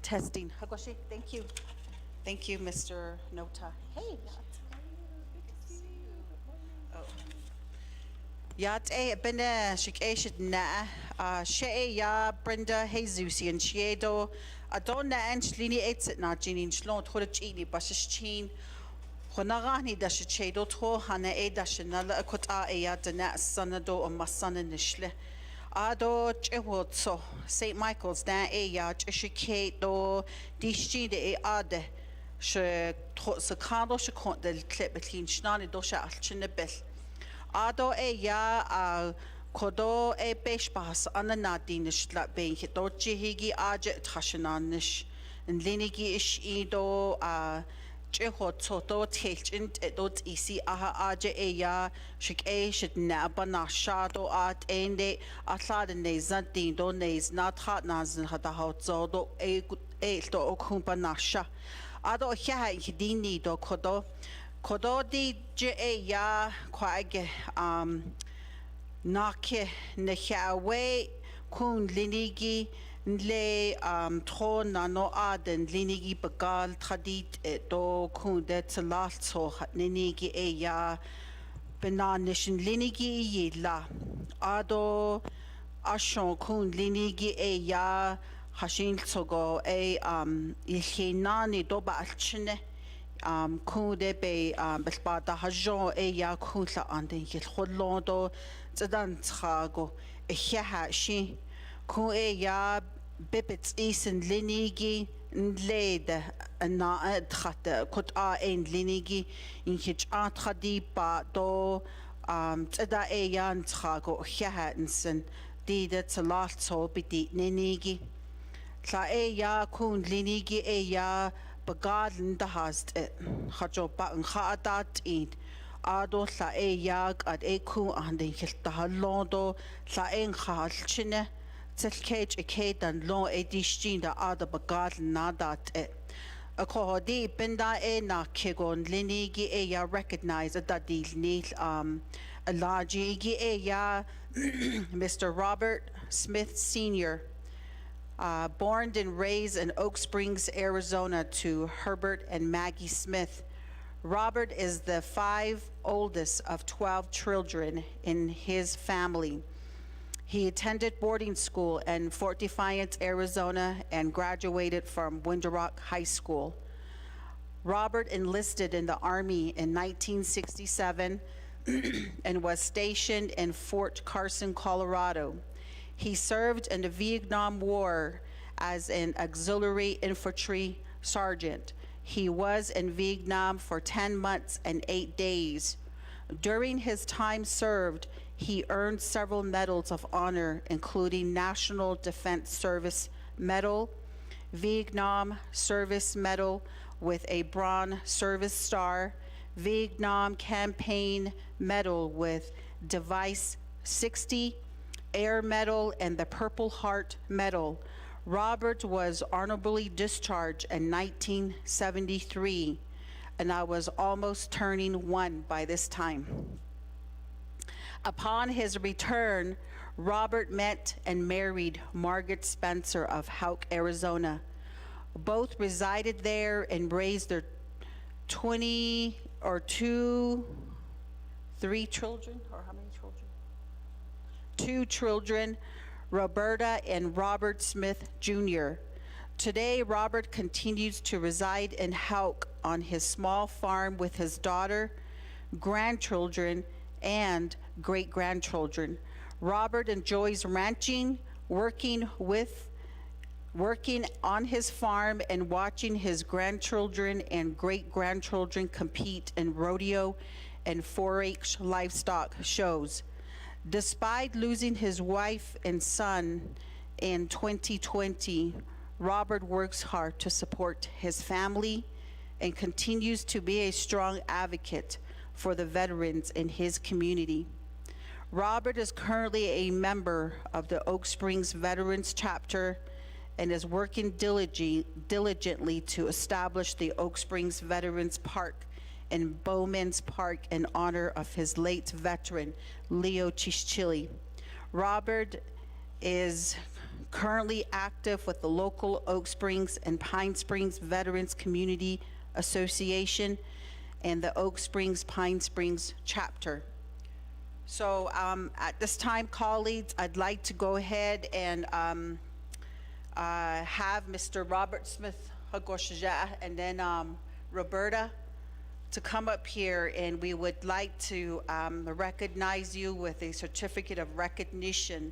Testing. Hagoshi, thank you. Thank you, Mr. Nota. Hey, Yat e bene shik eshit na she ya Brenda Jesusian shiedo adon na enslini etsit na jinin shlon tore chini bashishin honagani dash chedo to hana e dash na la kota e ya dana sanado o masana nishle ado chewotso St. Michael's na e ya chishike do dishji de e ade she se kado she kon del clip between shnani do sha alchine bel Ado e ya a kodo e beshbas an nadinish la ben do jihigi aje tashananish and linigi ish ido a jehot soto telchin edot isi aha aje e ya shik e shit na banasha do at ende atlad ne zantin do nes not hot nas hata hot so do e do okumpanasha ado ya hidini do kodo di je ya kwage nake ne hawe kun linigi le tro no aden linigi bagal tradit do kun de tsalalt so linigi ya benanishin linigi yila ado ashon kun linigi ya hashin tsogo ilhinani do ba alchine kude be belbada hajon e ya kula anden yel kholondo tsadan tshago e ha shi ku e ya bibits isen linigi nlede na adkhata kut a en linigi in hich atradi ba do tsada e ya tshago ha insen di de tsalalt so bidi ninigi tla e ya kun linigi e ya Bagadin the hast it Hajopa and Hadat eat Ado la e yag at eku and the Hiltahalondo la en halchine Zelkage a kate and long a dishin the other bagadin nadat it. A kohodi benda e na kigon linigi e ya recognize that these need a large e ya Mr. Robert Smith Sr. Born and raised in Oak Springs, Arizona to Herbert and Maggie Smith. Robert is the 5th oldest of 12 children in his family. He attended boarding school in Fort Defiance, Arizona, and graduated from Winter Rock High School. Robert enlisted in the Army in 1967 and was stationed in Fort Carson, Colorado. He served in the Vietnam War as an auxiliary infantry sergeant. He was in Vietnam for 10 months and 8 days. During his time served, he earned several medals of honor, including National Defense Service Medal, Vietnam Service Medal with a Bronze Service Star, Vietnam Campaign Medal with Device 60, Air Medal, and the Purple Heart Medal. Robert was honorably discharged in 1973, and I was almost turning 1 by this time. Upon his return, Robert met and married Margaret Spencer of Houck, Arizona. Both resided there and raised their 3 children, or how many children? 2 children, Roberta and Robert Smith Jr. Today, Robert continues to reside in Houck on his small farm with his daughter, grandchildren, and great-grandchildren. Robert enjoys ranching, working on his farm, and watching his grandchildren and great-grandchildren compete in rodeo and 4-H livestock shows. Despite losing his wife and son in 2020, Robert works hard to support his family and continues to be a strong advocate for the veterans in his community. Robert is currently a member of the Oak Springs Veterans Chapter and is working diligently to establish the Oak Springs Veterans Park in Bowman's Park in honor of his late veteran, Leo Chischili. Robert is currently active with the local Oak Springs and Pine Springs Veterans Community Association and the Oak Springs Pine Springs chapter. So at this time, colleagues, I'd like to go ahead and have Mr. Robert Smith Hagoshaja and then Roberta to come up here, and we would like to recognize you with a certificate of recognition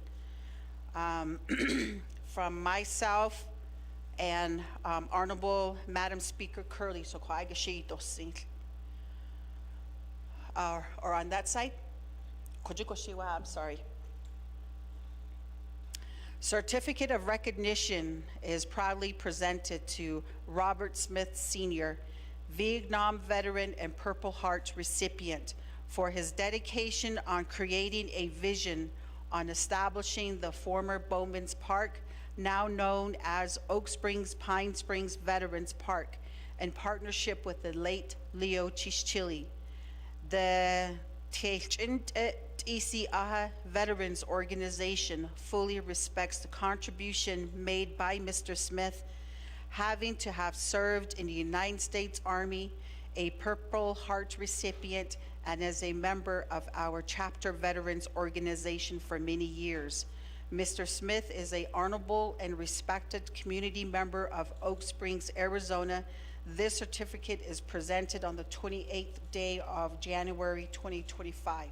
from myself and Honorable Madam Speaker Curley. So or on that side? I'm sorry. Certificate of recognition is proudly presented to Robert Smith Sr., Vietnam veteran and Purple Heart recipient, for his dedication on creating a vision on establishing the former Bowman's Park, now known as Oak Springs Pine Springs Veterans Park, in partnership with the late Leo Chischili. The ECA Veterans Organization fully respects the contribution made by Mr. Smith, having to have served in the United States Army, a Purple Heart recipient, and as a member of our chapter veterans organization for many years. Mr. Smith is an honorable and respected community member of Oak Springs, Arizona. This certificate is presented on the 28th day of January 2025.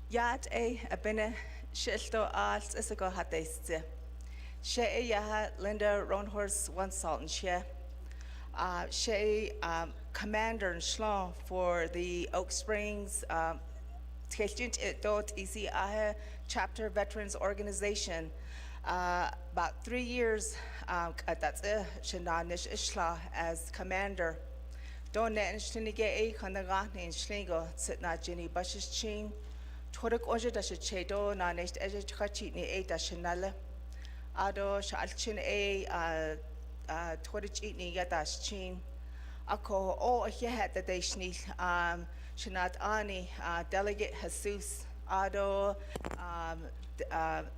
Yat abene shilto als isago hataiste. She yaha Linda Ronhorst one salt and she commander and shlon for the Oak Springs ECA chapter veterans organization. About 3 years that's shenanish ishla as commander. Don't net shnige a kanagani shlingo sitna Jenny Bush's chin. Torik oje da chedo na next eje chachi ni a dashinala. Ado shalchin a torich ni yadas chin. Ako o yehat the day shni shinat ani delegate Jesus Ado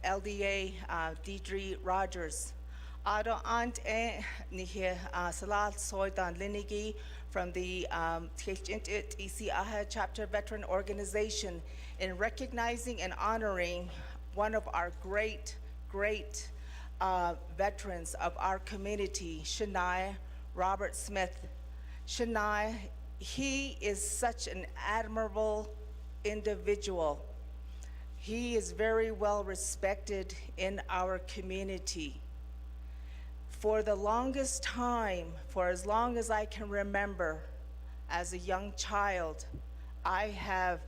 LDA Deidre Rogers. Ado aunt ni here Salat Soidan Linigi from the ECA chapter veteran organization in recognizing and honoring one of our great veterans of our community, Shania Robert Smith. Shania, he is such an admirable individual. He is very well respected in our community. For the longest time, for as long as I can remember, as a young child, I have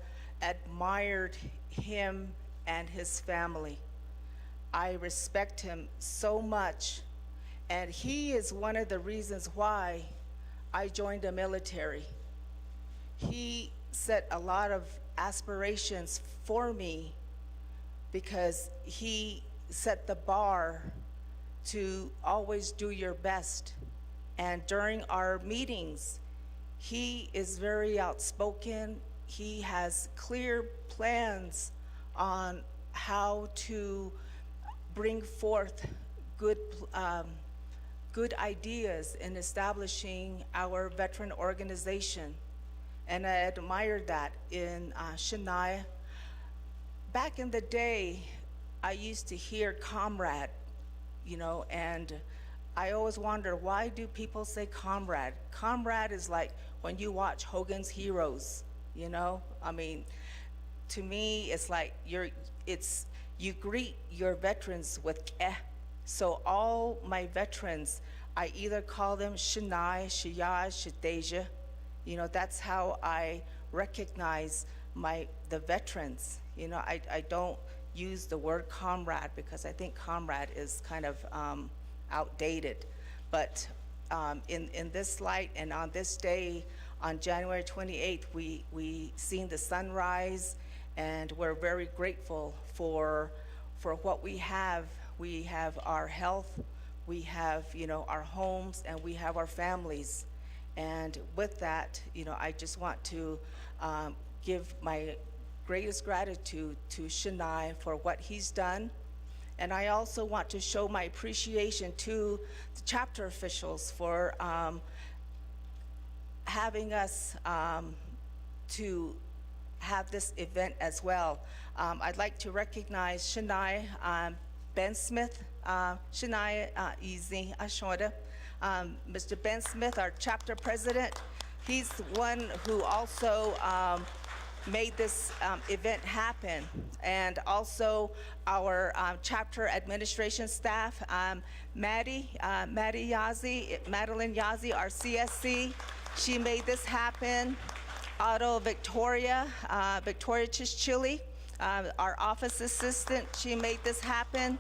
admired him and his family. I respect him so much, and he is one of the reasons why I joined the military. He set a lot of aspirations for me because he set the bar to always do your best. And during our meetings, he is very outspoken. He has clear plans on how to bring forth good ideas in establishing our veteran organization. And I admired that in Shania. Back in the day, I used to hear comrade, you know, and I always wonder, why do people say comrade? Comrade is like when you watch Hogan's Heroes, you know? I mean, to me, it's like you greet your veterans with eh. So all my veterans, I either call them Shanai, Shaya, Shadeja, You know, that's how I recognize the veterans. You know, I don't use the word comrade because I think comrade is kind of outdated. But in this light and on this day, on January 28th, we seen the sunrise, and we're very grateful for what we have. We have our health, we have, you know, our homes, and we have our families. And with that, you know, I just want to give my greatest gratitude to Shania for what he's done. And I also want to show my appreciation to the chapter officials for having us to have this event as well. I'd like to recognize Shania Ben Smith, Shania Easy Ashwada. Mr. Ben Smith, our chapter president, he's the one who also made this event happen. And also our chapter administration staff, Madeline Yazzie, our CSC, she made this happen. Otto Victoria Chischili, our office assistant, she made this happen.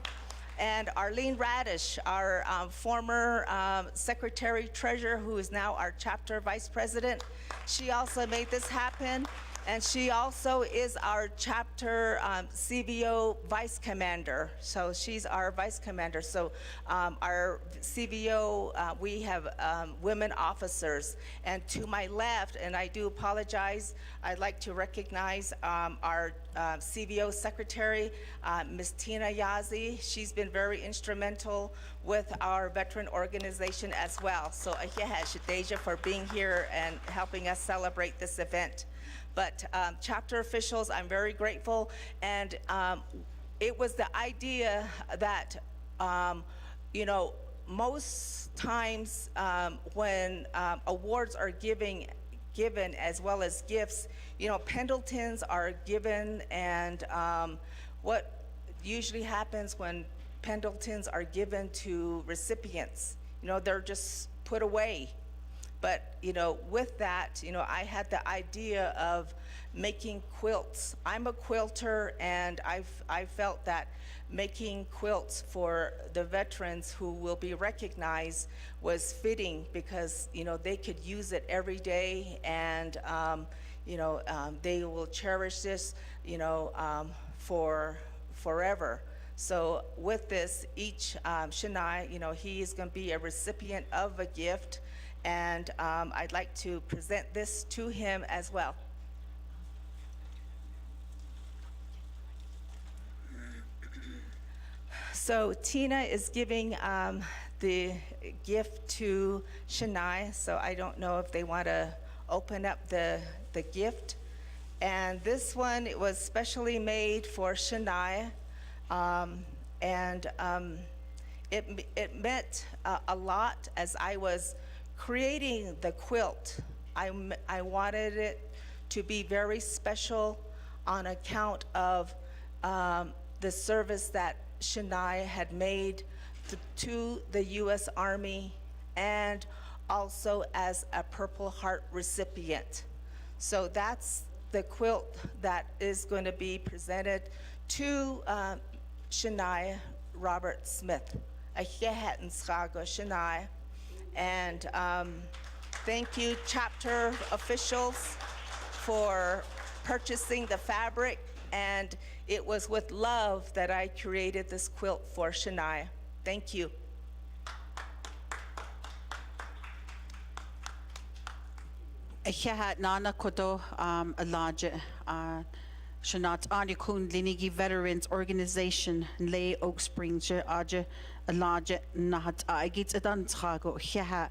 And Arlene Radish, our former secretary treasurer, who is now our chapter vice president, she also made this happen. And she also is our chapter CVO vice commander. So she's our vice commander. So our CVO, we have women officers. And to my left, and I do apologize, I'd like to recognize our CVO secretary, Ms. Tina Yazzie. She's been very instrumental with our veteran organization as well. So yeah, Shadeja for being here and helping us celebrate this event. But chapter officials, I'm very grateful. And it was the idea that, you know, most times when awards are given as well as gifts, you know, Pendletons are given, and what usually happens when Pendletons are given to recipients, you know, they're just put away. But, you know, with that, you know, I had the idea of making quilts. I'm a quilter, and I felt that making quilts for the veterans who will be recognized was fitting because, you know, they could use it every day, and, you know, they will cherish this, you know, for forever. So with this, each Shania, you know, he is going to be a recipient of a gift. And I'd like to present this to him as well. So Tina is giving the gift to Shania, so I don't know if they want to open up the gift. And this one, it was specially made for Shania, and it meant a lot as I was creating the quilt. I wanted it to be very special on account of the service that Shania had made to the U.S. Army, and also as a Purple Heart recipient. So that's the quilt that is going to be presented to Shania Robert Smith. Shania. And thank you, chapter officials, for purchasing the fabric. And it was with love that I created this quilt for Shania. Thank you. Nana kodo alaje Shanat Anikun Linigi Veterans Organization Lay Oak Springs Aja Alaje Nahat Agit Adan Trago Hiha.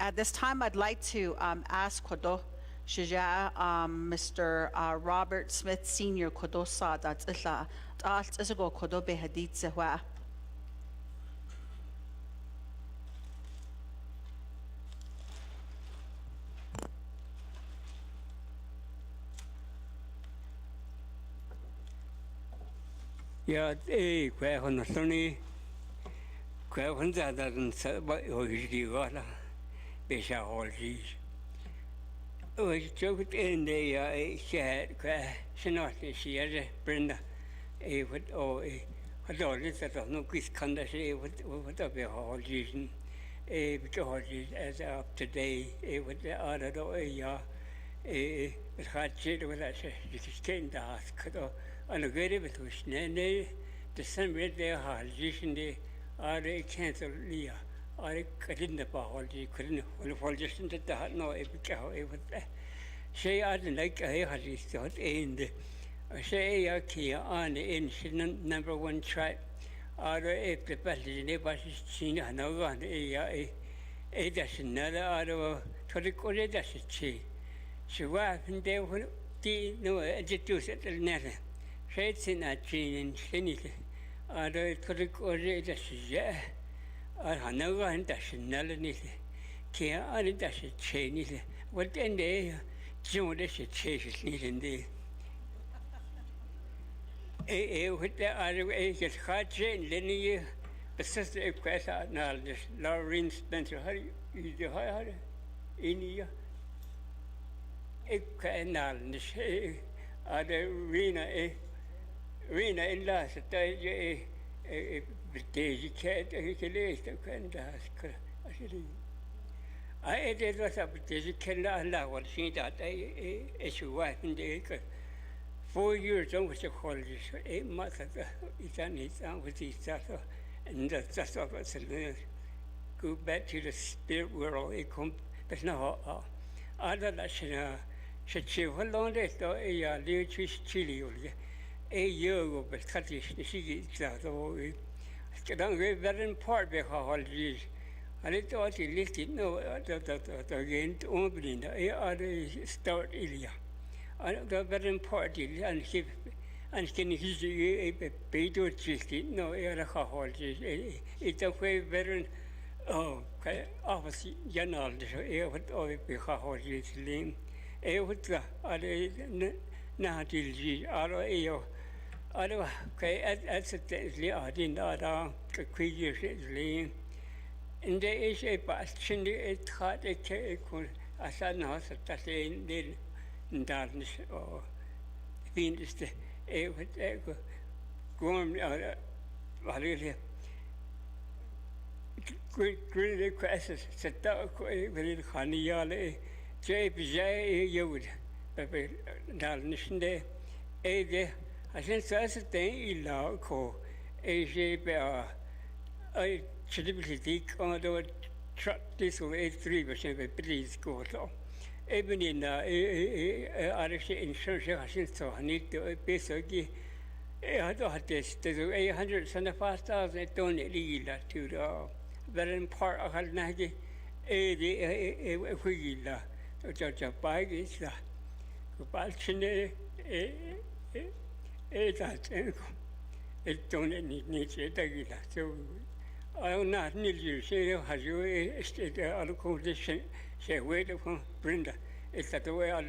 At this time, I'd like to ask Kodo Shija Mr. Robert Smith Sr. Kodo Sadat Illa Alt Isago Kodo Behadit Sehwa. Yeah, quay hồn Tony, quay hồn ra đàn sợ bậy hồi gì gọi là bị sao hỏi gì, was joking in the shed, she not she had a Brenda, a what or a daughter that of no quiz conduct, what of a whole reason, because as up today, with the other it had shit with us, you can ask, on a very bit was Nene, the same red there, hard reason they are a cancel Leah. I couldn't apologize, couldn't apologize into that. No, it was say I didn't like I had this thought in say I can't on the incident number one tribe. Or if the battle in the bus is seen, I know on a that's another out of to the corner that's a chi. So what happened there when the no education at the net. Say it's in that chain and anything. Or to the corner that's yeah. I know I doesn't know anything. Can't I doesn't change anything. What then they John doesn't change anything. With the other way, it's hard change. Then you, but sister, a question now, this Lauren Spencer, how you do hard in you? A canal, this other Rena in last day. Deze kent gelezen kan dat I did what up deze ken Allah wat zien dat is wife in de 4 years on with the college 8 months it's on his own with his stuff and that's all what's go back to the spirit world it come but no other than she how long they thought a live chili a year ago but cut this she gets don't get very important because these. I thought he listed no again to opening the other start Ilya. I got very important and can his a paid twisted no air hall. It's a way very obviously general air what all the hall is lame. A what the other not is okay, as a daily idea that a creature is laying. And there is a bastion, it had a could as I know that they in darkness or Venus, a with a gorm really great crisis, set out very honey yale, J. You would darkness day, a day. I think that's a thing in law called a shape. I should be thick on the truck this way 3% of please go so. Even in Irish insurance, I think so. I need to basically I thought this there's 875,000 don't lead to the very part of Halnagi a wheeler to judge a bag is the Balchin. It don't need it. So I'm not need you say, has you a state article say, wait upon Brenda. It's that the way I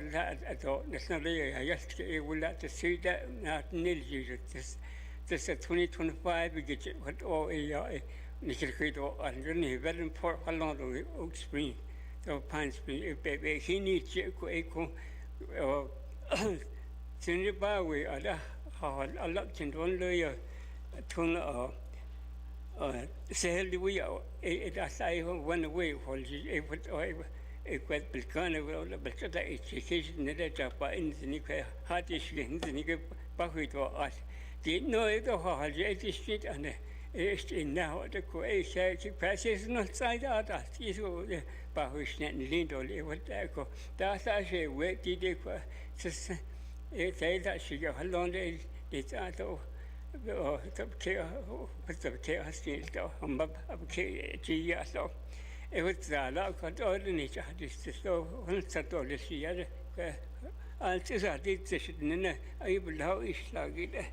thought, that's not I just would like to see that, not need you. This is 2025, we get what all a nickel underneath, very important, how long do we Oak Spring, the Pine Spring, baby, he needs you, Senior Byway, I looked into one layer, say, we are, I went away for it was become a better education that by in the Nickel, hard issues, the Nickel Buffet or us. Didn't know it or hard street and it's now the Croatia passes not side out. Is the Bahush and Lindol, what I call that's actually where did they it says that she got a long day, it's out of the care with the chaos still, of care, so. It was a lot of ordinary artists, so once I told the other, I'll just I did this, and I will how is like it.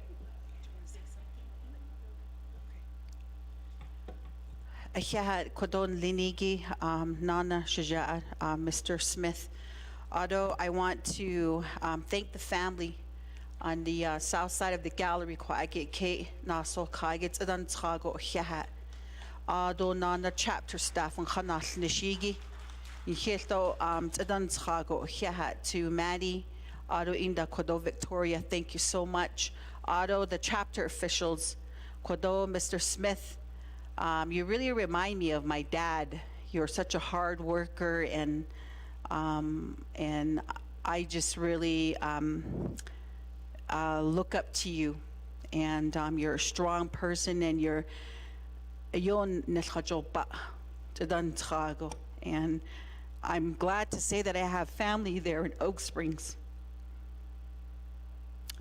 Had Kodon Linigi, Nana Shaja, Mr. Smith. Although I want to thank the family on the south side of the gallery. I get Kate Naso Kagets Adan Trago Hahat. Although Nana chapter staff on Hanas Nishigi. Yelto tsadan tshago hiahat to Maddie, Otto Inda Kodo Victoria, thank you so much. Otto, the chapter officials, Kodo, Mr. Smith, you really remind me of my dad. You're such a hard worker, and I just really look up to you. And you're a strong person, and you're and I'm glad to say that I have family there in Oak Springs.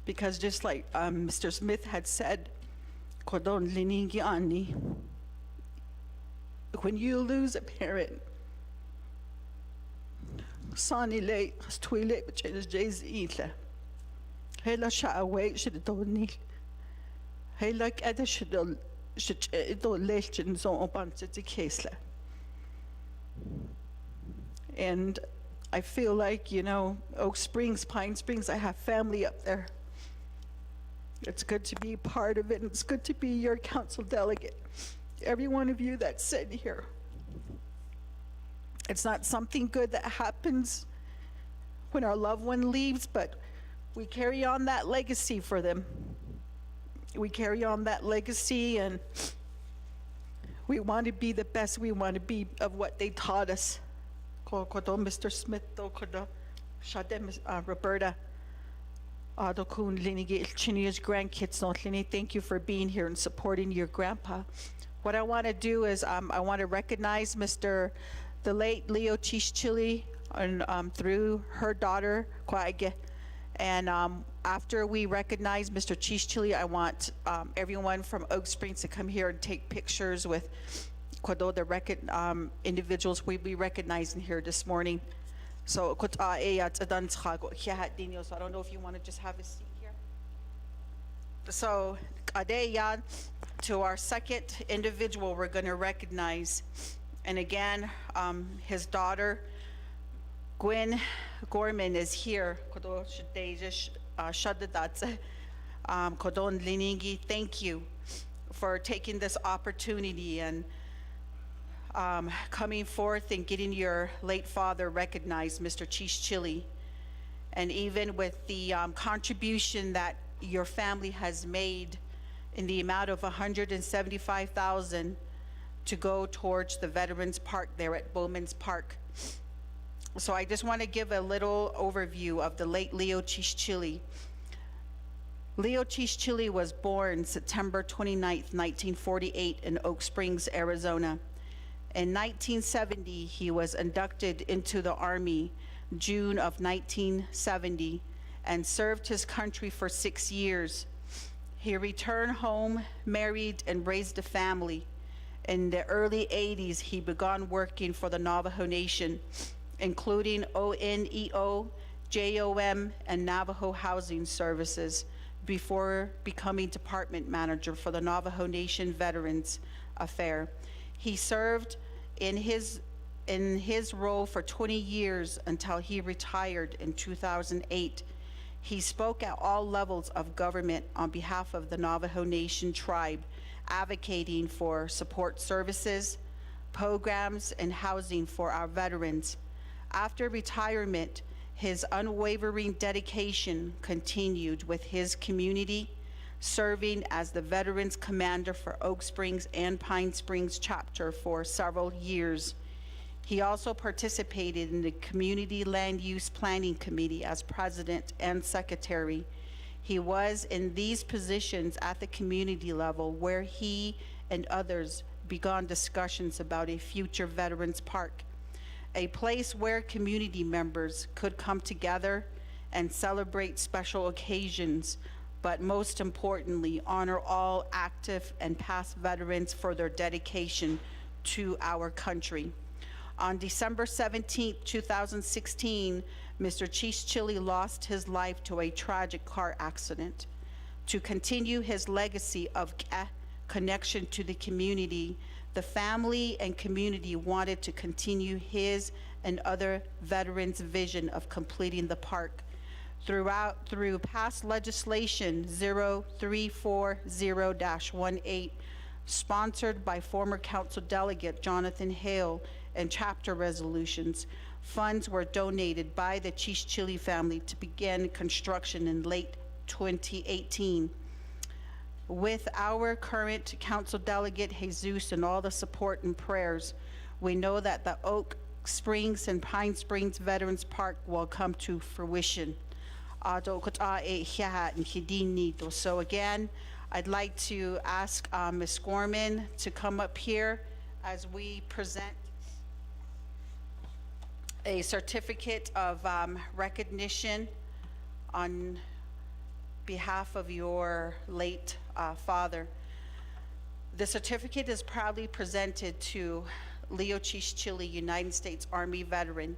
Because just like Mr. Smith had said, when you lose a parent, Sonny late, twilight, but it's Jay's eater. Hela shot away, should don't need. Hey, like other should don't legend so open to the case. And I feel like, Oak Springs, Pine Springs, I have family up there. It's good to be part of it, and it's good to be your council delegate. Every one of you that's sitting here. It's not something good that happens when our loved one leaves, but we carry on that legacy for them. We carry on that legacy, and we want to be the best we want to be of what they taught us. Mr. Smith, Roberta, grandkids, thank you for being here and supporting your grandpa. What I want to do is I want to recognize the late Leo Chischili and through her daughter, Kwaige. And after we recognize Mr. Chischili, I want everyone from Oak Springs to come here and take pictures with the individuals we'll be recognizing here this morning. So I don't know if you want to just have a seat here. So to our second individual we're going to recognize, and again his daughter Gwen Gorman is here. Thank you for taking this opportunity and coming forth and getting your late father recognized, Mr. Chischili. And even with the contribution that your family has made in the amount of $175,000 to go towards the Veterans Park there at Bowman's Park. So I just want to give a little overview of the late Leo Chischili. Leo Chischili was born September 29th, 1948 in Oak Springs, Arizona. In 1970, he was inducted into the Army, June of 1970, and served his country for 6 years. He returned home, married, and raised a family. In the early 80s, he began working for the Navajo Nation, including ONEO, JOM, and Navajo Housing Services, before becoming department manager for the Navajo Nation Veterans Affair. He served in his role for 20 years until he retired in 2008. He spoke at all levels of government on behalf of the Navajo Nation tribe, advocating for support services, programs, and housing for our veterans. After retirement, his unwavering dedication continued with his community, serving as the Veterans Commander for Oak Springs and Pine Springs chapter for several years. He also participated in the Community Land Use Planning Committee as president and secretary. He was in these positions at the community level where he and others began discussions about a future Veterans Park, a place where community members could come together and celebrate special occasions, but most importantly, honor all active and past veterans for their dedication to our country. On December 17, 2016, Mr. Chischili lost his life to a tragic car accident. To continue his legacy of connection to the community, the family and community wanted to continue his and other veterans' vision of completing the park. Through past legislation 0340-18, sponsored by former council delegate Jonathan Hale, and chapter resolutions. Funds were donated by the Chichili family to begin construction in late 2018. With our current council delegate Jesus and all the support and prayers, we know that the Oak Springs and Pine Springs Veterans Park will come to fruition. So again, I'd like to ask Ms. Gorman to come up here as we present a certificate of recognition on behalf of your late father. The certificate is proudly presented to Leo Chichili, United States Army veteran.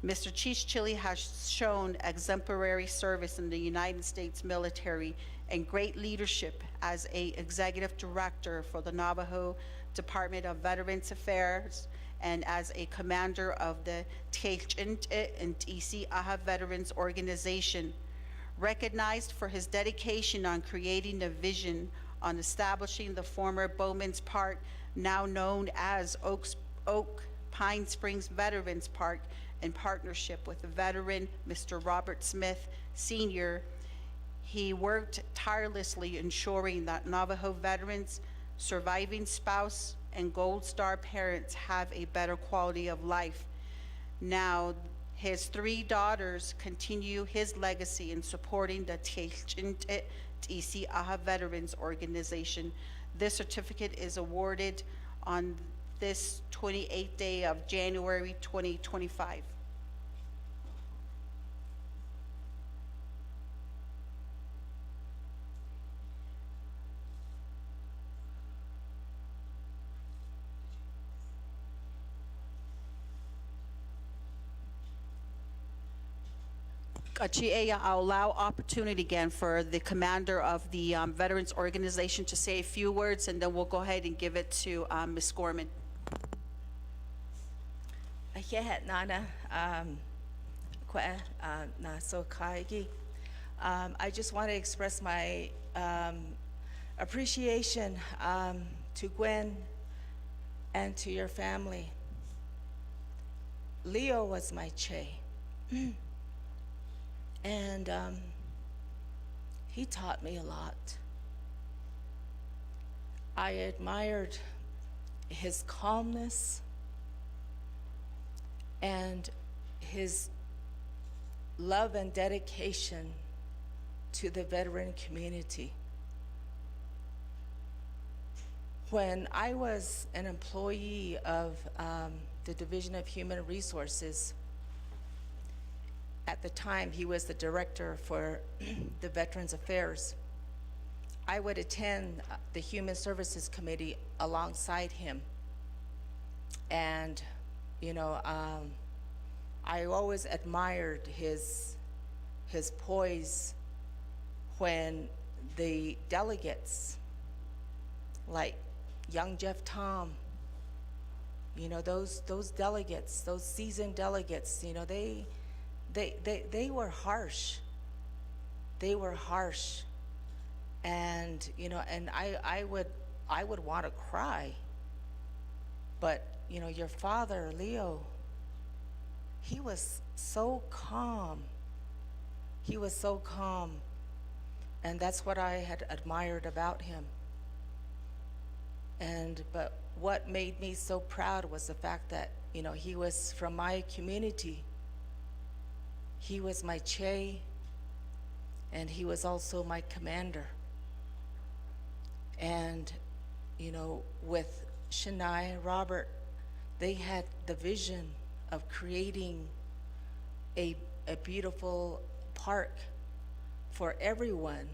Mr. Chichili has shown exemplary service in the United States military and great leadership as an executive director for the Navajo Department of Veterans Affairs and as a commander of the Techint and DC AHA Veterans Organization. Recognized for his dedication on creating a vision on establishing the former Bowman's Park, now known as Oak Pine Springs Veterans Park, in partnership with the veteran Mr. Robert Smith Sr. He worked tirelessly ensuring that Navajo veterans, surviving spouse, and Gold Star parents have a better quality of life. Now, his 3 daughters continue his legacy in supporting the Techint DC AHA Veterans Organization. This certificate is awarded on this 28th day of January 2025. I'll allow opportunity again for the commander of the Veterans Organization to say a few words, and then we'll go ahead and give it to Ms. Gorman. I just want to express my appreciation to Gwen and to your family. Leo was my Che. And he taught me a lot. I admired his calmness and his love and dedication to the veteran community. When I was an employee of the Division of Human Resources, at the time, he was the director for the Veterans Affairs. I would attend the Human Services Committee alongside him. And, you know, I always admired his poise when the delegates, like young Jeff Tom, you know, those delegates, those seasoned delegates, you know, they were harsh. They were harsh. And, you know, and I would want to cry. But, you know, your father, Leo, he was so calm. He was so calm. And that's what I had admired about him. But what made me so proud was the fact that, you know, he was from my community. He was my Che, and he was also my commander. And, you know, with Shania, Robert, they had the vision of creating a beautiful park for everyone,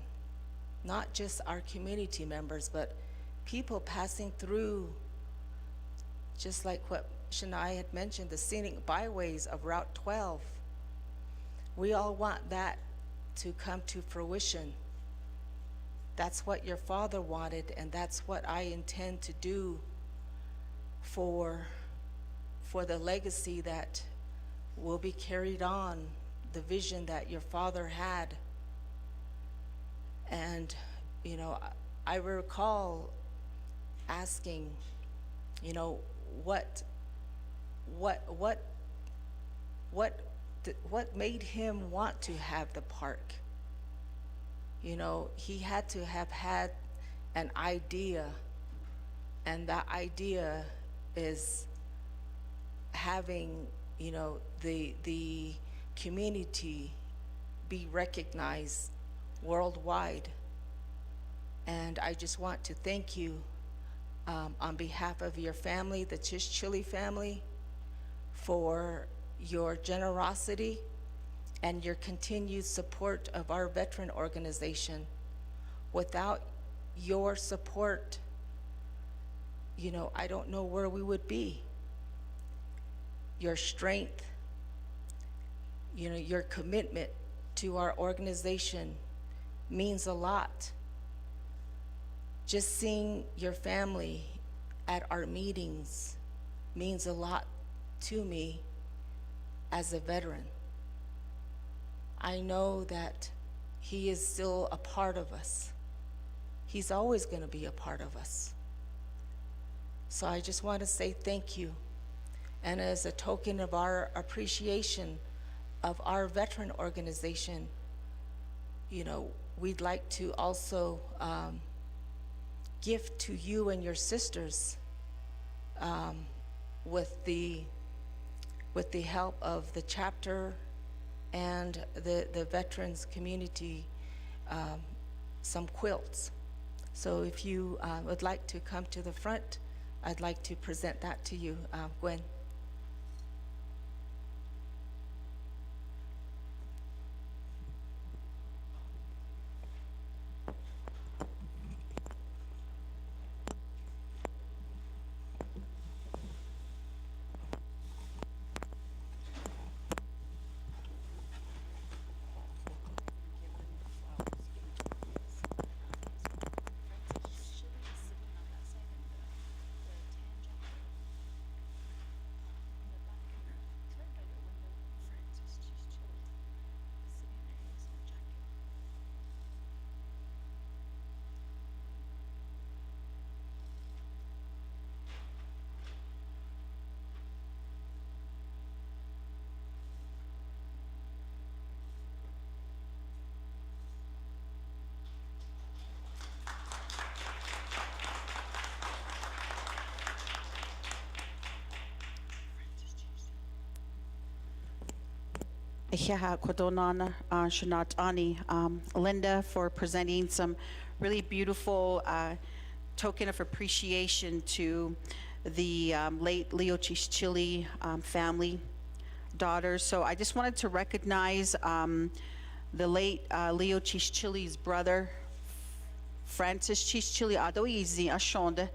not just our community members, but people passing through, just like what Shania had mentioned, the scenic byways of Route 12. We all want that to come to fruition. That's what your father wanted, and that's what I intend to do for the legacy that will be carried on, the vision that your father had. And, you know, I recall asking, you know, what, what, what, what made him want to have the park? You know, he had to have had an idea, and that idea is having, you know, the community be recognized worldwide. And I just want to thank you on behalf of your family, the Chili family, for your generosity and your continued support of our veteran organization. Without your support, you know, I don't know where we would be. Your strength, you know, your commitment to our organization means a lot. Just seeing your family at our meetings means a lot to me as a veteran. I know that he is still a part of us. He's always going to be a part of us. So I just want to say thank you. And as a token of our appreciation of our veteran organization, you know, we'd like to also gift to you and your sisters with the help of the chapter and the veterans community, some quilts. So if you would like to come to the front, I'd like to present that to you, Gwen. Eheha Kodonana Shanat Ani, Linda, for presenting some really beautiful token of appreciation to the late Leo Chischili family daughters. So I just wanted to recognize the late Leo Chischili's brother, Francis Chischili Adoizi Ashonde.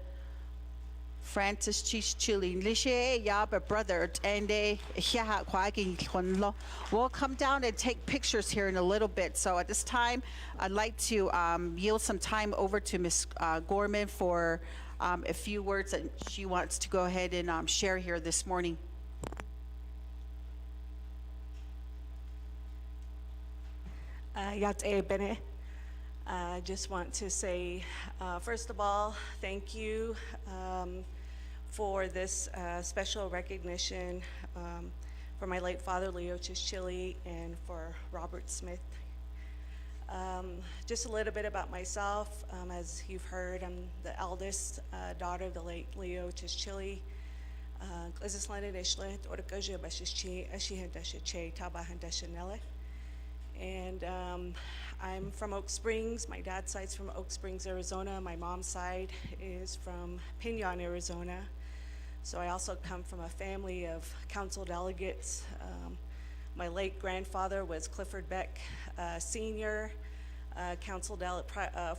Francis Chischili, Lishe Yaba brother, and we'll come down and take pictures here in a little bit. So at this time, I'd like to yield some time over to Ms. Gorman for a few words that she wants to go ahead and share here this morning. Yate Bene. I just want to say, first of all, thank you for this special recognition for my late father, Leo Chischili, and for Robert Smith. Just a little bit about myself. As you've heard, I'm the eldest daughter of the late Leo Chischili. And I'm from Oak Springs. My dad's side's from Oak Springs, Arizona. My mom's side is from Pinon, Arizona. So I also come from a family of council delegates. My late grandfather was Clifford Beck Sr.,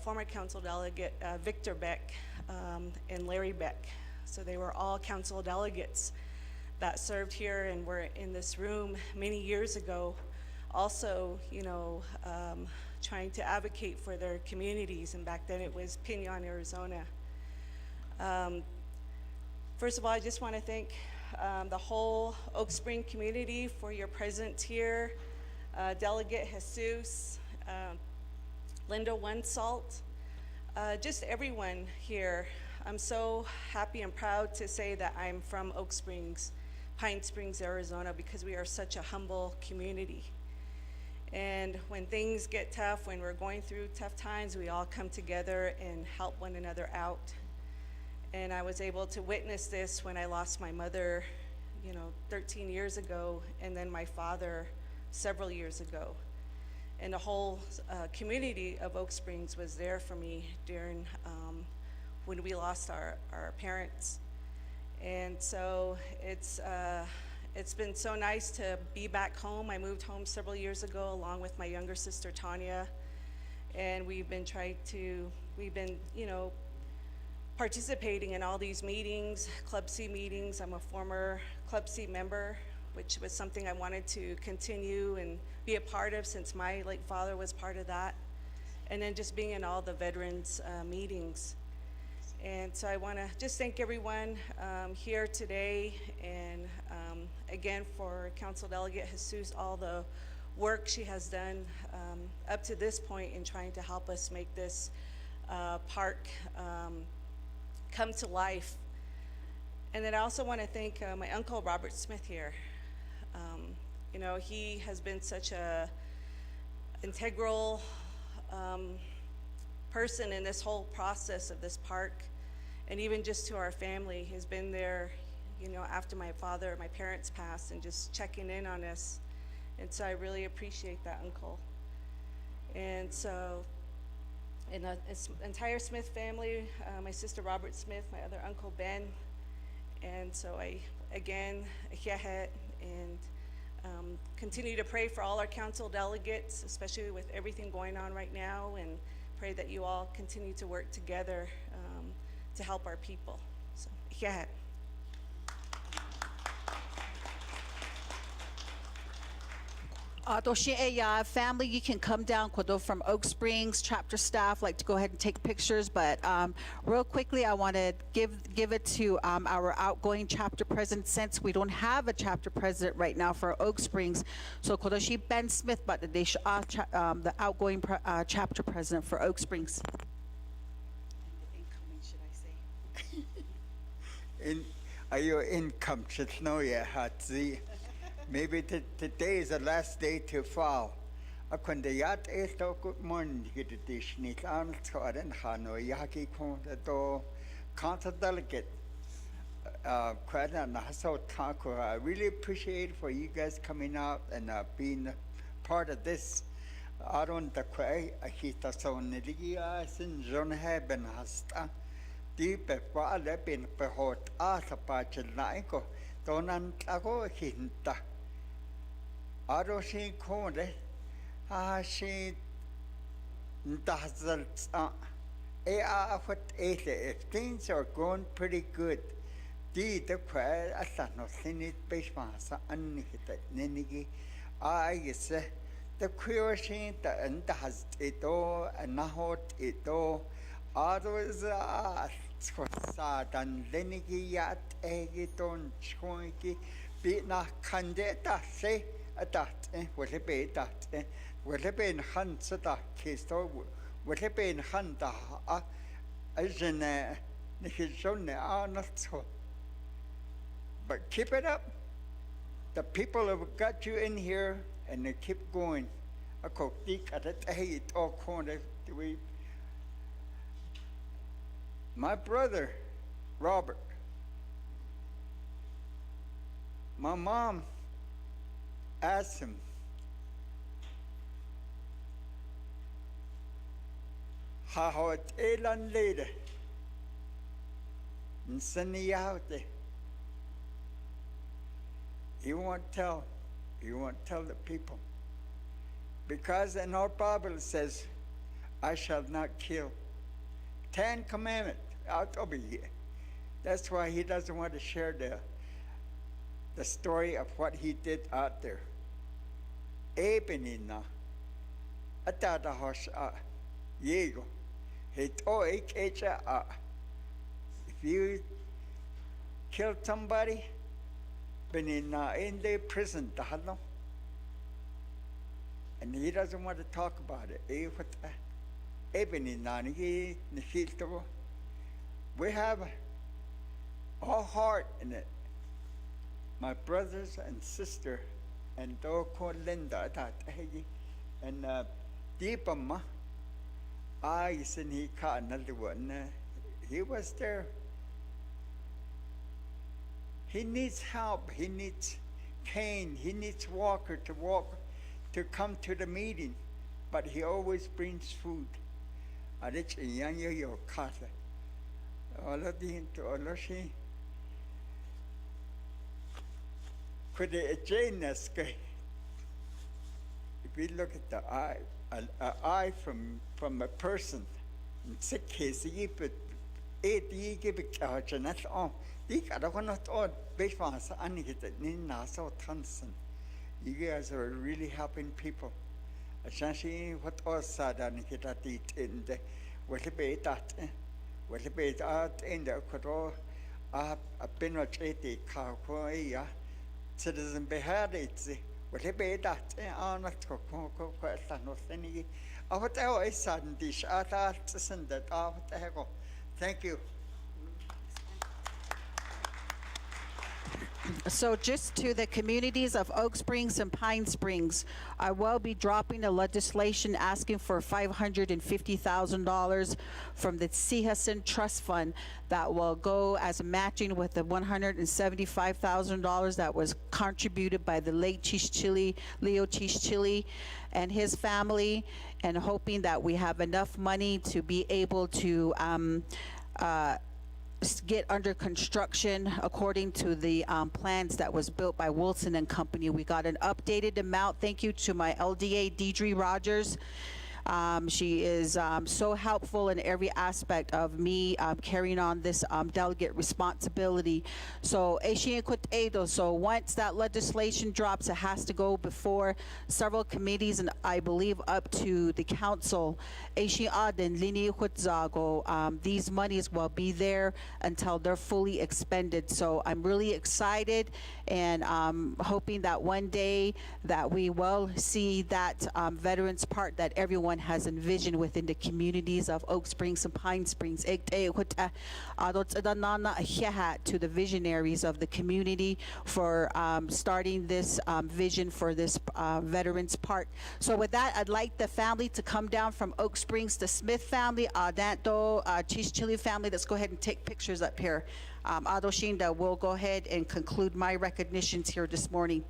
former council delegate Victor Beck, and Larry Beck. So they were all council delegates that served here and were in this room many years ago. Also, you know, trying to advocate for their communities, and back then it was Pinon, Arizona. First of all, I just want to thank the whole Oak Spring community for your presence here. Delegate Jesus, Linda One Salt, just everyone here I'm so happy and proud to say that I'm from Oak Springs, Pine Springs, Arizona, because we are such a humble community. And when things get tough, when we're going through tough times, we all come together and help one another out. And I was able to witness this when I lost my mother, 13 years ago, and then my father several years ago. And the whole community of Oak Springs was there for me during when we lost our parents. And so it's been so nice to be back home. I moved home several years ago along with my younger sister Tanya, and we've been participating in all these meetings, Club C meetings. I'm a former Club C member, which was something I wanted to continue and be a part of since my late father was part of that. And then just being in all the veterans meetings. And so I want to just thank everyone here today, and again for Council Delegate Jesus, all the work she has done up to this point in trying to help us make this park come to life. And then I also want to thank my uncle Robert Smith here. He has been such a integral person in this whole process of this park, and even just to our family. He's been there, after my parents passed, and just checking in on us. And so I really appreciate that, Uncle. And so, in the entire Smith family, my sister Robert Smith, my other Uncle Ben, and so again, and continue to pray for all our council delegates, especially with everything going on right now, and pray that you all continue to work together to help our people. So, Family, you can come down from Oak Springs. Chapter staff like to go ahead and take pictures, but real quickly, I want to give it to our outgoing chapter president, since we don't have a chapter president right now for Oak Springs. So Kodoshi Ben Smith, but the outgoing chapter president for Oak Springs. Incoming, should I say? Are you income should know ya Hatzi? Maybe today is the last day to file. Akundayat esto good morning hitish nit an skoren hano yaki konto council delegate Kwana Naso Taco. I really appreciate for you guys coming out and being part of this. I don't the quay a hita so nidia sin John Haben hasta deep a lepin behot asa pachel naiko donan tago hinta. I don't see corner. I see dazzles. What if things are going pretty good? The quail, I thought nothing is basement, unhitted Ninigi. I say the queer sheen and has it all and not it all. Others are sad and Lenigi yat eggiton schwanky be not candidate say. That will it be that will it be in hands that case will it be in hand as in his own are not so. But keep it up. The people have got you in here and they keep going. I could think at it, hey, all corner. My brother, Robert, my mom asked him, how it elan later and send you out there. You won't tell the people. Because in our Bible it says, I shall not kill. 10 commandments out over here. That's why he doesn't want to share the story of what he did out there. Ebenina, atata hosh yego, hit echa. If you killed somebody, benina in the prison, tahalo, and he doesn't want to talk about it. Ebenina, he nihito. We have all heart in it. My brothers and sister, and Doko Linda, that and Deepama, I said he caught another one. He was there. He needs help. He needs cane. He needs Walker to walk, to come to the meeting. But he always brings food. Adich yanyo yo kasa. All the into Oloshi. Could it Janus? If we look at the eye, an eye from a person, in sick case, you put 8 years give it charge and that's all. I don't know all based on anything in Nassau Thompson. You guys are really helping people. Essentially, what all said and get at it in the what about that? What about that in the Kodo? I've been a treaty car for a year. Citizen beheaded it. What about that? I'm not going to question nothing. I would always said this. I thought to send that out. Thank you. So just to the communities of Oak Springs and Pine Springs, I will be dropping a legislation asking for $550,000 from the Sehason Trust Fund that will go as matching with the $175,000 that was contributed by the late Leo Chichili and his family, and hoping that we have enough money to be able to get under construction according to the plans that was built by Wilson and Company. We got an updated amount. Thank you to my LDA, Deidre Rogers. She is so helpful in every aspect of me carrying on this delegate responsibility. So once that legislation drops, it has to go before several committees and I believe up to the council. These monies will be there until they're fully expended. So I'm really excited and hoping that one day that we will see that veterans part that everyone has envisioned within the communities of Oak Springs and Pine Springs. To the visionaries of the community for starting this vision for this Veterans Park. So with that, I'd like the family to come down from Oak Springs, the Smith family, Danto, Chichili family. Let's go ahead and take pictures up here. Adoshinda will go ahead and conclude my recognitions here this morning.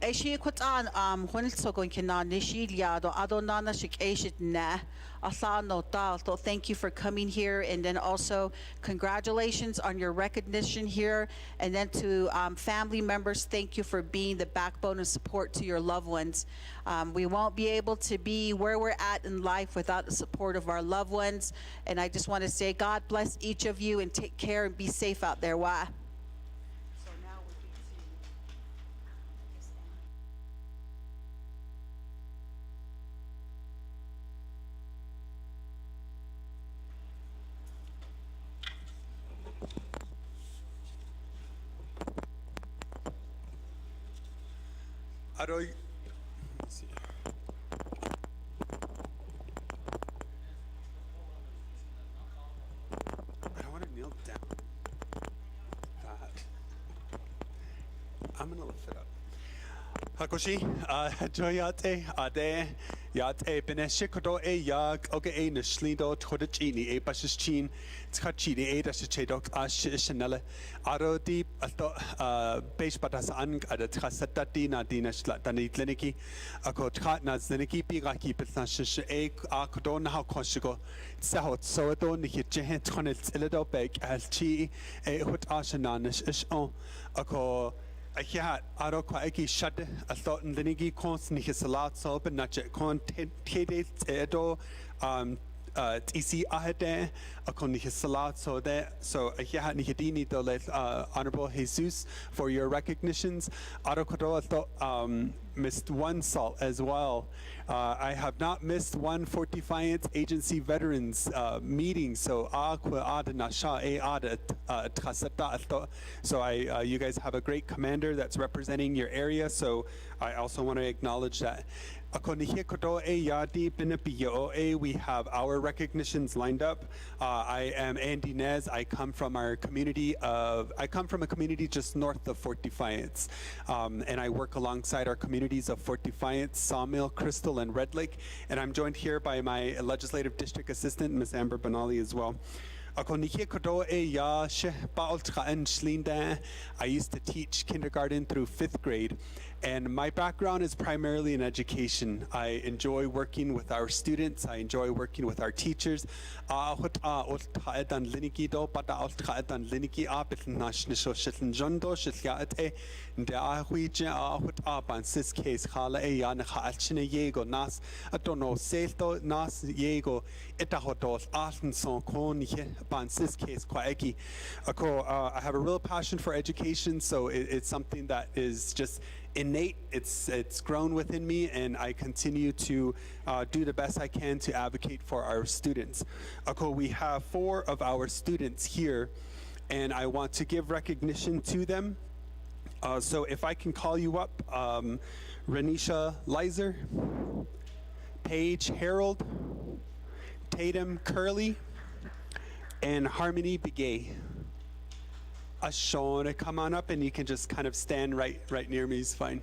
Eshi kutan hunilsogon kina nishiliado adonana shikeshit na asano dalto. Thank you for coming here, and then also congratulations on your recognition here, and then to family members, thank you for being the backbone and support to your loved ones. We won't be able to be where we're at in life without the support of our loved ones, and I just want to say God bless each of you and take care and be safe out there. Why? So now we get Aroy. Let's see. I don't want to kneel down. That. I'm gonna lift it up. Hakoshi, joyate, ade, yate, beneshikodo e yag, oge e nishlindo, todachini, e bashichin, tkachini, e dashachedok, ash shanele, aro deep, ato, base batas ang, ada trasatati na dinaslatani kliniki, ako trat na zliniki, piraki, petnash, e akdon, how koshigo, sahot, soado, nikijehe, tonnet, ilido, beg, as chi, e hut ashananish, ish on, ako. I had aro kwa eki shad a thought in the nigi cons ni his lot so but not yet con tede edo tisi ahede a con his lot so that so I had ni hidini to let honorable Jesus for your recognitions aro kodo thought missed one salt as well. I have not missed one Fort Defiance Agency Veterans meeting, so you guys have a great commander that's representing your area, so I also want to acknowledge that. We have our recognitions lined up. I am Andy Nez. I come from a community just north of Fort Defiance, and I work alongside our communities of Fort Defiance, Sawmill, Crystal, and Red Lake. And I'm joined here by my legislative district assistant, Ms. Amber Benali, as well. I used to teach kindergarten through 5th grade, and my background is primarily in education. I enjoy working with our students. I enjoy working with our teachers. I have a real passion for education, so it's something that is just innate. It's grown within me, and I continue to do the best I can to advocate for our students. We have 4 of our students here, and I want to give recognition to them. So if I can call you up, Renisha Leiser, Paige Harold, Tatum Curley, and Harmony Begay. Ashona, come on up, and you can just kind of stand right near me is fine.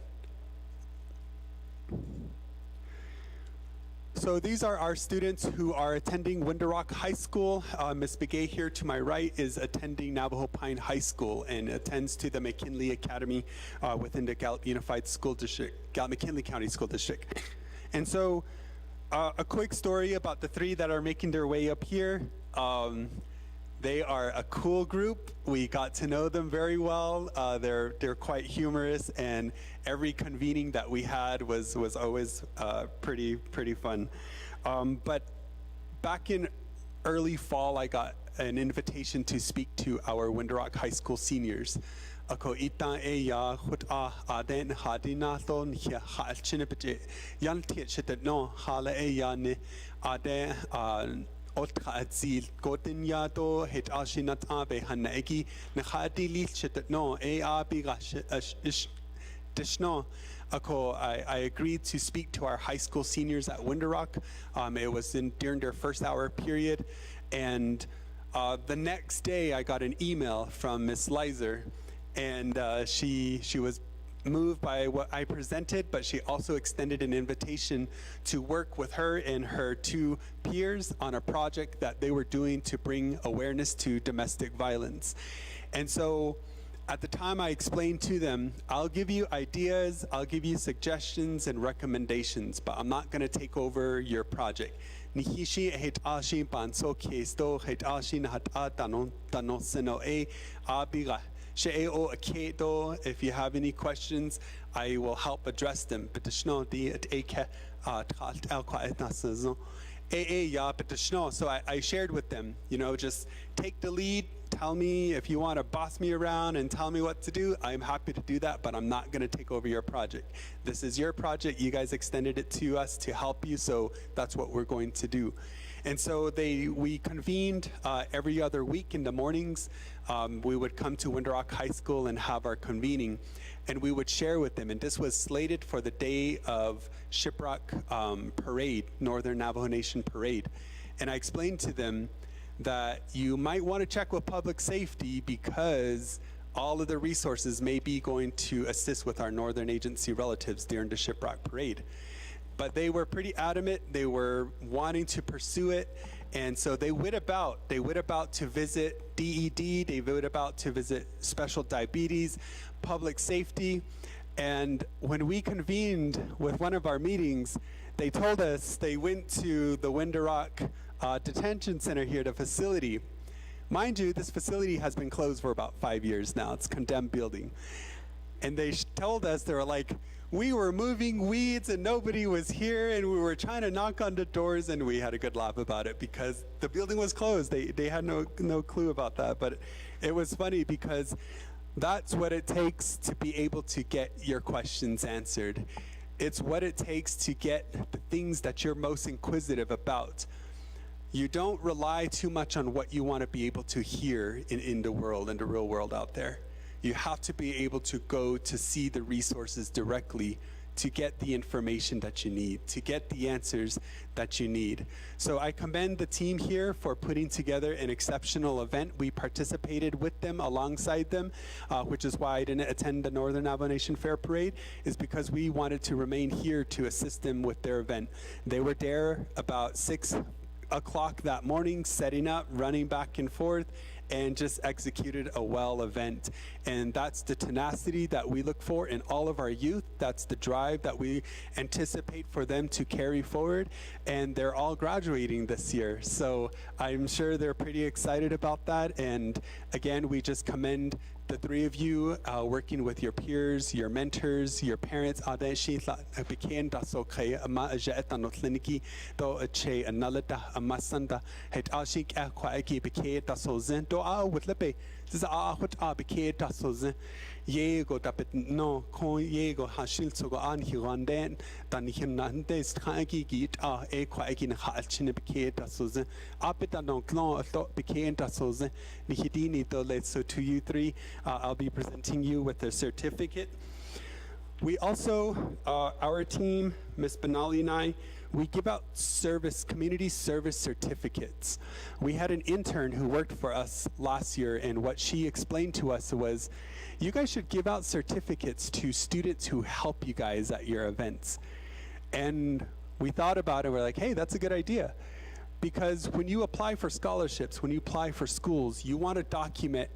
So these are our students who are attending Window Rock High School. Ms. Begay here to my right is attending Navajo Pine High School and attends to the McKinley Academy within the Gallup Unified School District, Gallup McKinley County School District. And so a quick story about the 3 that are making their way up here. They are a cool group. We got to know them very well. They're quite humorous, and every convening that we had was always pretty fun. But back in early fall, I got an invitation to speak to our Window Rock High School seniors. Ako ita e ya hut aden hadina thon ya halchinipje yan tietchit no hala e ya ne ade Otra atzil gotin to het ashinat abe hanegi nehadi lichit no e abiga dishno. I agreed to speak to our high school seniors at Window Rock. It was during their first hour period, and the next day I got an email from Miss Leiser, and she was moved by what I presented, but she also extended an invitation to work with her and her 2 peers on a project that they were doing to bring awareness to domestic violence. And so at the time I explained to them, I'll give you ideas, I'll give you suggestions and recommendations, but I'm not going to take over your project. Nihishi het ashi banso kesto het ashi nahat tano seno e abiga. She'eo akedo, if you have any questions, I will help address them. But di at eke talt el kwaetnasazo. So I shared with them, just take the lead. Tell me if you want to boss me around and tell me what to do. I'm happy to do that, but I'm not going to take over your project. This is your project. You guys extended it to us to help you, so that's what we're going to do. And so we convened every other week in the mornings. We would come to Winter Rock High School and have our convening, and we would share with them. And this was slated for the day of Shiprock Parade, Northern Navajo Nation Parade. And I explained to them that you might want to check with public safety because all of the resources may be going to assist with our Northern Agency relatives during the Shiprock Parade. But they were pretty adamant. They were wanting to pursue it. And so they went about to visit DED. They went about to visit Special Diabetes, Public Safety. And when we convened with one of our meetings, they told us they went to the Winter Rock detention center here, the facility. Mind you, this facility has been closed for about 5 years now. It's a condemned building. And they told us, they were like, we were moving weeds and nobody was here and we were trying to knock on the doors, and we had a good laugh about it because the building was closed. They had no clue about that, but it was funny because that's what it takes to be able to get your questions answered. It's what it takes to get the things that you're most inquisitive about. You don't rely too much on what you want to be able to hear in the world, in the real world out there. You have to be able to go to see the resources directly to get the information that you need, to get the answers that you need. So I commend the team here for putting together an exceptional event. We participated with them, alongside them, which is why I didn't attend the Northern Navajo Nation Fair Parade, is because we wanted to remain here to assist them with their event. They were there about 6 o'clock that morning, setting up, running back and forth, and just executed a well event. And that's the tenacity that we look for in all of our youth. That's the drive that we anticipate for them to carry forward. And they're all graduating this year. So I'm sure they're pretty excited about that. And again, we just commend the three of you working with your peers, your mentors, your parents. Yego dapat no kon yego hashil sogo an hiranden dan hinande stragi git e kwa egin halchine beketa soze apeta non clan thought beketa soze nihidini to let's so to you three I'll be presenting you with a certificate. We also our team, Miss Benali and I, we give out community service certificates. We had an intern who worked for us last year, and what she explained to us was, you guys should give out certificates to students who help you guys at your events. And we thought about it, we're like, hey, that's a good idea. Because when you apply for scholarships, when you apply for schools, you want to document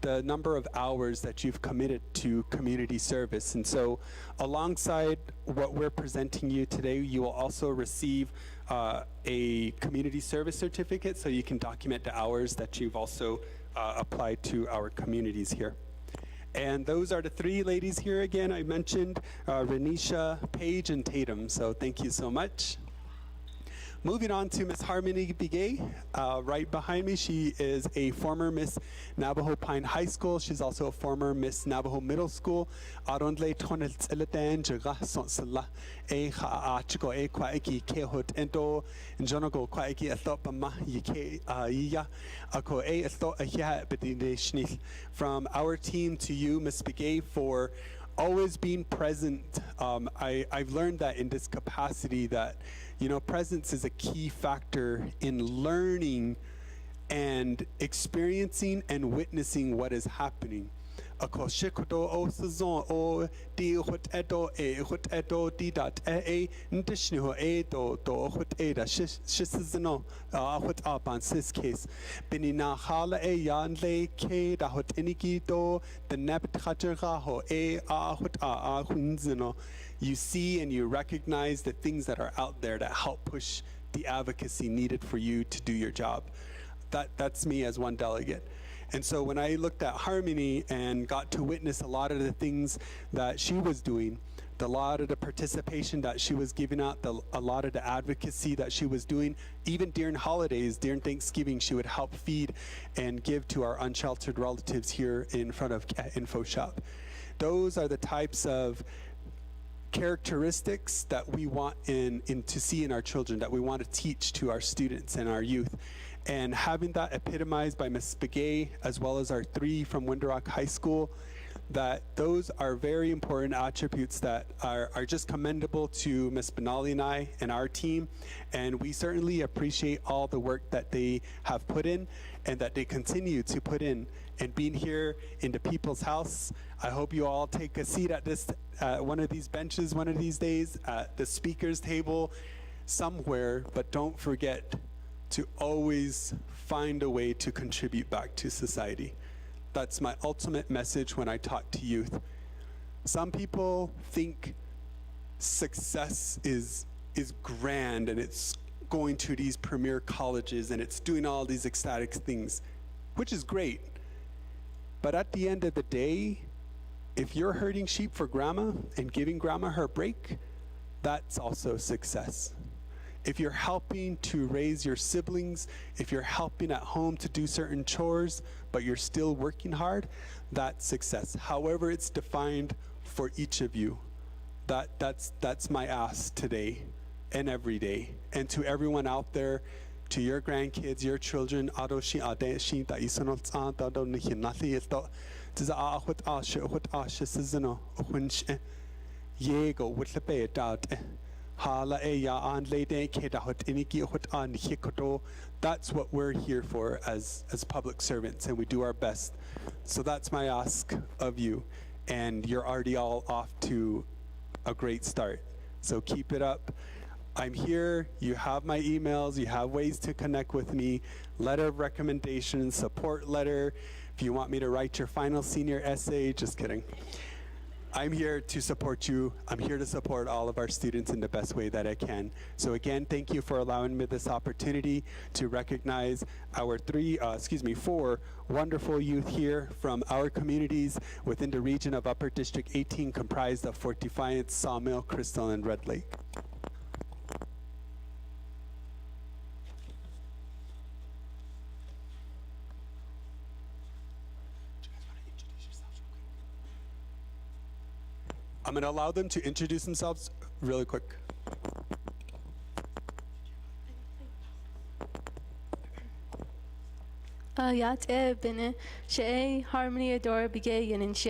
the number of hours that you've committed to community service. And so alongside what we're presenting you today, you will also receive a community service certificate, so you can document the hours that you've also applied to our communities here. And those are the three ladies here again I mentioned, Renisha, Paige, and Tatum. So thank you so much. Moving on to Miss Harmony Bigay, right behind me. She is a former Miss Navajo Pine High School. She's also a former Miss Navajo Middle School. Arondle tonel tseleten jaga sonsala e haachiko e kwaiki kehot ento jonago kwaiki athopama yike iya ako e atho ahya bedination. From our team to you, Miss Bigay, for always being present. I've learned that in this capacity that, presence is a key factor in learning and experiencing and witnessing what is happening. a ko shikodo o sezon o di hot edo di dat ndishnu do hot eda shisizno hot aban sis case binina hala yan le ke da hot iniki do the nebt khatera ho hot hunzino. You see and you recognize the things that are out there that help push the advocacy needed for you to do your job. That's me as one delegate. And so when I looked at Harmony and got to witness a lot of the things that she was doing, a lot of the participation that she was giving out, a lot of the advocacy that she was doing, even during holidays, during Thanksgiving, she would help feed and give to our unsheltered relatives here in front of Info Shop. Those are the types of characteristics that we want to see in our children, that we want to teach to our students and our youth. And having that epitomized by Ms. Begay, as well as our 3 from Window Rock High School, that those are very important attributes that are just commendable to Ms. Benali and I and our team. And we certainly appreciate all the work that they have put in and that they continue to put in. And being here in the People's House, I hope you all take a seat at this one of these benches one of these days, at the speaker's table somewhere, but don't forget to always find a way to contribute back to society. That's my ultimate message when I talk to youth. Some people think success is grand and it's going to these premier colleges and it's doing all these ecstatic things, which is great. But at the end of the day, if you're herding sheep for grandma and giving grandma her break, that's also success. If you're helping to raise your siblings, if you're helping at home to do certain chores, but you're still working hard, that's success. However it's defined for each of you, that's my ask today and every day. And to everyone out there, to your grandkids, your children, that's what we're here for as public servants, and we do our best. So that's my ask of you, and you're already all off to a great start. So keep it up. I'm here, you have my emails, you have ways to connect with me, letter of recommendation, support letter. If you want me to write your final senior essay, just kidding. I'm here to support you. I'm here to support all of our students in the best way that I can. So again, thank you for allowing me this opportunity to recognize our 4 wonderful youth here from our communities within the region of Upper District 18, comprised of Fort Defiance, Sawmill, Crystal, and Red Lake. I'm going to allow them to introduce themselves really quick. Yat bene she harmony adore begay and she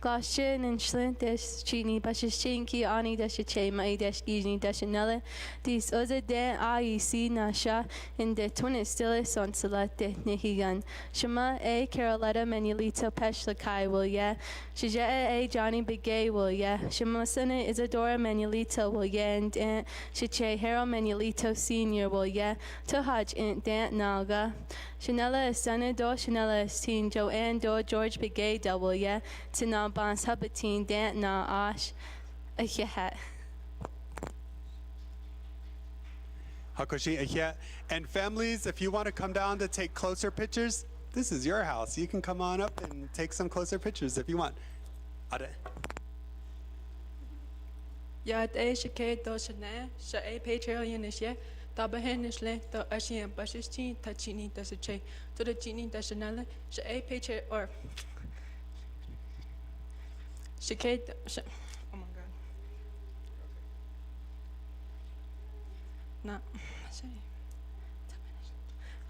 glashin and shlint des chini bashinki ani des che mai des gini des nella dis oza de IEC nasha in the twin stillis on salate nehigan shema Caroletta Manuelito Peshlakai will ya shija Johnny Begay will ya shema sana Isadora Manuelito will ya and shiche Harold Manuelito Senior will ya tohaj in dan naga Chanela Sana do Chanela Teen Joanne do George Begay double ya Tina Bons Hubbateen Dan na Ash Ahiat. Hakoshi Ahia. And families, if you want to come down to take closer pictures, this is your house. You can come on up and take some closer pictures if you want. Ade. Yat shake do shana sha Patreon is ye. Tabahen is left the Asian Bashis Tachini does a che to the Genie Dasanala, she a picture or she kate. Oh my god. No,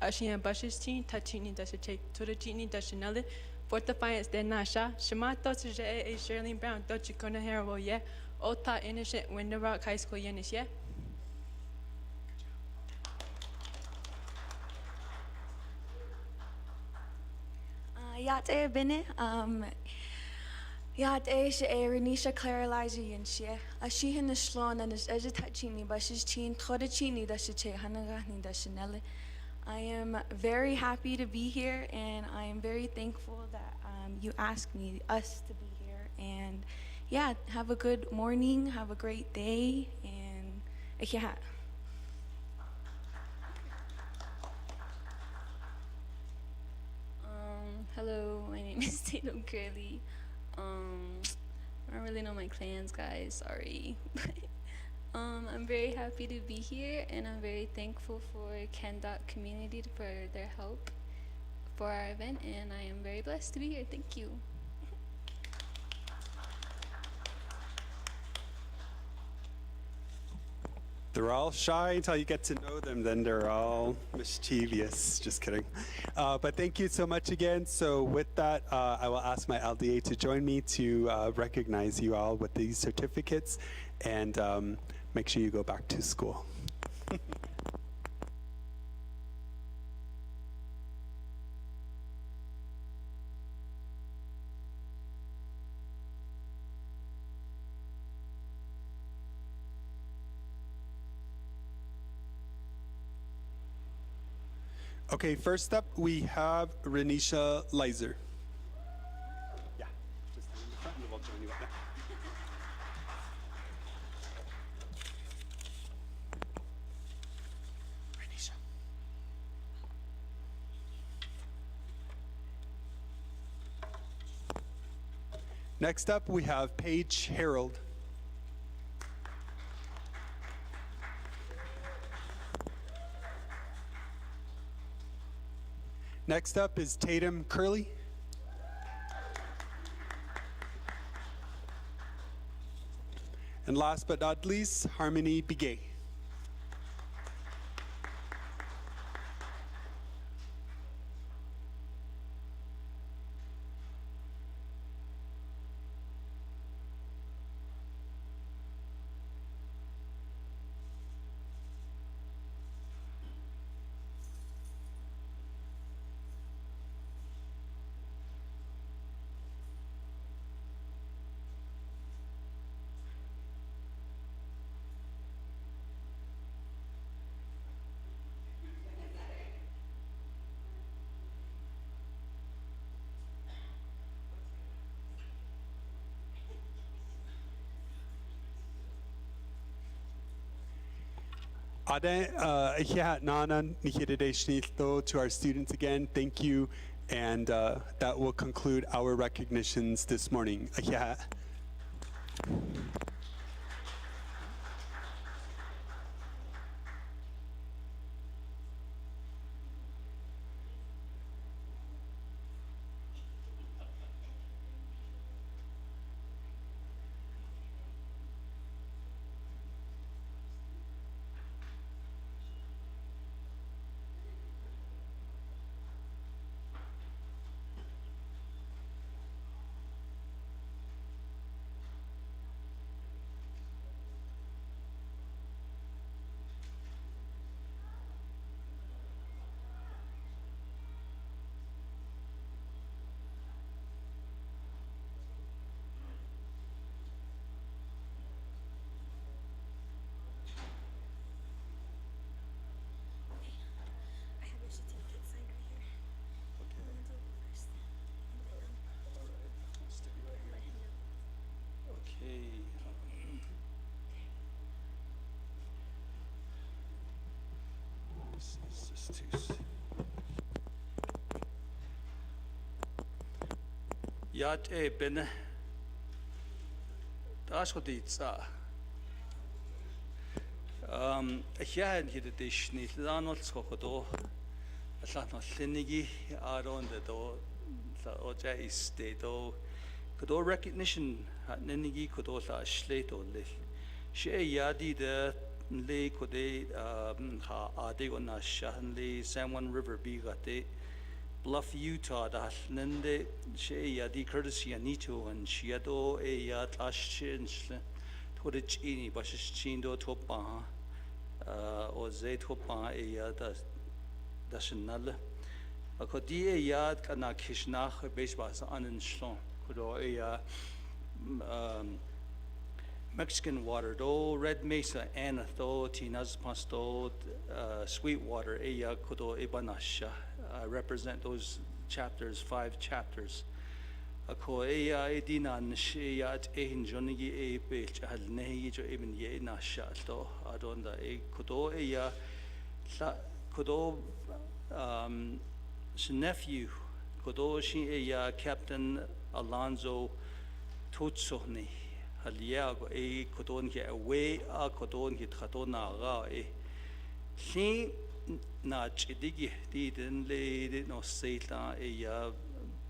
Asian Bashis Tachini does a che to the Genie Dasanala, Fort Defiance de Nasha, Shamato a Shirley Brown, Dutch Kona Hero, yeah, Ota Innocent Window Rock High School, Yenis, yeah. Yate bene, Yat Asia A Renisha Clara Liza Yinshia, a she in the Shlon and is Tachini, but she's chin, Trodachini, that she che Hanagani, that Chanel. I am very happy to be here, and I am very thankful that you asked us to be here. And yeah, have a good morning, have a great day, and yeah. Hello, my name is Tatum Curley. I don't really know my clans, guys, sorry. I'm very happy to be here, and I'm very thankful for CanDOT community for their help for our event, and I am very blessed to be here. Thank you. They're all shy until you get to know them, then they're all mischievous. Just kidding. But thank you so much again. So with that, I will ask my LDA to join me to recognize you all with these certificates, and make sure you go back to school. Okay, first up, we have Renisha Leiser. Yeah, just in the front, and we'll join you up there. Renisha. Next up, we have Paige Harold. Next up is Tatum Curley. And last but not least, Harmony Bigay. Ade Ihiat Nana Nihideshnito to our students again. Thank you. And that will conclude our recognitions this morning. Ihiat. Yat e ben Ashkoditsa. Here in the dish, Nithanol Skokodo, Atlano Linigi, Aron the do, Oja is the do, Kodo recognition at Ninigi Kodosa Schleto Lith. She Yadi the Lay Kode Ha Adeona Shahanley, San Juan River Bigate. Bluff, Utah, that Nende, she Yadi courtesy Anito and Shiado a yat Ashin to the Chini, Bashindo Topa, or Zetopa a yat Dashanal. A Kodia yad Kanakishnach, baseball an Shlon, Kudo a Mexican water, do Red Mesa, Anatho, Tinas Pasto, Sweetwater, Eya Kodo Ibanasha. I represent those chapters, 5 chapters. Ako Eya Edina Nshia at Ehin Jonigi E Bich Al Nehi Jo Eben Ye Nasha to Adonda E Kodo Eya Kodo nephew Kodo Shi Eya Captain Alonzo Tutsohni. Haliago e Kodon ke away a Kodon hit Hatona Ra e. He na chidigi didn't lay no Satan e ya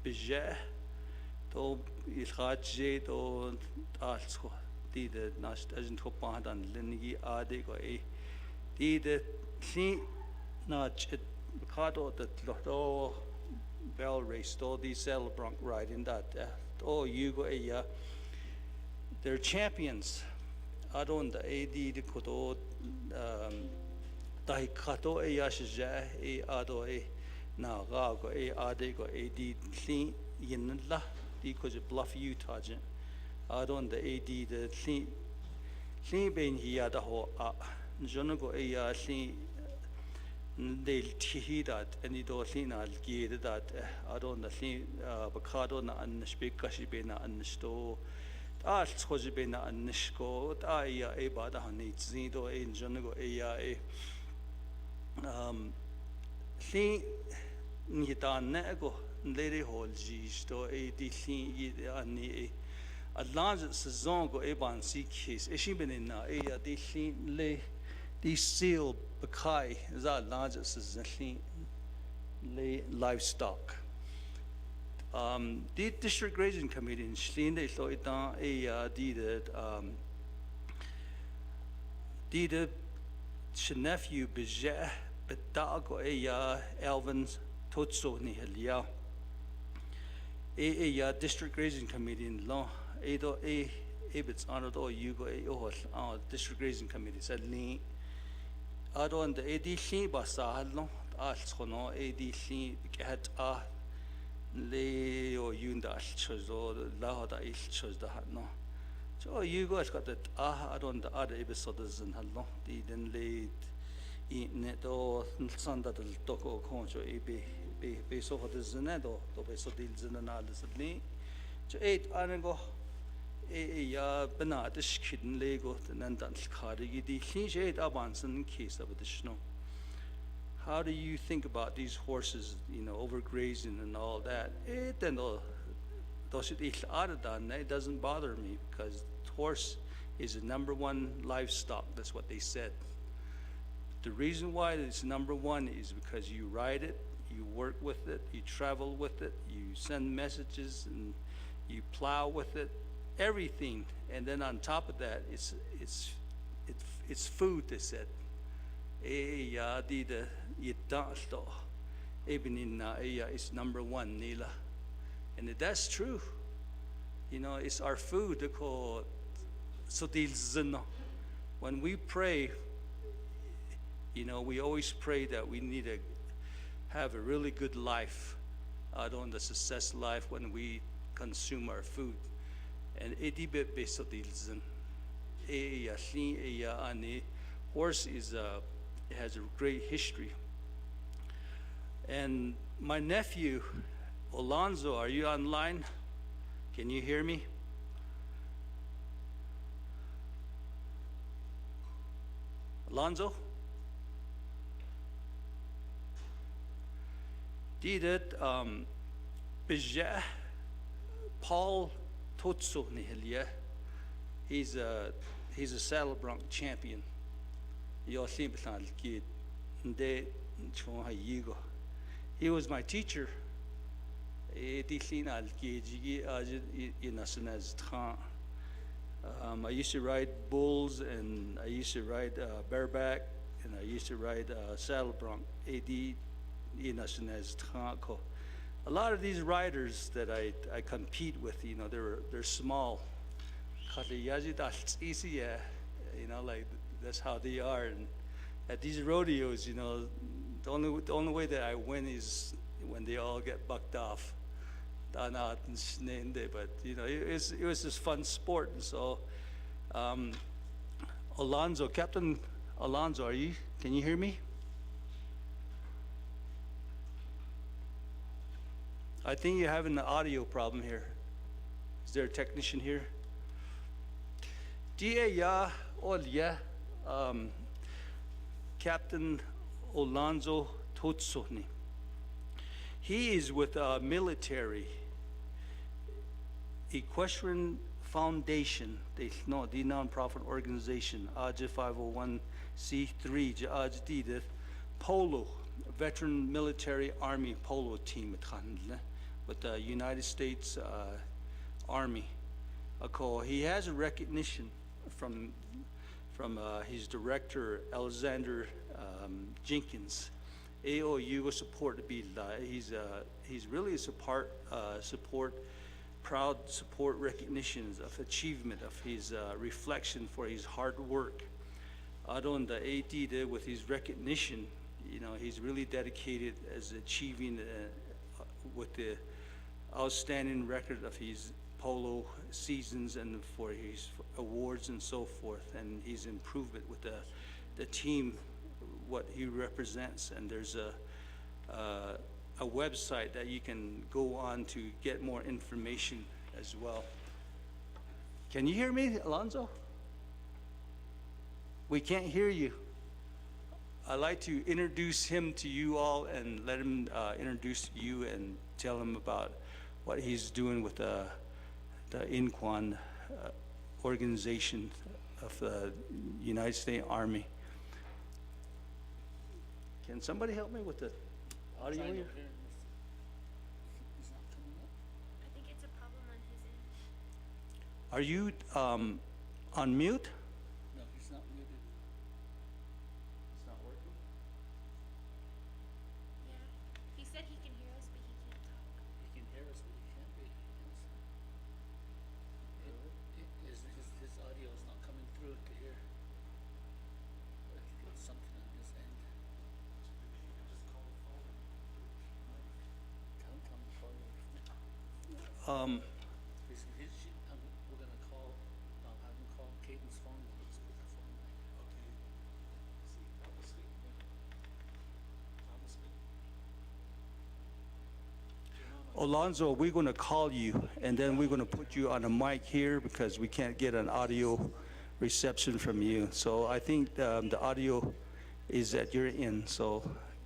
Bija to Ilhaje to Alsko did it Nash doesn't hope on Linigi Adigo e. Did it he not chid Kado that Lotto Bell race to the Celebrant ride in that. Oh, you go a ya. They're champions. Adon the AD the Kodo Daikato e Yashja e Ado e Nagago e Adego AD Clean Yinla, because it bluff Utah. Adon the AD the Clean Bain Yadaho Jonago e Clean Del Tihidat and it all clean al gate that Adon the Clean Bacado and Spikashibena and Sto. Alts Hosibena and Nishko, Aya Ebada needs Zido in Jonago Aya. Thi Nitan Nego, Lady Hall Gis, to a Di Ani a large season go Eban Sea case, a shibin in Aya Di Lay Di Seal Bakai, that largest is lay livestock. The district grazing committee in Schlinde so it did nephew Bija Bedago Alvin's Totso Nihelia district grazing committee in law Edo Abits honored or you go district grazing committee said Lee Ado and the ADC Basahalo Alshono ADC had Lay or Yunda chose or Lahada is chose the hat no. So you guys got that I don't the other episodes and hello, the then laid in it or Sanda del Doko Concho be so for the Zenedo, the way so deals in analysis of me. To 8 Arango a Benat the Skidden Lego and then that's Cardi, the Clinch 8 Abans in case of the snow. How do you think about these horses, overgrazing and all that? It doesn't bother me because horse is the #1 livestock. That's what they said. The reason why it's #1 is because you ride it, you work with it, you travel with it, you send messages, and you plow with it, everything. And then on top of that, it's food. They said. Is #1 Nila, and that's true. It's our food. When we pray, we always pray that we need to have a really good life, the success life when we consume our food. And horse has a great history. And my nephew, Alonzo, are you online? Can you hear me? Alonzo? Did it, Bija Paul Totso Nihelia. He's a saddle bronc champion. He was my teacher. I used to ride bulls, and I used to ride bareback, and I used to ride saddle bronc. A lot of these riders that I compete with, they're small. Like that's how they are. And at these rodeos, the only way that I win is when they all get bucked off. but you know, it was just fun sport. And so, Alonzo, Captain Alonzo, can you hear me? I think you're having an audio problem here. Is there a technician here? Dia ya olya, Captain Alonzo Totsoni. He is with a military Equestrian Foundation, the non-profit organization, AJ 501c3, AJ Polo, Veteran Military Army Polo Team with the United States Army. He has a recognition from his director, Alexander Jenkins. AOU support he's really a proud support recognitions of achievement of his reflection for his hard work. Adon the AD with his recognition, you know, he's really dedicated as achieving with the outstanding record of his polo seasons and for his awards and so forth, and his improvement with the team, what he represents. And there's a website that you can go on to get more information as well. Can you hear me, Alonzo? We can't hear you. I'd like to introduce him to you all and let him introduce you and tell him about what he's doing with the Inquan organization of the United States Army. Can somebody help me with the audio here? I think it's a problem on his end. Are you on mute? No, he's not muted. It's not working. Yeah. He said he can hear us, but he can't talk. He can hear us, but he can't be. His audio is not coming through to here. I think it's something on his end. Tell him to call you. We're gonna call, have him call Caden's phone. Let's put the phone back. Alonzo, we're going to call you, and then we're going to put you on a mic here because we can't get an audio reception from you. So I think the audio is at your end. So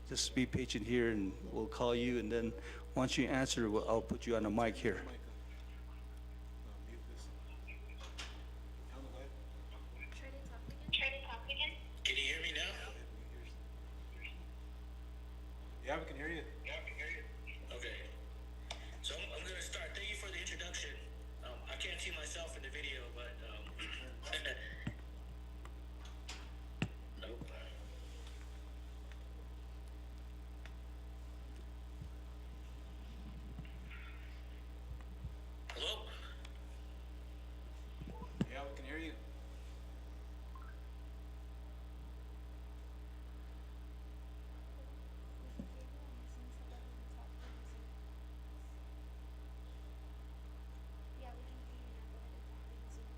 just be patient here, and we'll call you. And then once you answer, I'll put you on a mic here. Try to talk again. Can you hear me now? Yeah, we can hear you. Okay. So I'm going to start. Thank you for the introduction. I can't see myself in the video, but nope. Hello? Yeah, we can hear you. Yeah, we can hear you now. Go ahead and talk in Zoom.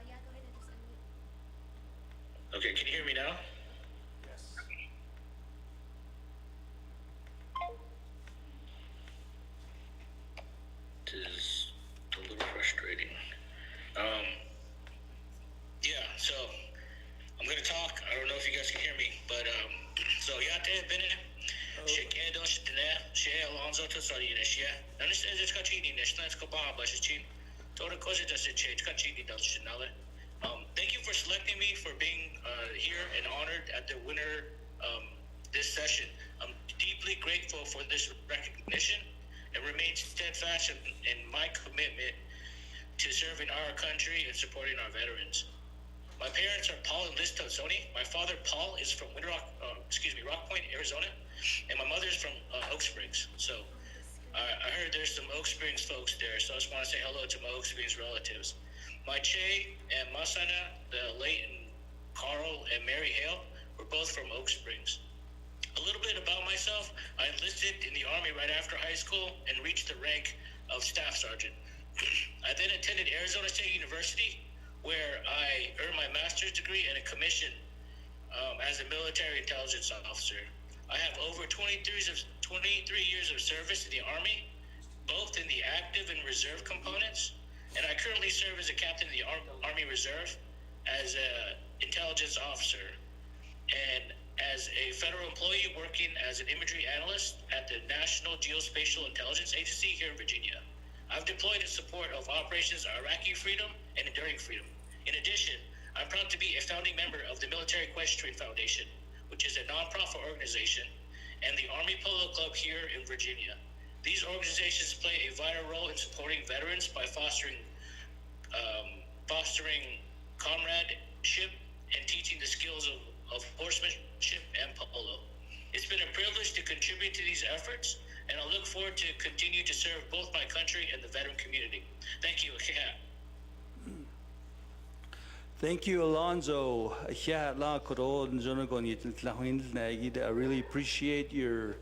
Yeah, go ahead and just unmute. Okay, can you hear me now? Yes. It is a little frustrating. Yeah, so I'm gonna talk. I don't know if you guys can hear me, but so yate bene shekedo shtene she Alonzo to sorry ne she nanis es kachini ne shtans ko baba shchin tora koze da se che kachini da shnale. Thank you for selecting me for being here and honored at the winner this session. I'm deeply grateful for this recognition and remain steadfast in my commitment to serving our country and supporting our veterans. My parents are Paul and Liz Totsoni. My father, Paul, is from Rock Point, Arizona, and my mother's from Oak Springs. So I heard there's some Oak Springs folks there, so I just want to say hello to my Oak Springs relatives. My Che and Masana, the late Carl and Mary Hale, were both from Oak Springs. A little bit Army right after high school and reached the rank of Staff Sergeant. I then attended Arizona State University, where I earned my master's degree and a commission as a military intelligence officer. I have over 23 years of service in the Army, both in the active and reserve components, and I currently serve as a captain in the Army Reserve, as an intelligence officer, and as a federal employee working as an imagery analyst at the National Geospatial Intelligence Agency here in Virginia. I've deployed in support of Operations Iraqi Freedom and Enduring Freedom. In addition, I'm proud to be a founding member of the Military Equestrian Foundation, which is a nonprofit organization, and the Army Polo Club here in Virginia. These organizations play a vital role in supporting veterans by fostering comradeship and teaching the skills of horsemanship and polo. It's been a privilege to contribute to these efforts, and I look forward to continue to serve both my country and the veteran community. Thank you. Thank you, Alonzo. I really appreciate your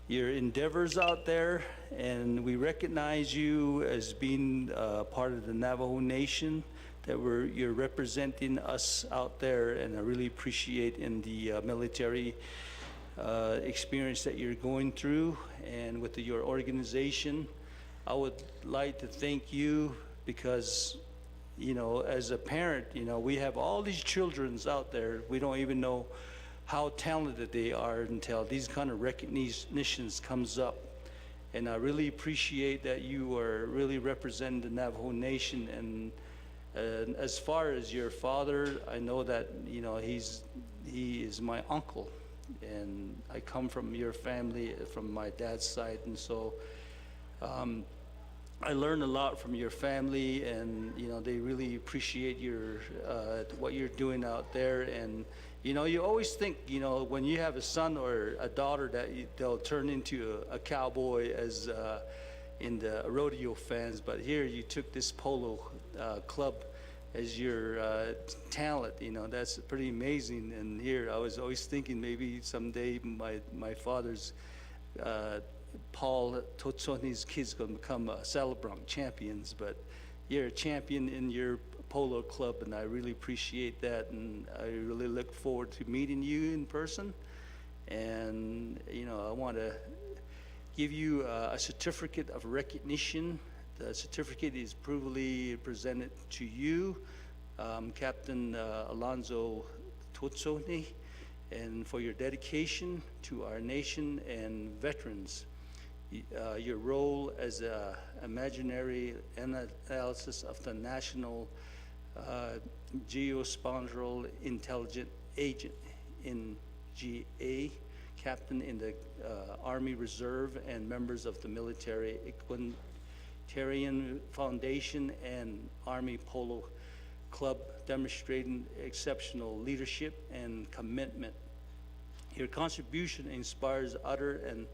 endeavors out there, and we recognize you as being part of the Navajo Nation, that you're representing us out there, and I really appreciate in the military experience that you're going through, and with your organization. I would like to thank you because, you know, as a parent, you know, we have all these children out there. We don't even know how talented they are until these kind of recognitions comes up. And I really appreciate that you are really representing the Navajo Nation. And as far as your father, I know that, you know, he is my uncle, and I come from your family, from my dad's side, and so I learned a lot from your family, and you know, they really appreciate your what you're doing out there. And you know, you always think, you know, when you have a son or a daughter that they'll turn into a cowboy as in the rodeo fans, but here you took this polo club as your talent. You know, that's pretty amazing. And here I was always thinking maybe someday my father's Paul Totsoni's kids gonna become Celebrant champions, but you're a champion in your polo club, and I really appreciate that, and I really look forward to meeting you in person. And you know, I want to give you a certificate of recognition. The certificate is provably presented to you, Captain Alonzo Totsoni, and for your dedication to our nation and veterans. Your role as an imaginary analysis of the National Geospatial Intelligence Agent in GA, captain in the Army Reserve, and members of the Military Equestrian Foundation and Army Polo Club, demonstrating exceptional leadership and commitment. Your contribution inspires others and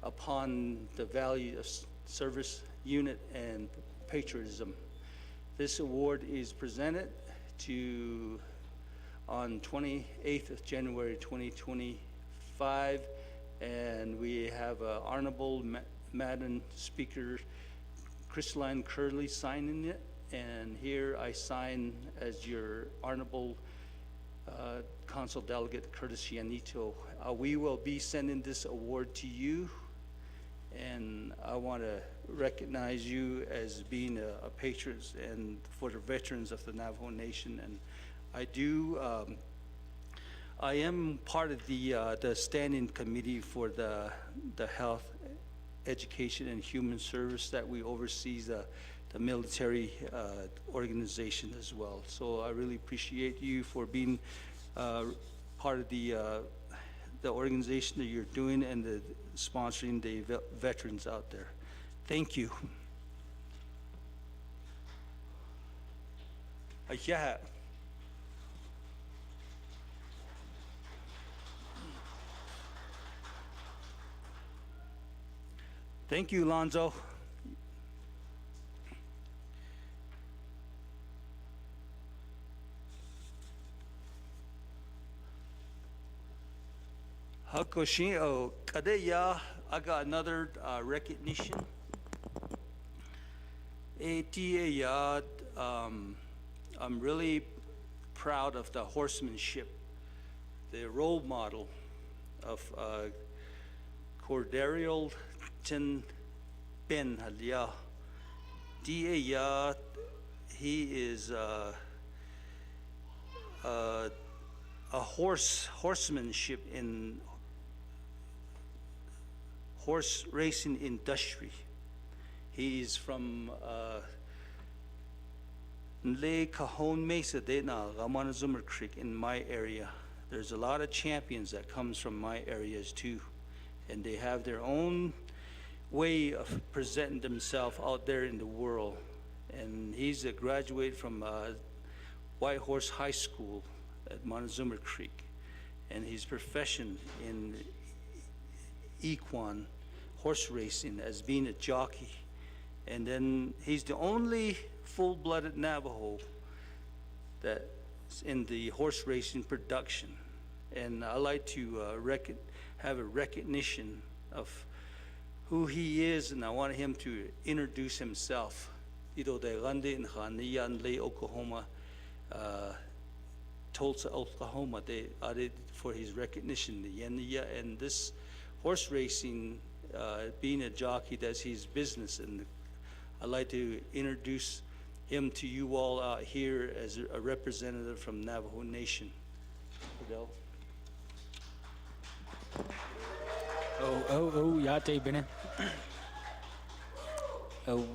upon the value of service unit and patriotism. This award is presented to on 28th of January 2025, and we have Honorable Madam Speaker Crystalline Curley signing it, and here I sign as your Honorable Consul Delegate Curtis Yanito. We will be sending this award to you, and I want to recognize you as being a patron and for the veterans of the Navajo Nation. And I am part of the standing committee for the health, education, and human service that we oversee the military organization as well. So I really appreciate you for being part of the organization that you're doing and the sponsoring the veterans out there. Thank you. Yeah. Thank you, Lonzo. Hakoshin o kadeya I got another recognition. I'm really proud of the horsemanship, the role model of Corderial Tin Ben Halia. He is a horsemanship in horse racing industry. He is from Nle Cajon Mesa, Ramanazumar Creek in my area. There's a lot of champions that comes from my areas too, and they have their own way of presenting themselves out there in the world. And he's a graduate from White Horse High School at Montezuma Creek, and his profession in equine horse racing as being a jockey. And then he's the only full-blooded Navajo that's in the horse racing production. And I like to have a recognition of who he is, and I want him to introduce himself. Ito de Rande in Hanian Le Oklahoma, Tulsa, Oklahoma, they added for his recognition. And this horse racing, being a jockey, that's his business. And I'd like to introduce him to you all out here as a representative from Navajo Nation. Fidel. Yate Bene.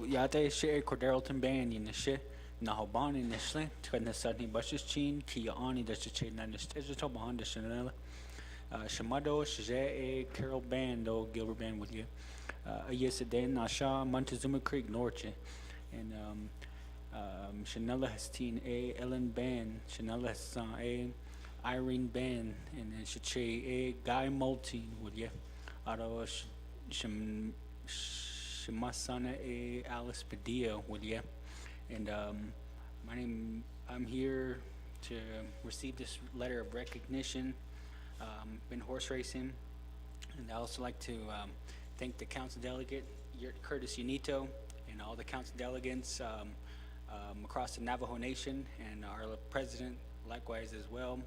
Yate She Corderalton Ban in the She, Nahoban in the Shle, Twenty Bushes Chin, Kia Ani, the Chain and the Digital behind the Chanel, Shamado, Shaje, Carol Band, or Gilbert Band with you. Yesterday, Nasha, Montezuma Creek, Norche, and Chanela has seen a Ellen Band, Chanela has seen a Irene Band, and then Shache a Guy Multi with you. Aro Shimasana a Alice Padilla with you. And I'm here to receive this letter of recognition. Been horse racing, and I also like to thank the council delegate, Curtis Unito, and all the council delegates across the Navajo Nation, and our president likewise as well,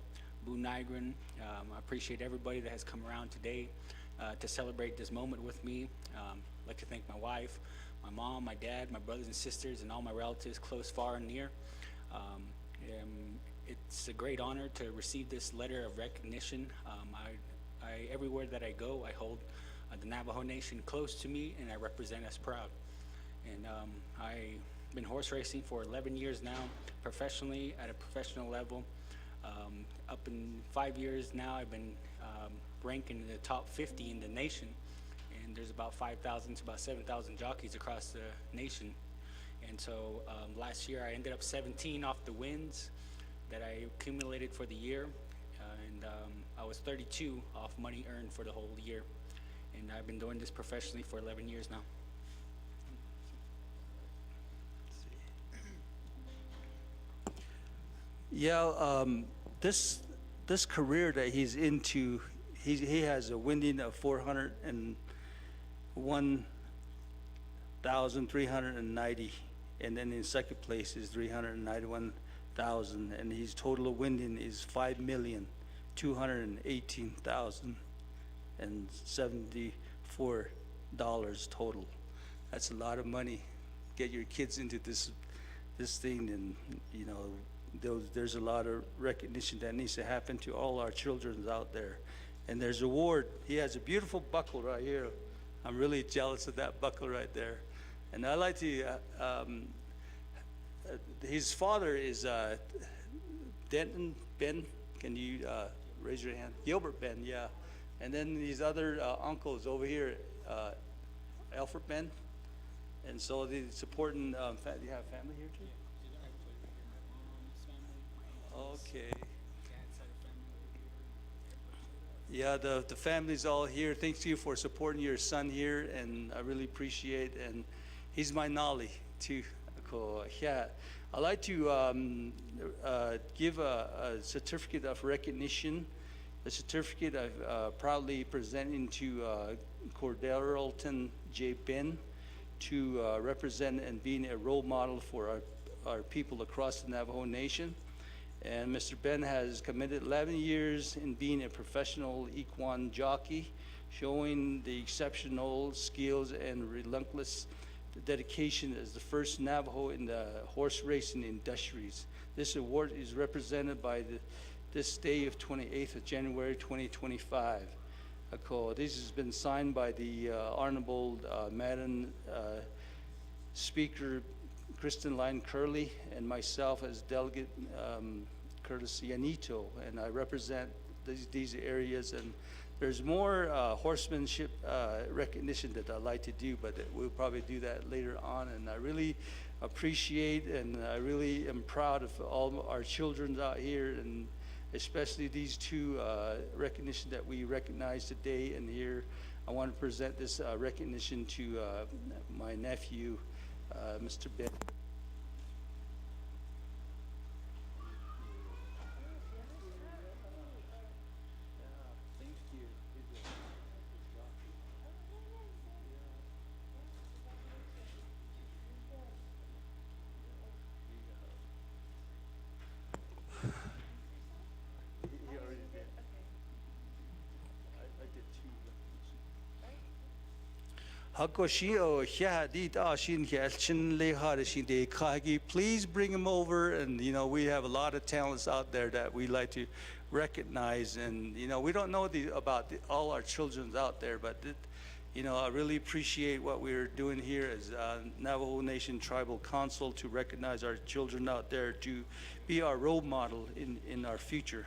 Boo Nygren. I appreciate everybody that has come around today to celebrate this moment with me. I'd like to thank my wife, my mom, my dad, my brothers and sisters, and all my relatives close, far, and near. It's a great honor to receive this letter of recognition. Everywhere that I go, I hold the Navajo Nation close to me, and I represent us proud. And I've been horse racing for 11 years now, professionally at a professional level. Up in 5 years now, I've been ranking in the top 50 in the nation, and there's about 5,000 to about 7,000 jockeys across the nation. And so last year I ended up 17 off the wins that I accumulated for the year, and I was 32 off money earned for the whole year. And I've been doing this professionally for 11 years now. Yeah, this career that he's into, he has a winning of 401,390, and then in second place is 391,000, and his total winning is $5,218,074 total. That's a lot of money. Get your kids into this thing, and you know, there's a lot of recognition that needs to happen to all our children out there. And there's a award. He has a beautiful buckle right here. I'm really jealous of that buckle right there. And I like to, his father is Denton Ben. Can you raise your hand? Gilbert Ben, yeah. And then these other uncles over here, Alfred Ben. And so the supporting, you have family here too? Okay. Yeah, the family's all here. Thank you for supporting your son here, and I really appreciate. And he's my Nali too. Yeah, I'd like to give a certificate of recognition The certificate I've proudly presenting to Cordarrelton J. Ben to represent and being a role model for our people across the Navajo Nation. And Mr. Ben has committed 11 years in being a professional equine jockey, showing the exceptional skills and relentless dedication as the first Navajo in the horse racing industries. This award is represented by this day of 28th of January 2025. This has been signed by the Honorable Madam Speaker Kristen Lyon Curley and myself as Delegate Curtis Yanito, and I represent these areas. And there's more horsemanship recognition that I'd like to do, but we'll probably do that later on. And I really appreciate and I really am proud of all our children out here, and especially these two recognition that we recognize today. And here I want to present this recognition to my nephew, Mr. Ben. Please bring him over, and we have a lot of talents out there that we like to recognize. And we don't know about all our children out there, but I really appreciate what we're doing here as Navajo Nation Tribal Council to recognize our children out there, to be our role model in our future.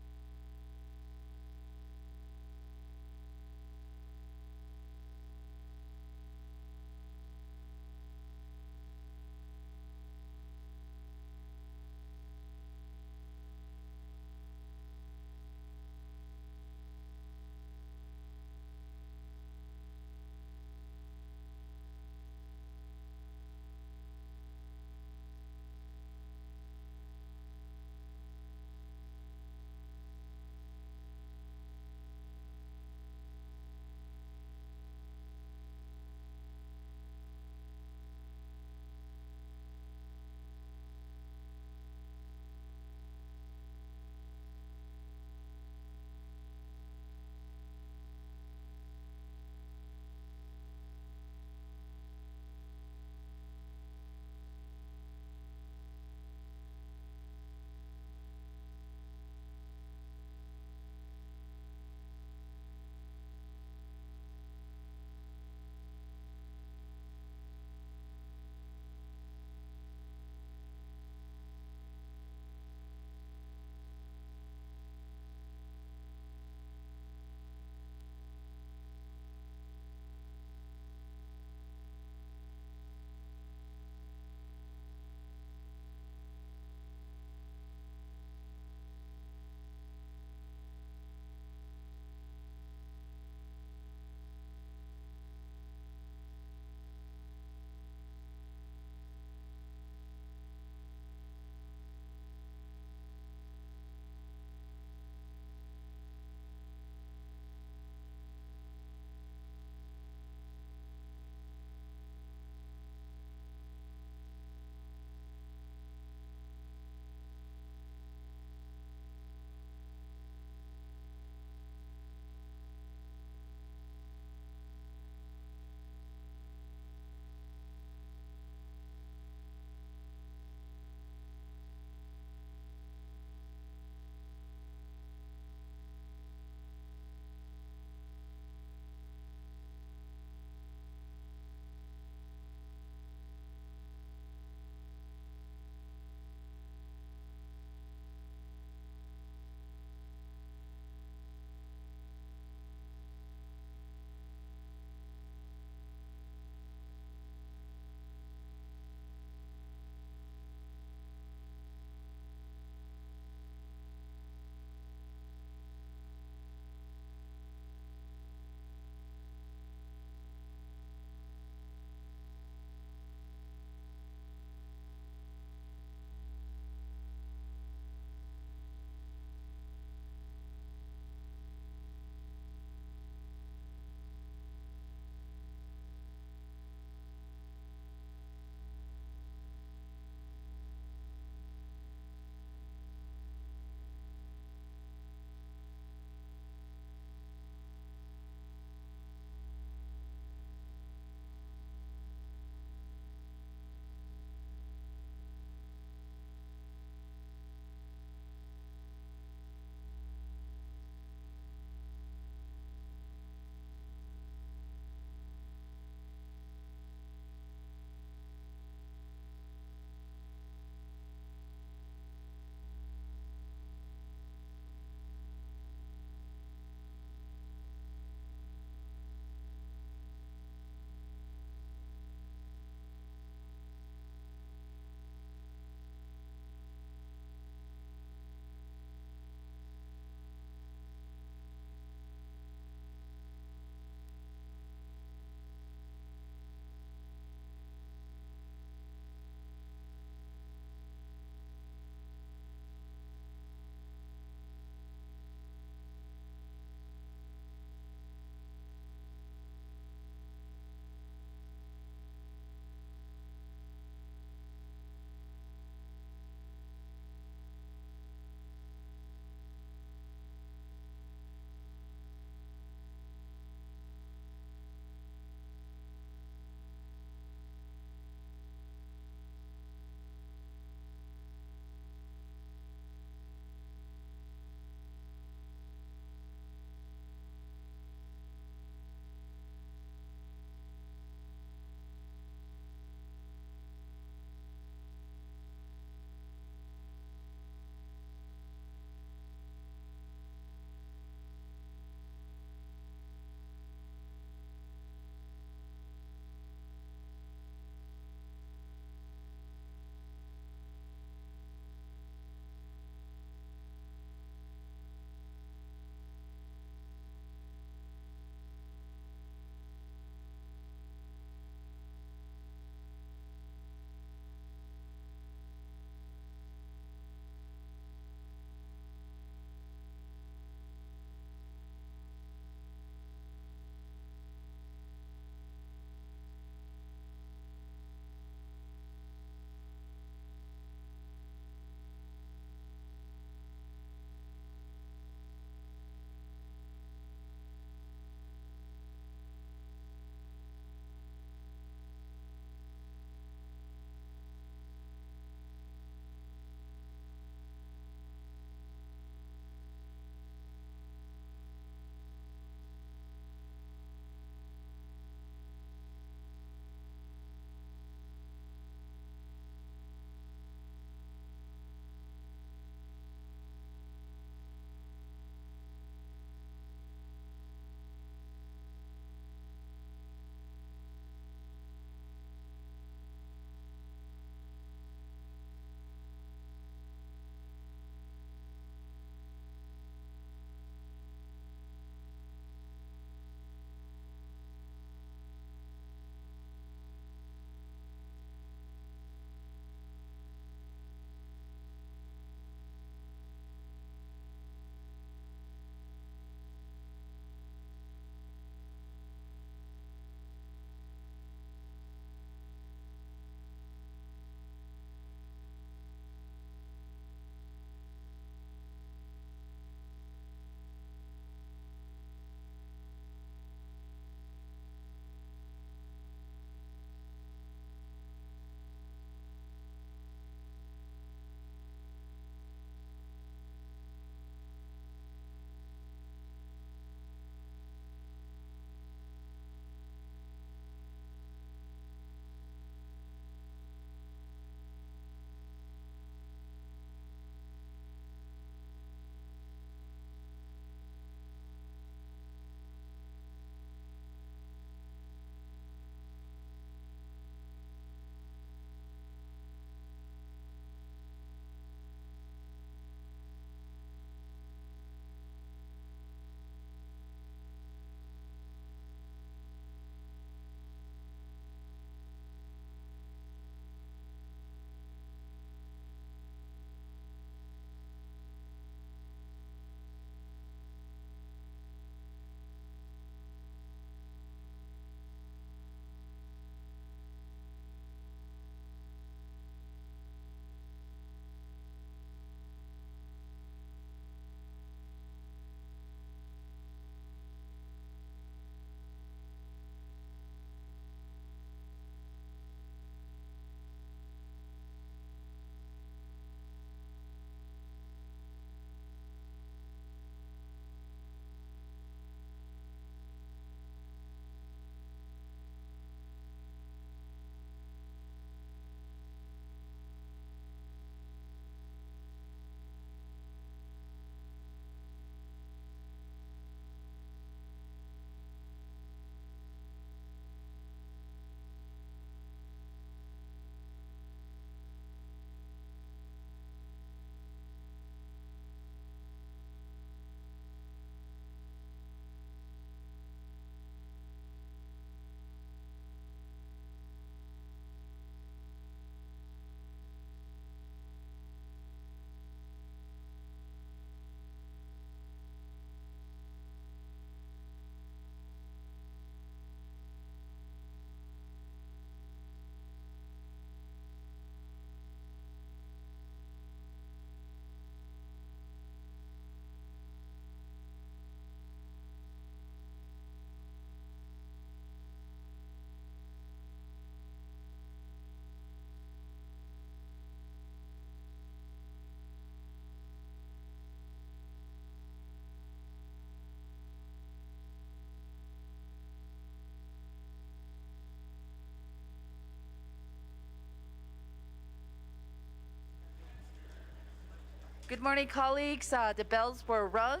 Good morning, colleagues. The bells were rung,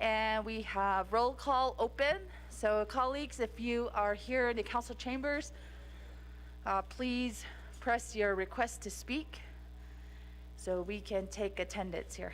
and we have roll call open. So, colleagues, if you are here in the council chambers, please press your request to speak so we can take attendance here.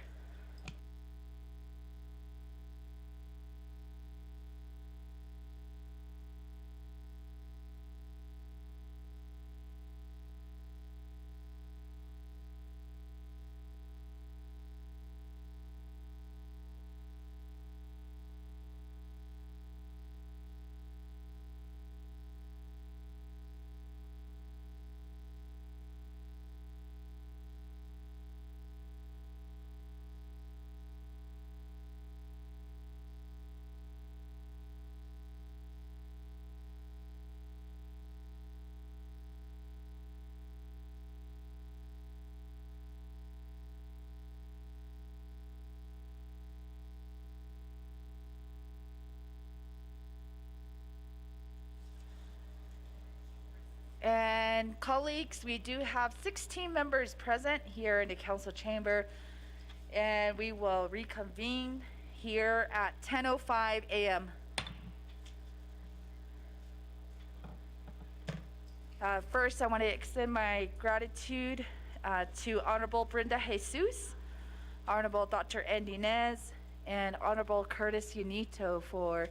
And colleagues, we do have 16 members present here in the council chamber, and we will reconvene here at 10:05 a.m. First, I want to extend my gratitude to Honorable Brenda Jesus, Honorable Dr. Andy Nez, and Honorable Curtis Unito for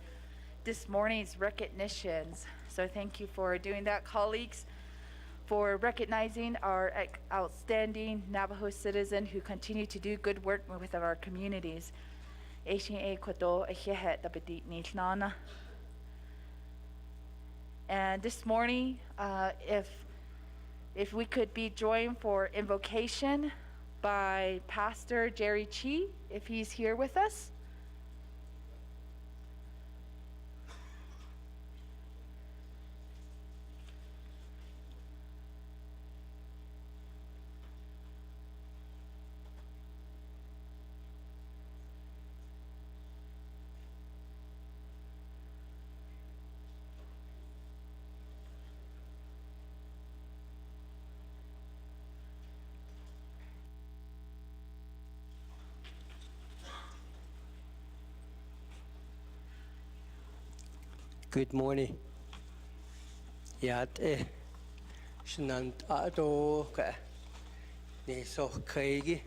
this morning's recognitions. So thank you for doing that, colleagues, for recognizing our outstanding Navajo citizen who continue to do good work within our communities. And this morning, if we could be joined for invocation by Pastor Jerry Chi, if he's here with us. Good morning. Yat shnant ado ka ne so kaigi.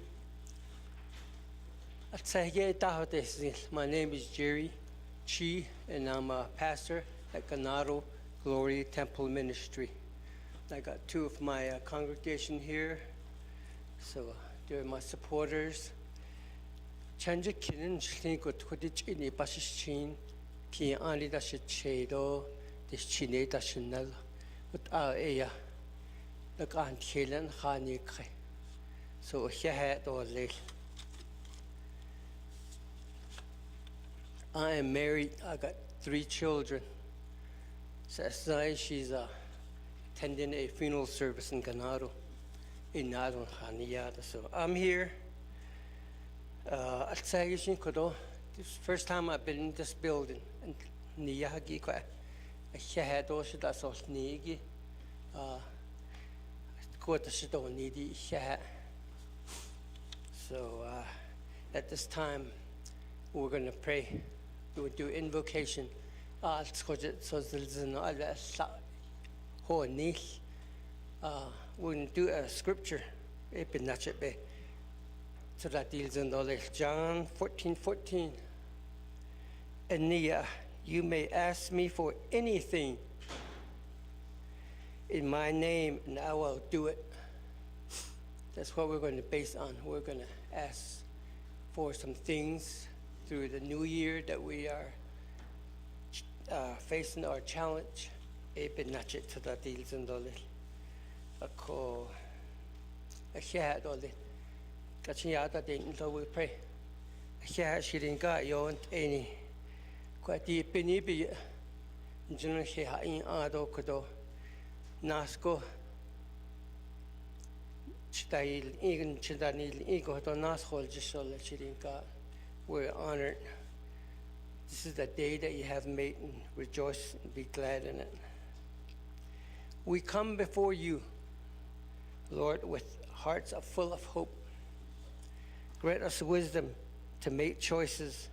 My name is Jerry Chi, and I'm a pastor at Ganado Glory Temple Ministry. I got two of my congregation here, so they're my supporters. Chanja kinin shlinkot kudich ini basishin. Ki ani da se chedo dis chine da chenal ut eya da kan khelen khani khe so he do le. I am married. I got 3 children. She's attending a funeral service in Ganado in Nadon Haniyada. So I'm here. This is the first time I've been in this building. And Niyagi kwa shahadosh da sos nigi kota shito nidi shah. So at this time we're going to pray. We will do invocation. We're going to do a scripture. John 14:14. Ania, you may ask me for anything in my name, and I will do it. That's what we're going to base on. We're going to ask for some things through the new year that we are facing our challenge. We pray. Kwati pinibi jun he ha in ado kodo nasko chitail in chidanil ego to nashol jishol chirinka. We're honored. This is the day that you have made, and rejoice and be glad in it. We come before you, Lord, with hearts full of hope, Grant us wisdom to make choices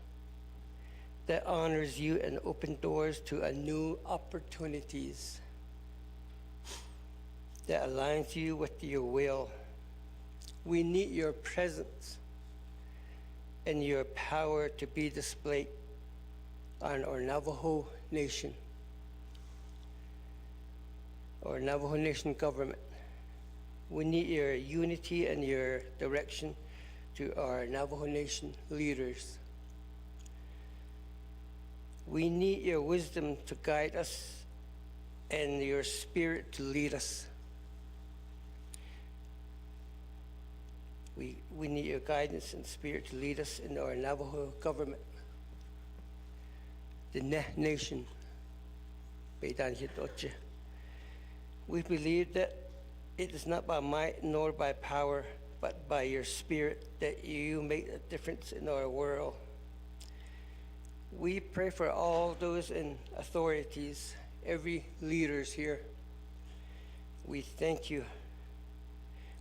that honors you and open doors to a new opportunities that aligns you with your will. We need your presence and your power to be displayed on our Navajo Nation, our Navajo Nation government. We need your unity and your direction to our Navajo Nation leaders. We need your wisdom to guide us and your spirit to lead us. We need your guidance and spirit to lead us in our Navajo government, the nation. We believe that it is not by might nor by power, but by your spirit that you make a difference in our world. We pray for all those in authorities, every leaders here. We thank you.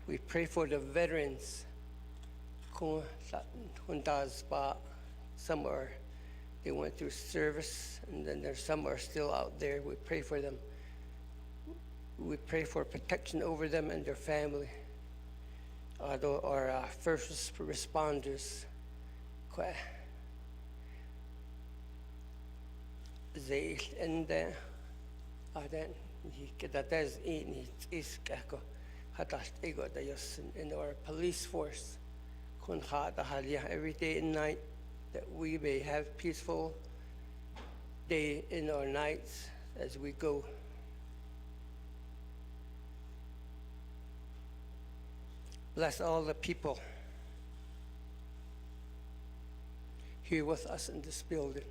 We pray for the veterans. Some are, they went through service, and then there's some are still out there. We pray for them. We pray for protection over them and their family. Our first responders, they and then in our police force, every day and night, that we may have peaceful day in our nights as we go. Bless all the people here with us in this building.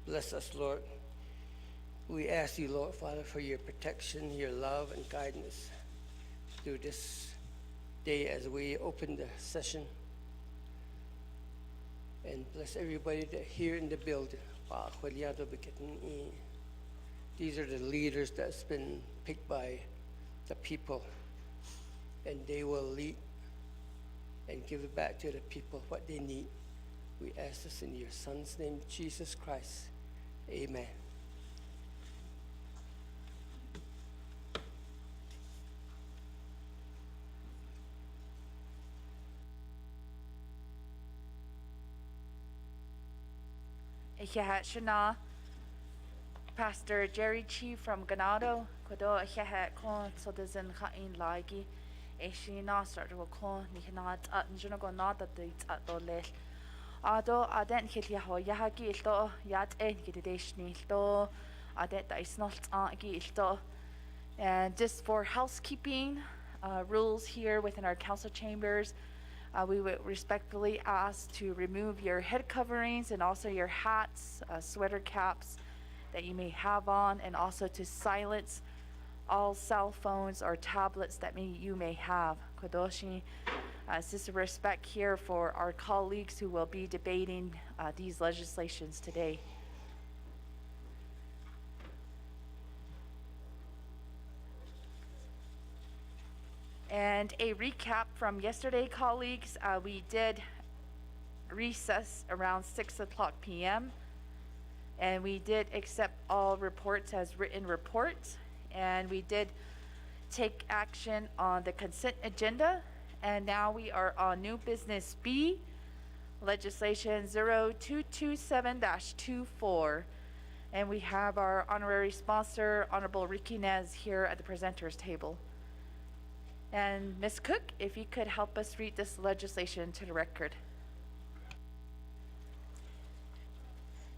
Bless us, Lord. We ask you, Lord Father, for your protection, your love, and guidance through this day as we open the session. And bless everybody that here in the building. These are the leaders that's been picked by the people, and they will lead and give it back to the people what they need. We ask this in your Son's name, Jesus Christ. Amen. Shana, Pastor Jerry Chi from Ganado, Kodo Kon Sodazin Hain Lagi, Shina started with Kon, Nihanat at Junagonat at the Adolech. Ado Aden Hityaho Yahagi Ilto, Yat En Gideshni Ilto, Adet is not Agi Ilto. And just for housekeeping rules here within our council chambers, we would respectfully ask to remove your head coverings and also your hats, sweater caps that you may have on, and also to silence all cell phones or tablets that you may have. Kodoshi, this is a respect here for our colleagues who will be debating these legislations today. And a recap from yesterday, colleagues. We did recess around 6 o'clock p.m. And we did accept all reports as written reports. And we did take action on the consent agenda. And now we are on new business B, legislation 0227-24. And we have our honorary sponsor, Honorable Ricky Nez, here at the presenters table. And Ms. Cook, if you could help us read this legislation to the record.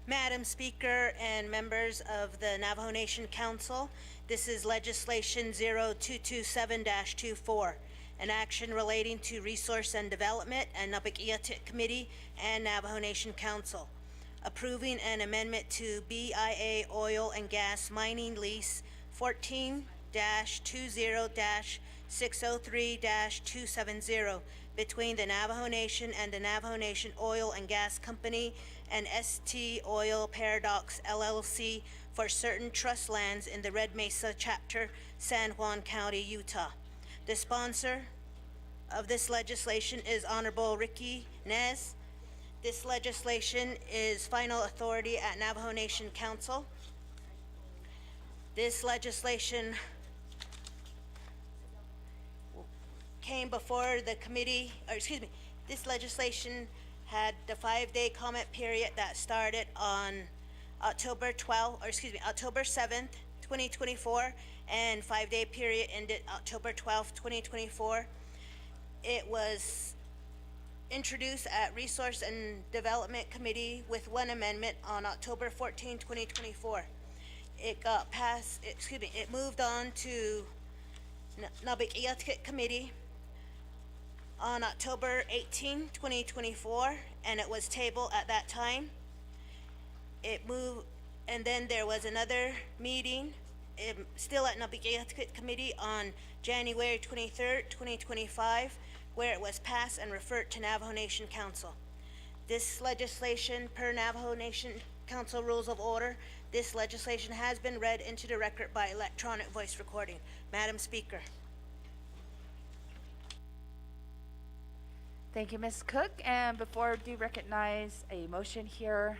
Madam Speaker and members of the Navajo Nation Council, this is legislation 0227-24, an action relating to Resource and Development and Napakiatit Committee and Navajo Nation Council, approving an amendment to BIA Oil and Gas Mining Lease 14-20-603-270 between the Navajo Nation and the Navajo Nation Oil and Gas Company and ST Oil Paradox LLC for certain trust lands in the Red Mesa Chapter, San Juan County, Utah. The sponsor, of this legislation is Honorable Ricky Nez. This legislation is final authority at Navajo Nation Council. This legislation came before the committee, or excuse me, this legislation had the 5-day comment period that started on October 7th, 2024, and 5-day period ended October 12th, 2024. It was introduced at Resource and Development Committee with one amendment on October 14, 2024. It got passed, it moved on to Nabiq Committee on October 18, 2024, and it was tabled at that time. It moved, and then there was another meeting, still at Nabiq Committee on January 23rd, 2025, where it was passed and referred to Navajo Nation Council. This legislation, per Navajo Nation Council Rules of Order, this legislation has been read into the record by electronic voice recording. Madam Speaker. Thank you, Ms. Cook. And before we do recognize a motion here,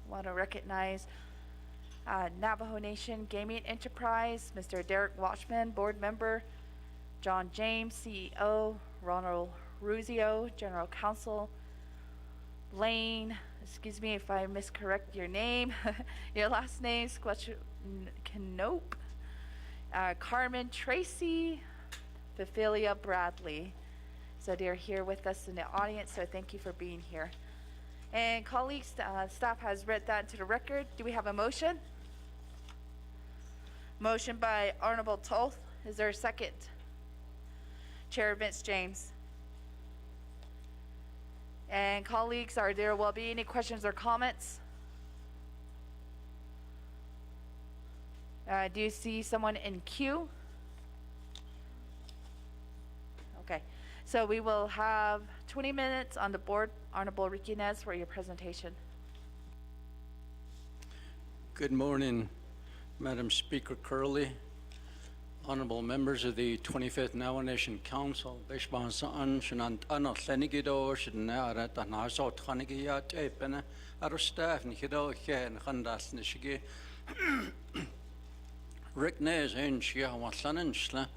want to recognize Navajo Nation Gaming Enterprise, Mr. Derek Watchman, Board Member, John James, CEO, Ronald Ruzio, General Counsel, Blaine, excuse me if I miscorrect your name, your last name, Canope, Carmen Tracy, Cecilia Bradley. So they're here with us in the audience, so thank you for being here. And colleagues, staff has read that into the record. Do we have a motion? Motion by Honorable Toth. Is there a second? Chair Vince James. And colleagues, will be any questions or comments? Do you see someone in queue? Okay. So we will have 20 minutes on the board. Honorable Ricky Nez for your presentation. Good morning, Madam Speaker Curley, honorable members of the 25th Navajo Nation Council. Rick Nez and Shia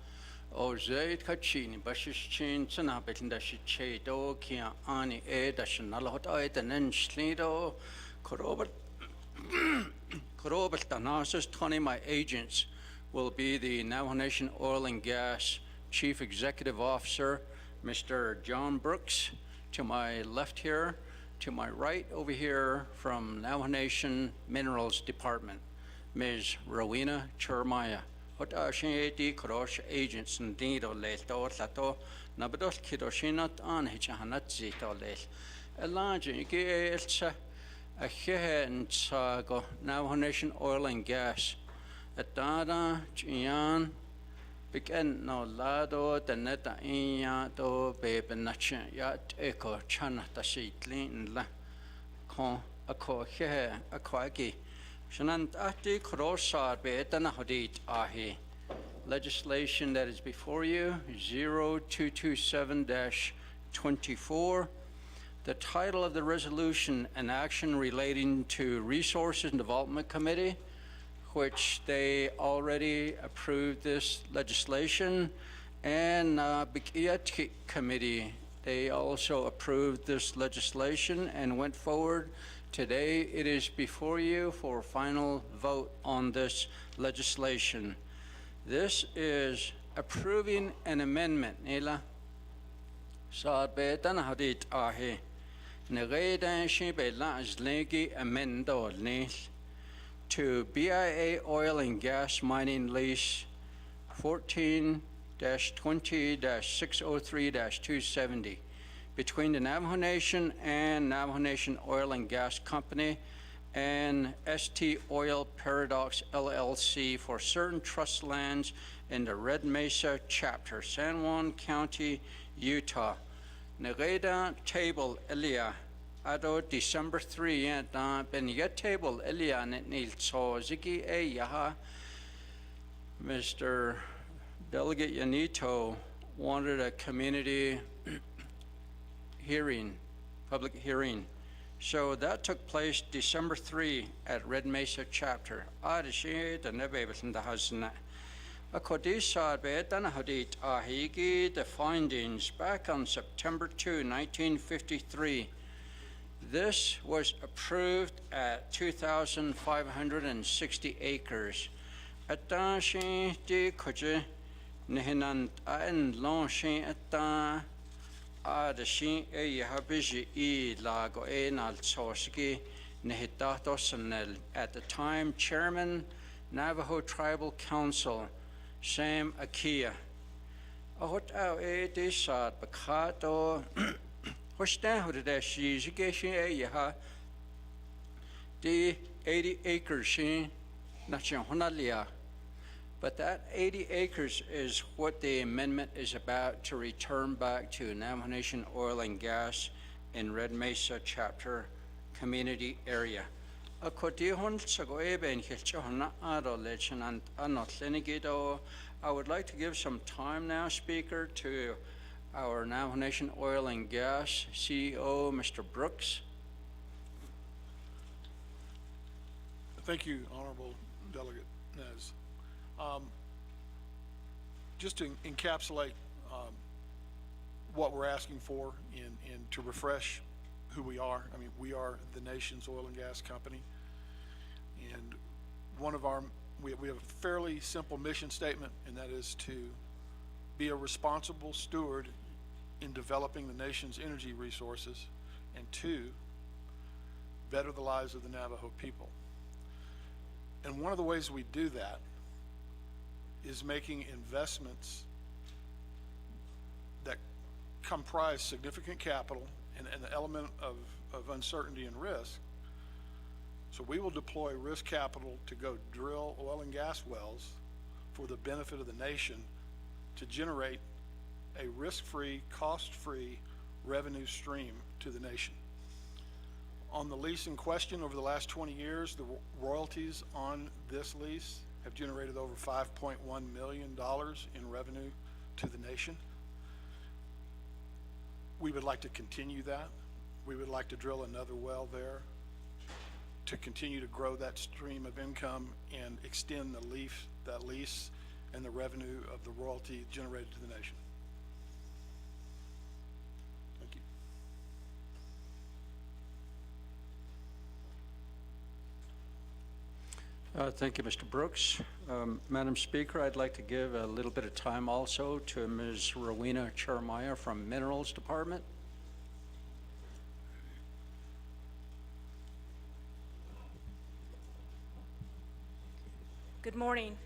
O Zaid Kachini, Bashishin, Sanabit, and Dashichedo, Kia Ani Ed, Dashanalahot, and then Slido, Korobert Danasis, 20 my agents will be the Navajo Nation Oil and Gas Chief Executive Officer, Mr. John Brooks, to my left here, to my right over here from Navajo Nation Minerals Department, Ms. Rowena Chermaya. Hot Krosh agents and Dido Leto Lato, Nabados Kidoshinat on Hichahanat Zito Lel. Elijah Gilsa, a Hen Sago, Navajo Nation Oil and Gas. At Dada, Gian, Begin no Lado, the Neta Iyato, Babe Nacha, Yat Echo, Chana Tashi, La Con, a co here, a quaggy. Legislation that is before you, 0227-24. The title of the resolution, an action relating to Resources and Development Committee, which they already approved this legislation, and Bikiat Committee, they also approved this legislation and went forward. Today, it is before you for final vote on this legislation. This is approving an amendment. Nila Sabetan Hadit Ahe. Neredan Shibela Zlegi Amendo Nis to BIA Oil and Gas Mining Lease 14-20-603-270. Between the Navajo Nation and Navajo Nation Oil and Gas Company and ST Oil Paradox LLC for certain trust lands in the Red Mesa chapter, San Juan County, Utah. Nereda table Elia Ado December 3 ben yet table Elia Nil so Ziki Yaha Mr. Delegate Yanito wanted a community hearing, public hearing. So that took place December 3 at Red Mesa chapter. The findings back on September 2, 1953. This was approved at 2,560 acres. Atashi di koje nehinan an launching ata adashin e yahabiji e lago e nal soski nehitato sanel. At the time, Chairman, Navajo Tribal Council, Sam Akia. Ahot au e desad bakato the 80 acres, but that 80 acres is what the amendment is about, to return back to Navajo Nation Oil and Gas in Red Mesa chapter community area. I would like to give some time now, Speaker, to our Navajo Nation Oil and Gas CEO, Mr. Brooks. Thank you, Honorable Delegate Nez. Just to encapsulate what we're asking for and to refresh who we are. I mean, we are the nation's oil and gas company. And one of our, we have a fairly simple mission statement, and that is to be a responsible steward in developing the nation's energy resources, and two, better the lives of the Navajo people. And one of the ways we do that is making investments that comprise significant capital and an element of uncertainty and risk. So we will deploy risk capital to go drill oil and gas wells for the benefit of the nation to generate a risk-free, cost-free revenue stream to the nation. On the lease in question, over the last 20 years, the royalties on this lease have generated over $5.1 million in revenue to the nation. We would like to continue that. We would like to drill another well there to continue to grow that stream of income and extend that lease and the revenue of the royalty generated to the nation. Thank you. Thank you, Mr. Brooks. Madam Speaker, I'd like to give a little bit of time also to Ms. Rowena Cheremiah from Minerals Department. Good morning,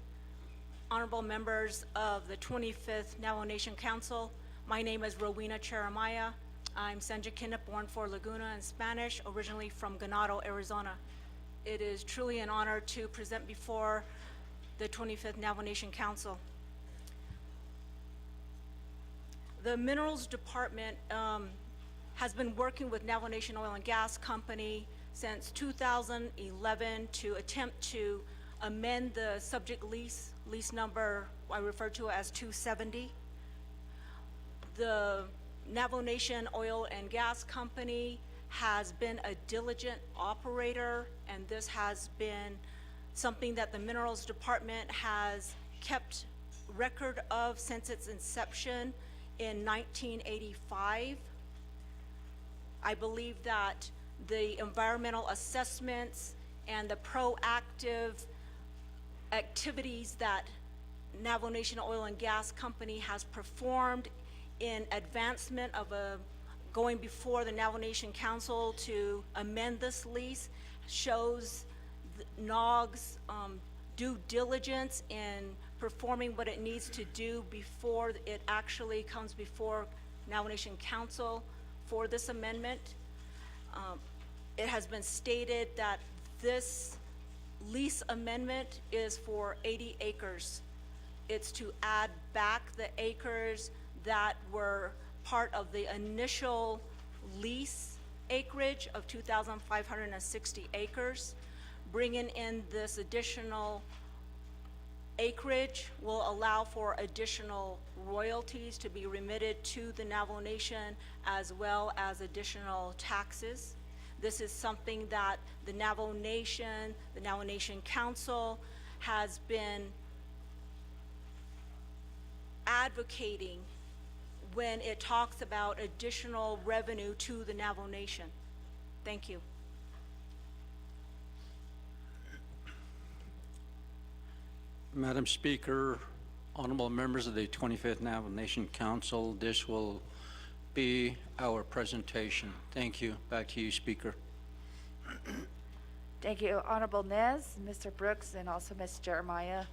honorable members of the 25th Navajo Nation Council. My name is Rowena Cheremiah. I'm Sanjakinna, born for Laguna in Spanish, originally from Ganado, Arizona. It is truly an honor to present before the 25th Navajo Nation Council. The Minerals Department has been working with Navajo Nation Oil and Gas Company since 2011 to attempt to amend the subject lease number I refer to as 270. The Navajo Nation Oil and Gas Company has been a diligent operator, and this has been something that the Minerals Department has kept record of since its inception in 1985. I believe that the environmental assessments and the proactive activities that Navajo Nation Oil and Gas Company has performed in advancement of going before the Navajo Nation Council to amend this lease shows NOG's due diligence in performing what it needs to do before it actually comes before Navajo Nation Council for this amendment. It has been stated that this lease amendment is for 80 acres. It's to add back the acres that were part of the initial lease acreage of 2,560 acres, bringing in this additional acreage will allow for additional royalties to be remitted to the Navajo Nation, as well as additional taxes. This is something that the Navajo Nation Council has been advocating when it talks about additional revenue to the Navajo Nation. Thank you. Madam Speaker, honorable members of the 25th Navajo Nation Council, this will be our presentation. Thank you. Back to you, Speaker. Thank you, Honorable Nez, Mr. Brooks, and also Ms. Jeremiah.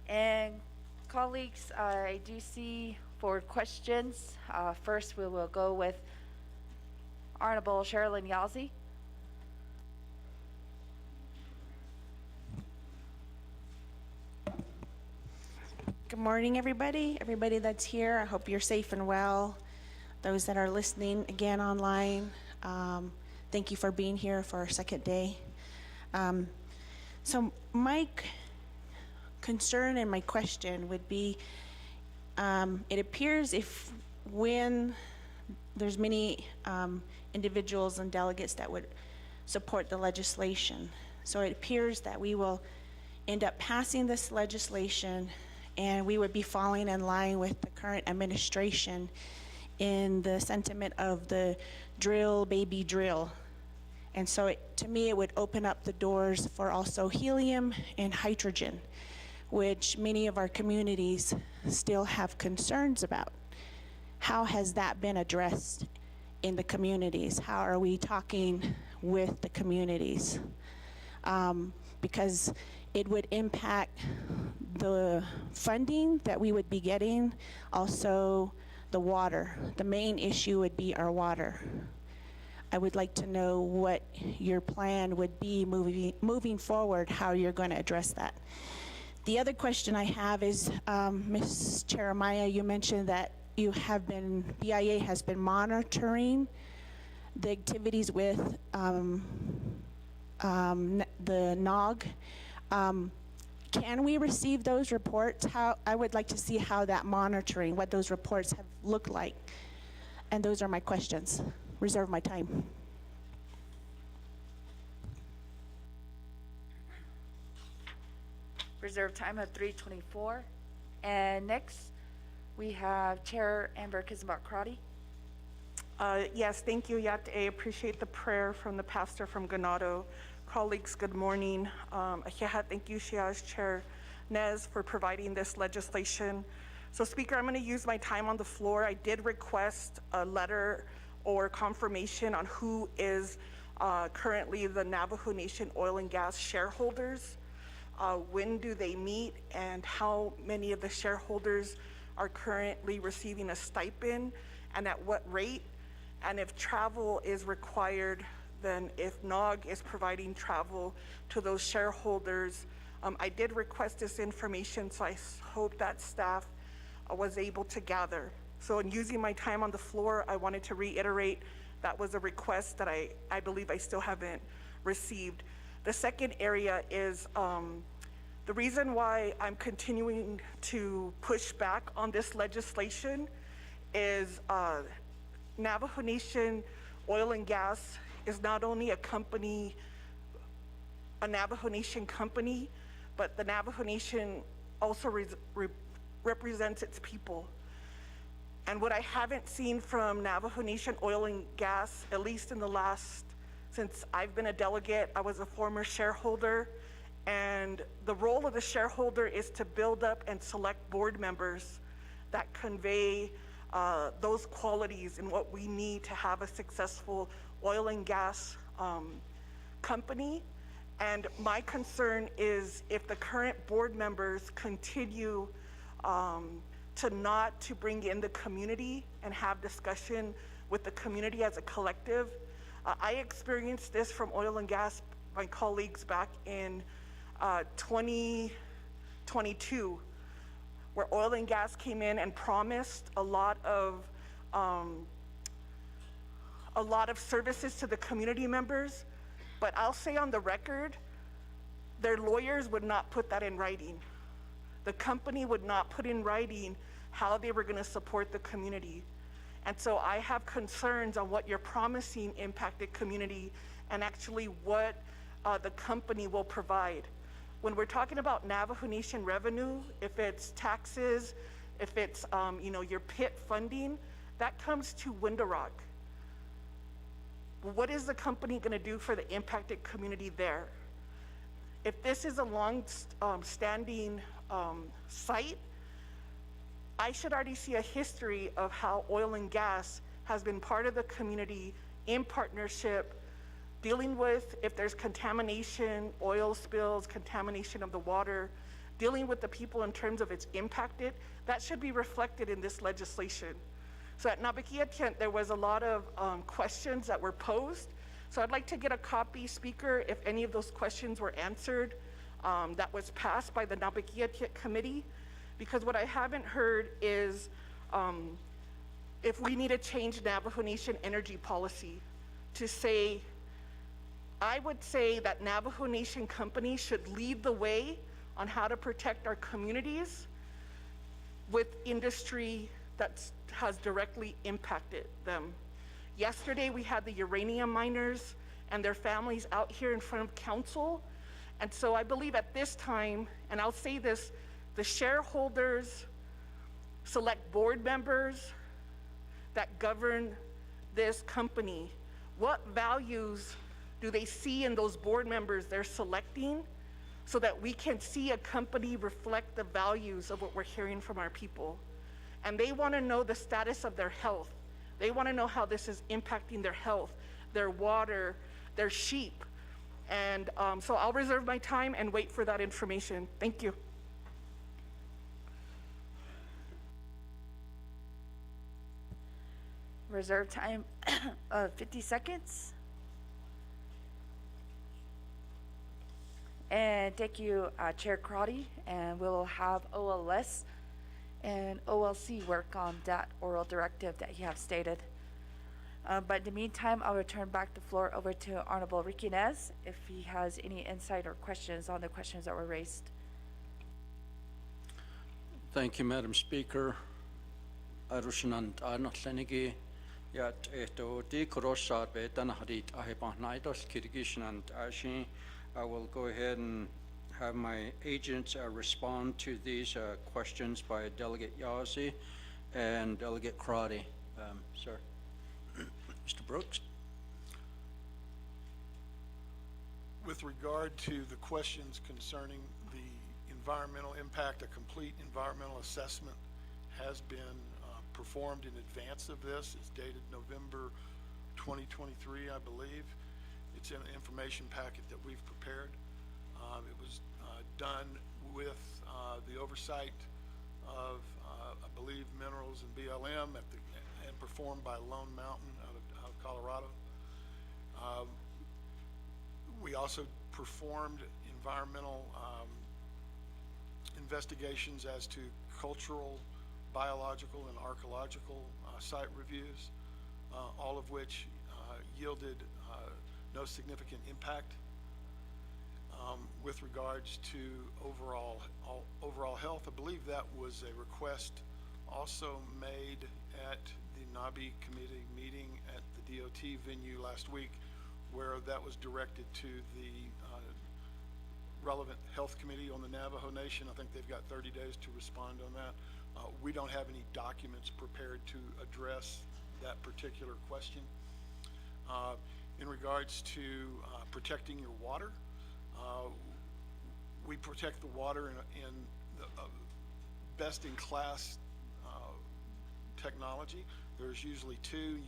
And colleagues, I do see for questions. First, we will go with Honorable Sherilyn Yazzie. Good morning, everybody that's here. I hope you're safe and well. Those that are listening again online, thank you for being here for our second day. So my concern and my question would be, it appears when there's many individuals and delegates that would support the legislation, so it appears that we will end up passing this legislation and we would be falling in line with the current administration in the sentiment of the drill, baby, drill. And so to me, it would open up the doors for also helium and hydrogen, which many of our communities still have concerns about. How has that been addressed in the communities? How are we talking with the communities? Because it would impact the funding that we would be getting, also the water. The main issue would be our water. I would like to know what your plan would be moving forward, how you're going to address that. The other question I have is, Ms. Jeremiah, you mentioned that BIA has been monitoring the activities with the NOG. Can we receive those reports? I would like to see how that monitoring, what those reports have looked like. And those are my questions. Reserve my time. Reserve time of 3:24. And next, we have Chair Amber Kizmat-Crotty. Yes, thank you, Yat. I appreciate the prayer from the pastor from Ganado. Colleagues, good morning. Thank you, Shiaz Chair Nez, for providing this legislation. So, Speaker, I'm going to use my time on the floor. I did request a letter or confirmation on who is currently the Navajo Nation oil and gas shareholders. When do they meet, and how many of the shareholders are currently receiving a stipend, and at what rate? And if travel is required, then if NOG is providing travel to those shareholders. I did request this information, so I hope that staff was able to gather. So in using my time on the floor, I wanted to reiterate that was a request that I believe I still haven't received. The second area is the reason why I'm continuing to push back on this legislation is Navajo Nation Oil and Gas is not only a company, a Navajo Nation company, but the Navajo Nation also represents its people. And what I haven't seen from Navajo Nation Oil and Gas, at least in the last, since I've been a delegate, I was a former shareholder, and the role of the shareholder is to build up and select board members that convey those qualities and what we need to have a successful oil and gas company. And my concern is if the current board members continue to bring in the community and have discussion with the community as a collective. I experienced this from oil and gas, my colleagues, back in 2022, where oil and gas came in and promised a lot of services to the community members, but I'll say on the record, their lawyers would not put that in writing. the company would not put in writing how they were going to support the community. And so I have concerns on what you're promising impacted community and actually what the company will provide. When we're talking about Navajo Nation revenue, if it's taxes, if it's your PIT funding, that comes to Window Rock. What is the company going to do for the impacted community there? If this is a long-standing site, I should already see a history of how oil and gas has been part of the community in partnership, dealing with if there's contamination, oil spills, contamination of the water, dealing with the people in terms of it's impacted. That should be reflected in this legislation. So at Nabakiatian, there was a lot of questions that were posed. So I'd like to get a copy, Speaker, if any of those questions were answered that was passed by the Nabakiatian committee. Because what I haven't heard is if we need to change Navajo Nation energy policy to say, I would say that Navajo Nation companies should lead the way on how to protect our communities with industry that has directly impacted them. Yesterday, we had the uranium miners and their families out here in front of council. And so I believe at this time, and I'll say this, the shareholders select board members that govern this company. What values do they see in those board members they're selecting so that we can see a company reflect the values of what we're hearing from our people? And they want to know the status of their health. They want to know how this is impacting their health, their water, their sheep. And so I'll reserve my time and wait for that information. Thank you. Reserve time of 50 seconds. And thank you, Chair Crotty, and we'll have OLS and OLC work on that oral directive that you have stated. But in the meantime, I'll return back the floor over to Honorable Ricky Nez if he has any insight or questions on the questions that were raised. Thank you, Madam Speaker. Arushanant Arnotlenigi, yat eto di korosar betan hadit ahepanaidos Kyrgyzstan ashi. I will go ahead and have my agents respond to these questions by Delegate Yazi and Delegate Crotty. Sir. Mr. Brooks. With regard to the questions concerning the environmental impact, a complete environmental assessment has been performed in advance of this. It's dated November 2023, I believe. It's in an information packet that we've prepared. It was done with the oversight of, I believe, Minerals and BLM and performed by Lone Mountain out of Colorado. We also performed environmental investigations as to cultural, biological, and archaeological site reviews, all of which yielded no significant impact. With regards to overall health, I believe that was a request also made at the NABI committee meeting at the DOT venue last week, where that was directed to the relevant health committee on the Navajo Nation. I think they've got 30 days to respond on that. We don't have any documents prepared to address that particular question. In regards to protecting your water, we protect the water in the best-in-class technology. There's usually two,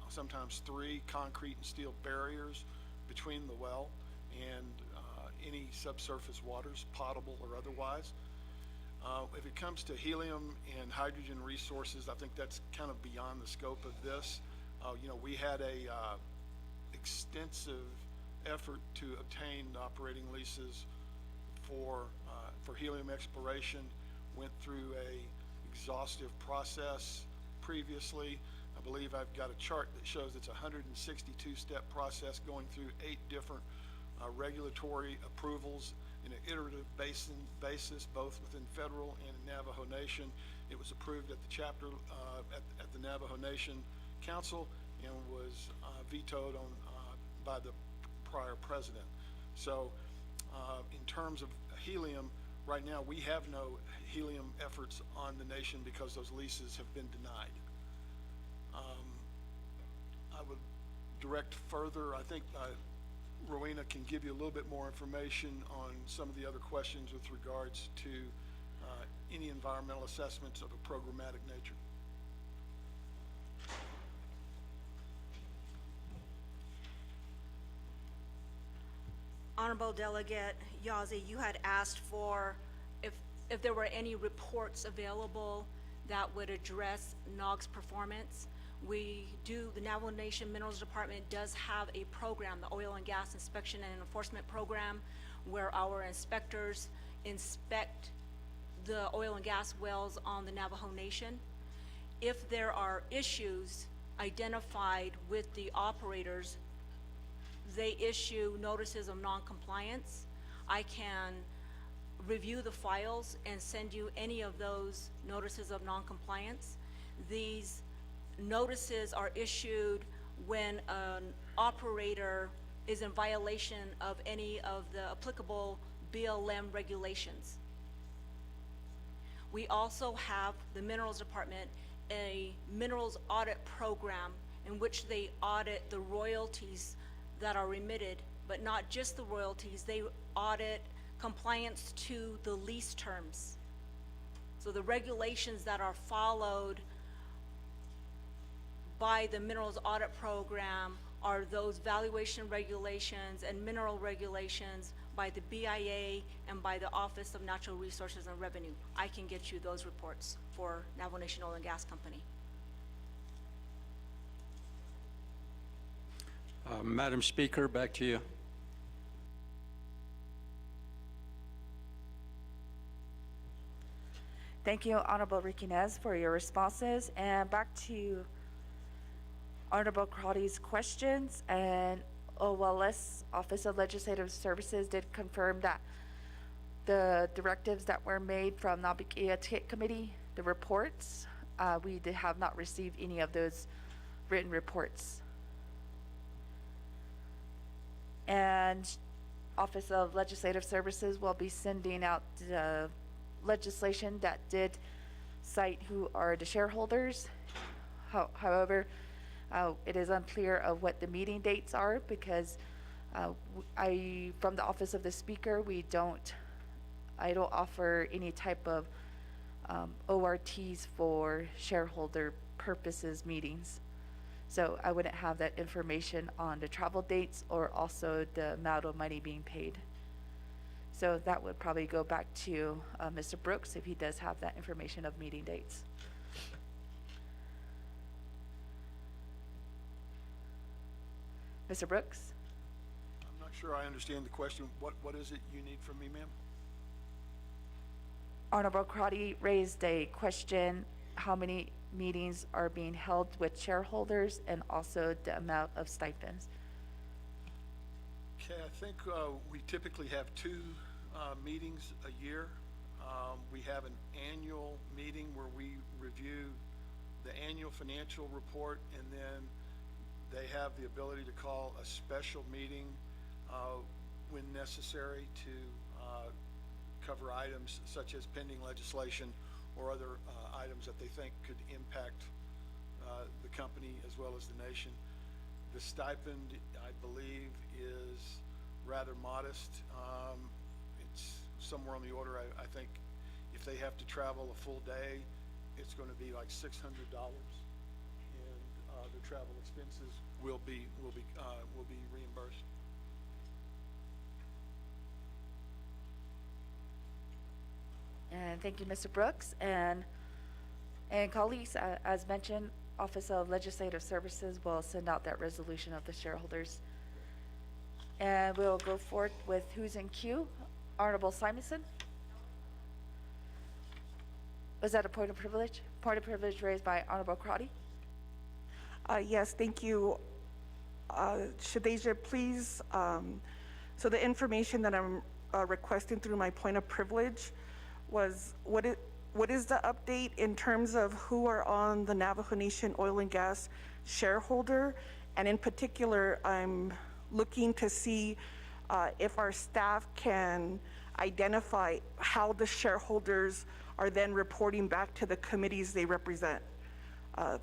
sometimes three concrete and steel barriers between the well and any subsurface waters, potable or otherwise. If it comes to helium and hydrogen resources, I think that's kind of beyond the scope of this. We had a extensive effort to obtain operating leases for helium exploration, went through a exhaustive process previously. I believe I've got a chart that shows it's a 162-step process going through 8 different regulatory approvals in an iterative basis, both within federal and Navajo Nation. It was approved at the chapter, at the Navajo Nation Council, and was vetoed on by the prior president. So in terms of helium, right now we have no helium efforts on the nation because those leases have been denied. I would direct further, I think Rowena can give you a little bit more information on some of the other questions with regards to any environmental assessments of a programmatic nature. Honorable Delegate Yazzie, you had asked for if there were any reports available that would address NOG's performance. We do, the Navajo Nation Minerals Department does have a program, the Oil and Gas Inspection and Enforcement Program, where our inspectors inspect the oil and gas wells on the Navajo Nation. If there are issues identified with the operators, they issue notices of non-compliance. I can review the files and send you any of those notices of non-compliance. These notices are issued when an operator is in violation of any of the applicable BLM regulations. We also have, the Minerals Department, a minerals audit program in which they audit the royalties that are remitted, but not just the royalties, they audit compliance to the lease terms. So the regulations that are followed by the minerals audit program are those valuation regulations and mineral regulations by the BIA and by the Office of Natural Resources and Revenue. I can get you those reports for Navajo Nation Oil and Gas Company. Madam Speaker, back to you. Thank you, Honorable Riquinez, for your responses. And back to Honorable Crotty's questions. And OLS, Office of Legislative Services, did confirm that the directives that were made from Nabikia Ticket Committee, the reports, we have not received any of those written reports. And Office of Legislative Services will be sending out the legislation that did cite who are the shareholders. However, it is unclear of what the meeting dates are because from the Office of the Speaker, I don't offer any type of ORTs for shareholder purposes meetings. So I wouldn't have that information on the travel dates or also the amount of money being paid. So that would probably go back to Mr. Brooks if he does have that information of meeting dates. Mr. Brooks? I'm not sure I understand the question. What is it you need from me, ma'am? Honorable Crotty raised a question, how many meetings are being held with shareholders and also the amount of stipends. Okay, I think we typically have two meetings a year. We have an annual meeting where we review the annual financial report, and then they have the ability to call a special meeting when necessary to cover items such as pending legislation or other items that they think could impact the company as well as the nation. The stipend, I believe, is rather modest. It's somewhere on the order, I think, if they have to travel a full day, it's going to be like $600, and the travel expenses will be reimbursed. And thank you, Mr. Brooks. And colleagues, as mentioned, Office of Legislative Services will send out that resolution of the shareholders. And we'll go forth with who's in queue. Honorable Simonson. Was that a point of privilege? Point of privilege raised by Honorable Crotty. Yes, thank you. Shadeja, please, so the information that I'm requesting through my point of privilege was what is the update in terms of who are on the Navajo Nation oil and gas shareholder? And in particular, I'm looking to see if our staff can identify how the shareholders are then reporting back to the committees they represent.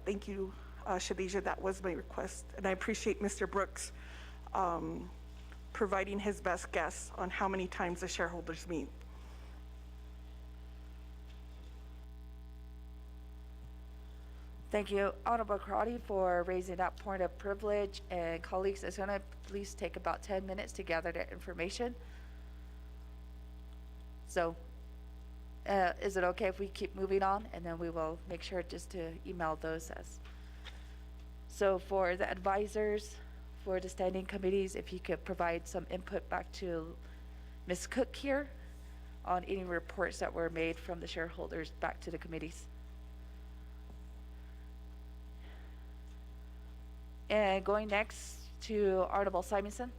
Thank you, Shadija. That was my request. And I appreciate Mr. Brooks providing his best guess on how many times the shareholders meet. Thank you, Honorable Karate, for raising that point of privilege. And colleagues, it's going to please take about 10 minutes to gather that information. So is it okay if we keep moving on? And then we will make sure just to email those as. So for the advisors, for the standing committees, if you could provide some input back to Ms. Cook here on any reports that were made from the shareholders back to the committees. And going next to Honorable Simonson.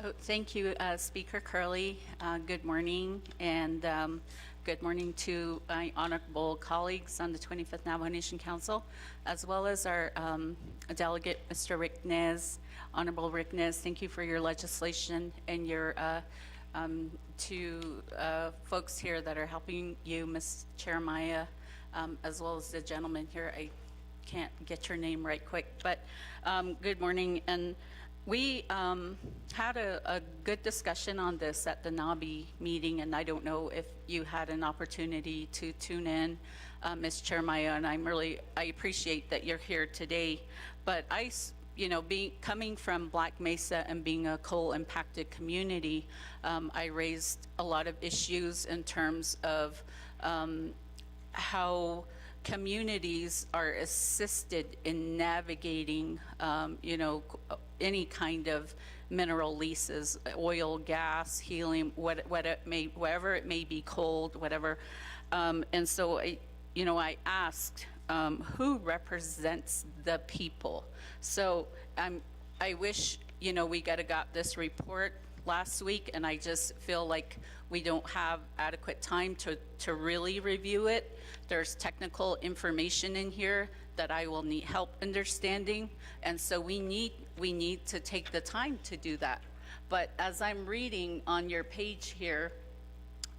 Oh, thank you, Speaker Curley. Good morning, and good morning to my honorable colleagues on the 25th Navajo Nation Council, as well as our delegate, Mr. Rick Nez. Honorable Rick Nez, thank you for your legislation and your to folks here that are helping you, Ms. Jeremiah, as well as the gentleman here. I can't get your name right quick, but good morning. And we had a good discussion on this at the NABI meeting, and I don't know if you had an opportunity to tune in, Ms. Jeremiah, and I appreciate that you're here today. But coming from Black Mesa and being a coal-impacted community, I raised a lot of issues in terms of how communities are assisted in navigating, any kind of mineral leases, oil, gas, helium, whatever it may be, cold, whatever. And so, I asked, who represents the people? So I wish, we got this report last week, and I just feel like we don't have adequate time to really review it. There's technical information in here that I will need help understanding, and so we need to take the time to do that. But as I'm reading on your page here,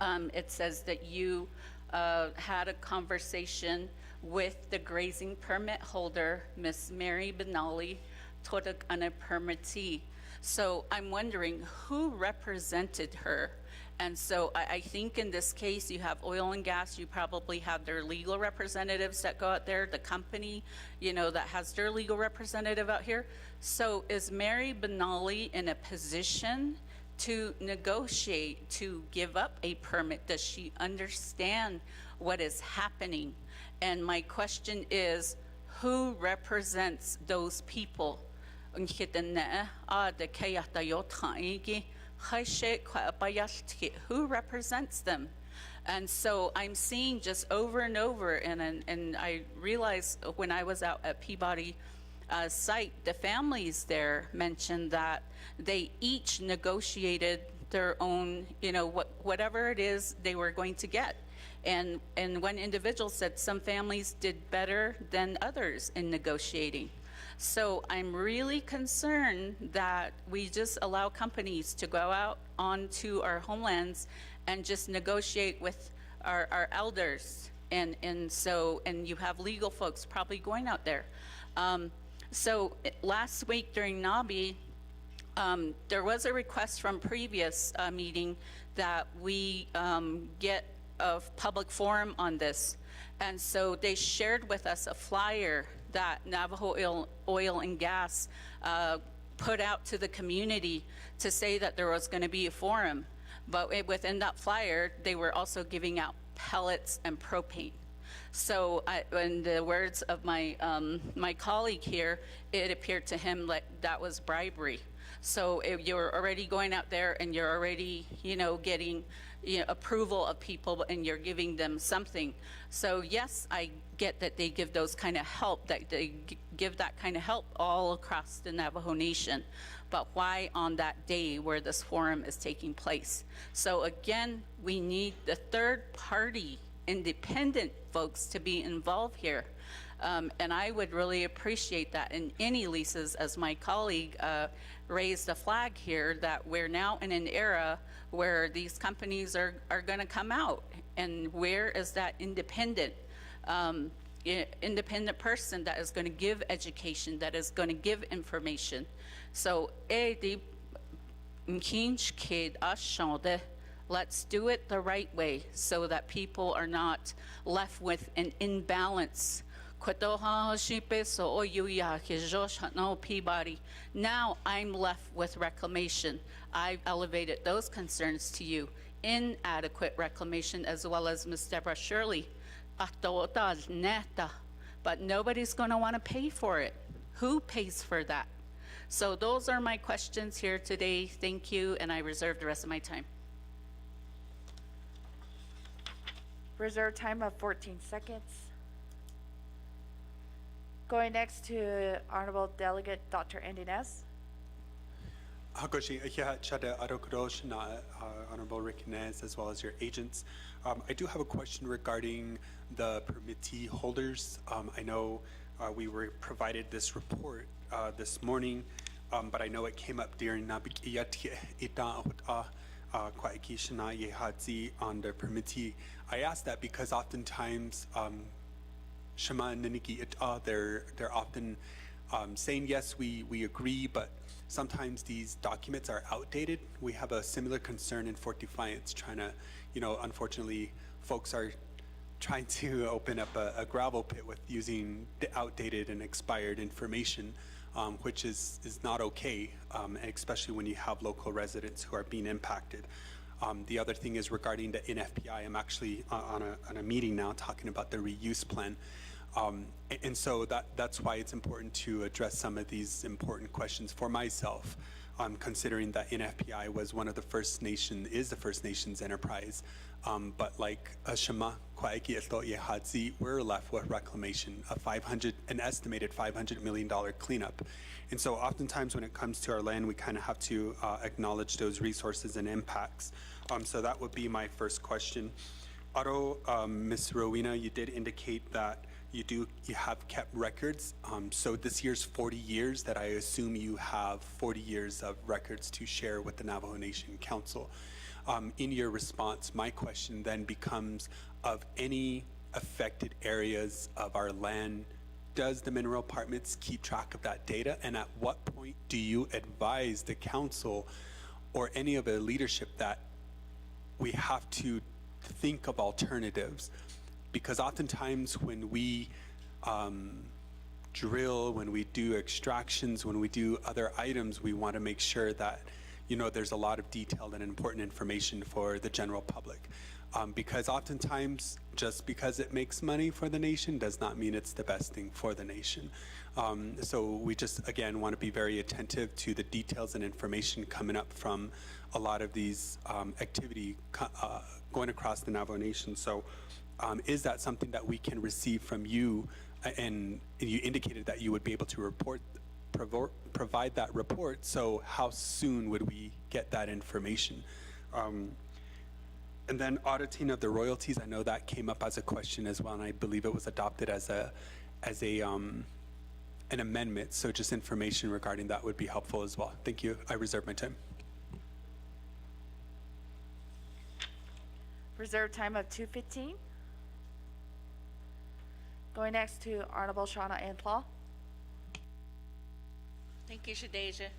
it says that you had a conversation with the grazing permit holder, Miss Mary Benali, Todak ana permittee. So I'm wondering who represented her. And so I think in this case, you have oil and gas, you probably have their legal representatives that go out there, the company, that has their legal representative out here. So is Mary Benali in a position to negotiate, to give up a permit? Does she understand what is happening? And my question is, who represents those people? Who represents them? And so I'm seeing just over and over, and I realized when I was out at Peabody site, the families there mentioned that they each negotiated their own, whatever it is they were going to get. And one individual said some families did better than others in negotiating. So I'm really concerned that we just allow companies to go out onto our homelands and just negotiate with our elders. And you have legal folks probably going out there. So last week during NABI, there was a request from previous meeting that we get a public forum on this. And so they shared with us a flyer that Navajo Oil and Gas put out to the community to say that there was going to be a forum. But within that flyer, they were also giving out pellets and propane. So in the words of my my colleague here, it appeared to him like that was bribery. So if you're already going out there and you're already, getting approval of people and you're giving them something. So yes, I get that they give those kind of help, that they give that kind of help all across the Navajo Nation. But why on that day where this forum is taking place? So again, we need the third party, independent folks to be involved here. And I would really appreciate that in any leases, as my colleague raised a flag here, that we're now in an era where these companies are going to come out. And where is that independent person that is going to give education, that is going to give information? So, let's do it the right way so that people are not left with an imbalance. Now I'm left with reclamation. I've elevated those concerns to you. Inadequate reclamation, as well as Ms. Deborah Shirley. But nobody's going to want to pay for it. Who pays for that? So those are my questions here today. Thank you, and I reserve the rest of my time. Reserve time of 14 seconds. Going next to Honorable Delegate Dr. Andy Nez. Honorable Rick Nez, as well as your agents. I do have a question regarding the permittee holders. I know we were provided this report this morning, but I know it came up during on the permittee. I asked that because oftentimes they're often saying yes, we agree, but sometimes these documents are outdated. We have a similar concern in Fort Defiance, trying to, unfortunately, folks are trying to open up a gravel pit with using the outdated and expired information, which is not okay, especially when you have local residents who are being impacted. The other thing is regarding the NFPI. I'm actually on a meeting now talking about the reuse plan. And so that's why it's important to address some of these important questions for myself, considering that NFPI was one of the First Nation, is the First Nations enterprise. But like Shema, we're left with reclamation, an estimated $500 million cleanup. And so oftentimes when it comes to our land, we kind of have to acknowledge those resources and impacts. So that would be my first question. Otto, Ms. Rowena, you did indicate that you have kept records. So this year's 40 years, that I assume you have 40 years of records to share with the Navajo Nation Council. In your response, my question then becomes, of any affected areas of our land, does the Mineral Department keep track of that data? And at what point do you advise the council or any of the leadership that we have to think of alternatives? Because oftentimes when we drill, when we do extractions, when we do other items, we want to make sure that there's a lot of detailed and important information for the general public. Because oftentimes, just because it makes money for the nation does not mean it's the best thing for the nation. So we just, again, want to be very attentive to the details and information coming up from a lot of these activity going across the Navajo Nation. So is that something that we can receive from you? And you indicated that you would be able to provide that report. So how soon would we get that information? And then auditing of the royalties, I know that came up as a question as well, and I believe it was adopted as an amendment. So just information regarding that would be helpful as well. Thank you. I reserve my time. Reserve time of 2:15. Going next to Honorable Shauna Antlaw. Thank you, Shadeja.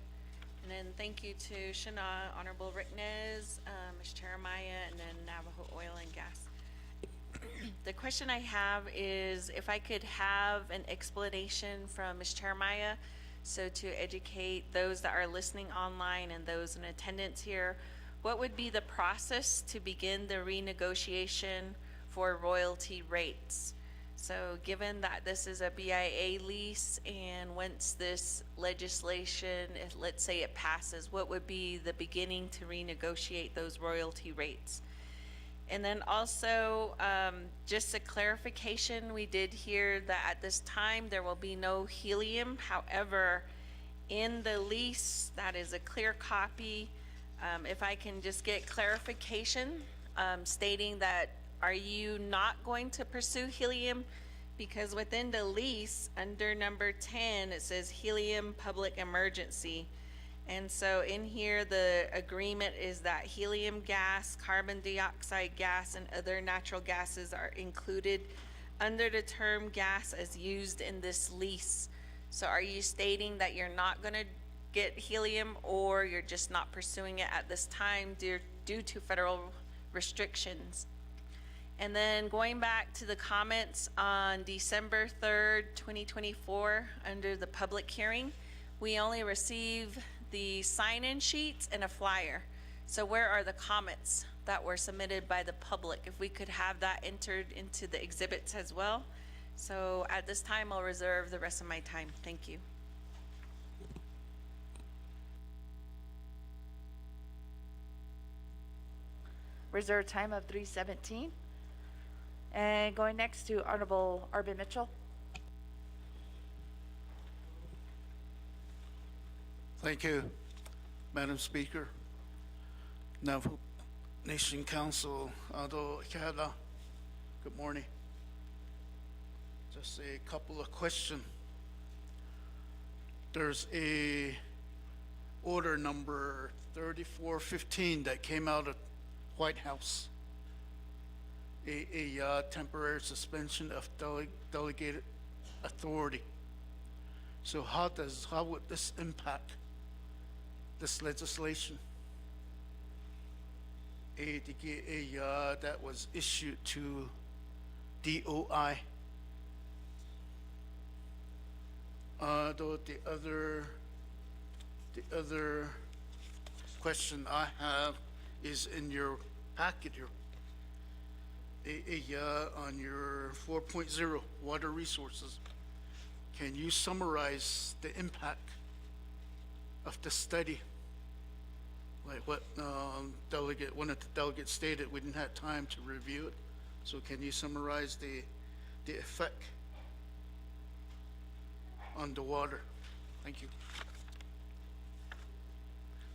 And then thank you to Shana, Honorable Rick Nez, Ms. Jeremiah, and then Navajo Oil and Gas. The question I have is if I could have an explanation from Ms. Jeremiah, so to educate those that are listening online and those in attendance here, what would be the process to begin the renegotiation for royalty rates? So given that this is a BIA lease, and once this legislation, let's say it passes, what would be the beginning to renegotiate those royalty rates? And then also, just a clarification, we did hear that at this time, there will be no helium. However, in the lease, that is a clear copy. If I can just get clarification, stating that, are you not going to pursue helium? Because within the lease, under number 10, it says helium public emergency. And so in here, the agreement is that helium gas, carbon dioxide gas, and other natural gases are included under the term gas as used in this lease. So are you stating that you're not going to get helium, or you're just not pursuing it at this time due to federal restrictions? And then going back to the comments on December 3rd, 2024, under the public hearing, we only received the sign-in sheets and a flyer. So where are the comments that were submitted by the public? If we could have that entered into the exhibits as well. So at this time, I'll reserve the rest of my time. Thank you. Reserve time of 3:17. And going next to Honorable Arbin Mitchell. Thank you, Madam Speaker. Navajo Nation Council, Ado Ikehada, good morning. Just a couple of questions. There's a order number 3415 that came out of White House. A temporary suspension of delegated authority. So how would this impact this legislation? That was issued to DOI. Though the other question I have is in your packet here. On your 4.0 water resources, can you summarize the impact of the study? Like what one of the delegates stated, we didn't have time to review it. So can you summarize the effect on the water? Thank you.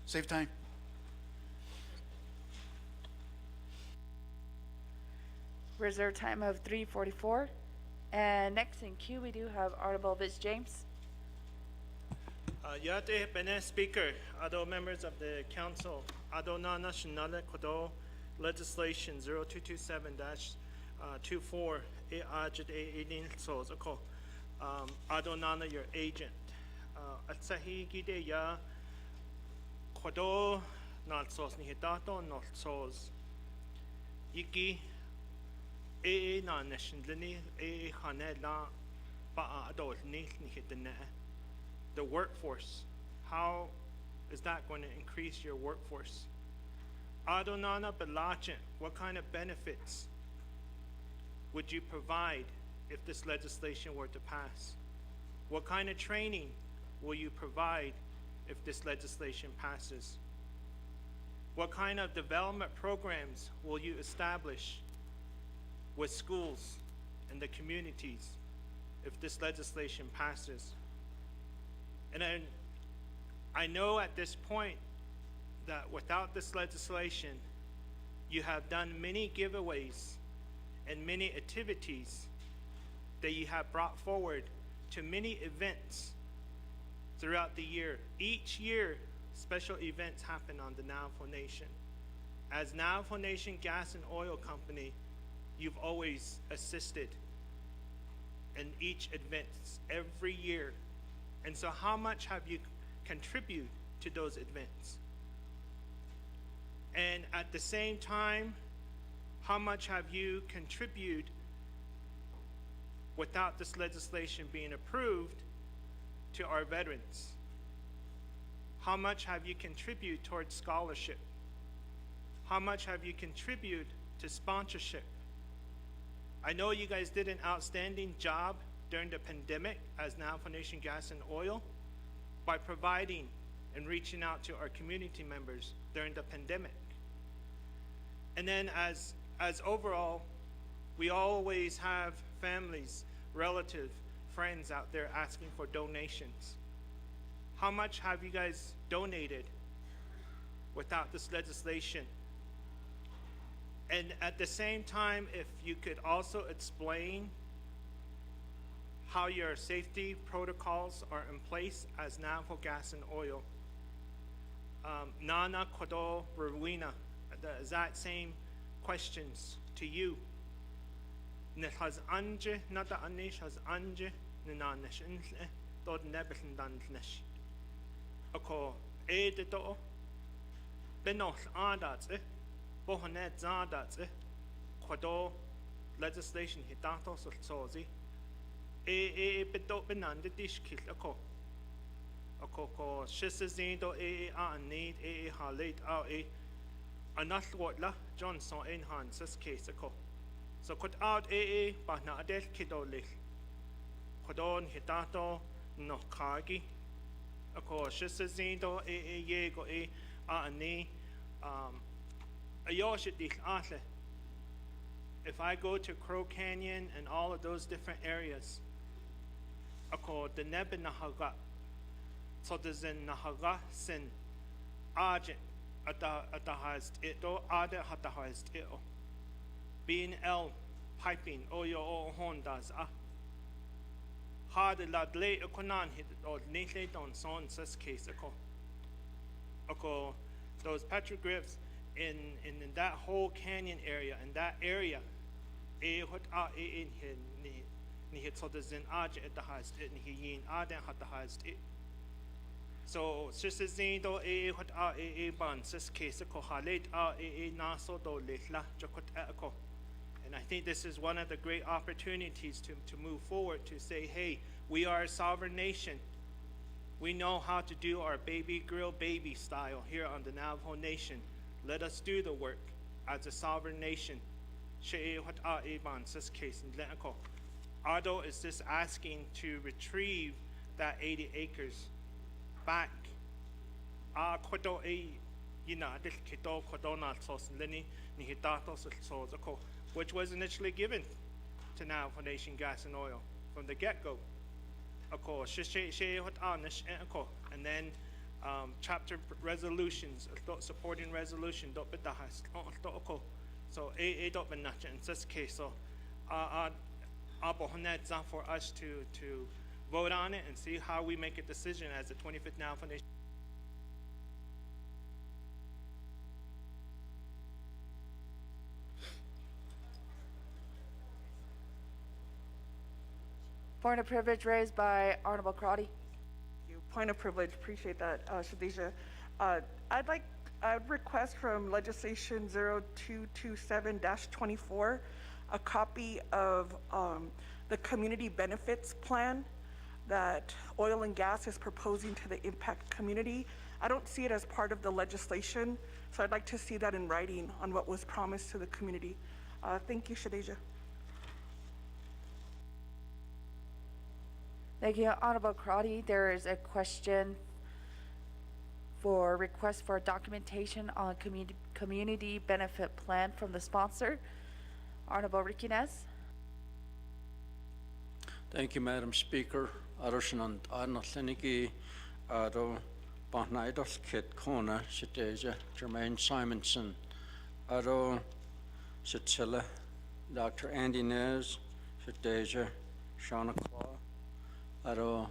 Save time. Reserve time of 3:44. And next in queue, we do have Honorable Vice James. Yate Bene Speaker, Ado members of the Council, Ado Nana Shinale Kodo Legislation 0227-24 Ajit Aidin Sos Oko Ado Nana your agent. At Sahi Gide Ya Kodo Not Sos Nihitato Not Sos Iki na Nashinlini Hane La Ba Ado Nihitane. The workforce, how is that going to increase your workforce? Adonana Belachin, what kind of benefits would you provide if this legislation were to pass? What kind of training will you provide if this legislation passes? What kind of development programs will you establish with schools and the communities if this legislation passes? And then I know at this point that without this legislation, you have done many giveaways and many activities that you have brought forward to many events throughout the year. Each year, special events happen on the Navajo Nation. As Navajo Nation Gas and Oil Company, you've always assisted in each event every year. And so how much have you contributed to those events? And at the same time, how much have you contributed without this legislation being approved to our veterans? How much have you contributed towards scholarship? How much have you contributed to sponsorship? I know you guys did an outstanding job during the pandemic as Navajo Nation Gas and Oil by providing and reaching out to our community members during the pandemic. And then as as overall, we always have families, relatives, friends out there asking for donations. How much have you guys donated without this legislation? And at the same time, if you could also explain how your safety protocols are in place as Navajo Gas and Oil. Nana Kodo Rowena, the exact same questions to you. Net has anje, not the anish has anje, nanish inle, dod nebetn danlish. Ako, de do, benoch adats, bohonet zadats, Kodo legislation hitatos of sozi. Bedot benande dish kill ako shizazin do need halit anathwatla Johnson in Hans's case ako. So cut out but not del kido lich. Kodon hitato no kagi. Ako shizazin do yego need a yoshit dich atle. If I go to Crow Canyon and all of those different areas, ako the nebe nahaga, so the zen nahaga sin agent at the highest ito ade at the highest ito. Being L piping o yo hondas hard ladle ekonan hit or nete don son ses case ako those petroglyphs in that whole canyon area, in that area, in ni hit so the zen aj at the highest it ni yin aden at the highest it. So sisizin do hot ban sis case ko halet naso do letla jokot ako. And I think this is one of the great opportunities to move forward to say, hey, we are a sovereign nation. We know how to do our baby grill baby style here on the Navajo Nation. Let us do the work as a sovereign nation. Ado is just asking to retrieve that 80 acres back. Which was initially given to Navajo Nation Gas and Oil from the get-go. And then chapter resolutions, supporting resolution, so in this case, so for us to vote on it and see how we make a decision as the 25th Navajo Nation. Point of privilege raised by Honorable Crotty. Point of privilege, appreciate that, Shadisha. I'd request from legislation 0227-24 a copy of the community benefits plan that oil and gas is proposing to the impact community. I don't see it as part of the legislation, so I'd like to see that in writing on what was promised to the community. Thank you, Shadisha. Thank you, Honorable Crotty. There is a question for request for documentation on community benefit plan from the sponsor. Honorable Riquinez. Thank you, Madam Speaker. Aroshanand Arnotheniki Aro Bahnaidos Kit Kona Siteja Jermaine Simonson Aro Sitilla Dr. Andy Nez Siteja Shauna Claw Aro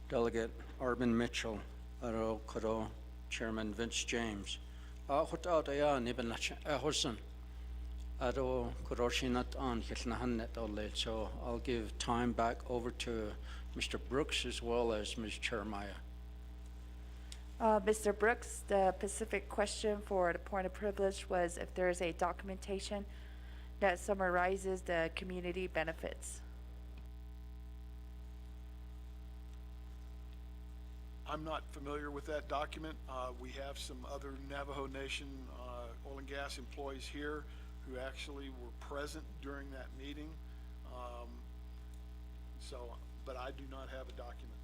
Delegate Arvin Mitchell Aro Kado Chairman Vince James Hot Aya Nibanach Ahosan Ado Kuroshinat on Hitnahanet Ole. So I'll give time back over to Mr. Brooks as well as Ms. Cheremiah. Mr. Brooks, the specific question for the point of privilege was if there is a documentation that summarizes the community benefits. I'm not familiar with that document. We have some other Navajo Nation oil and gas employees here who actually were present during that meeting. But I do not have a document.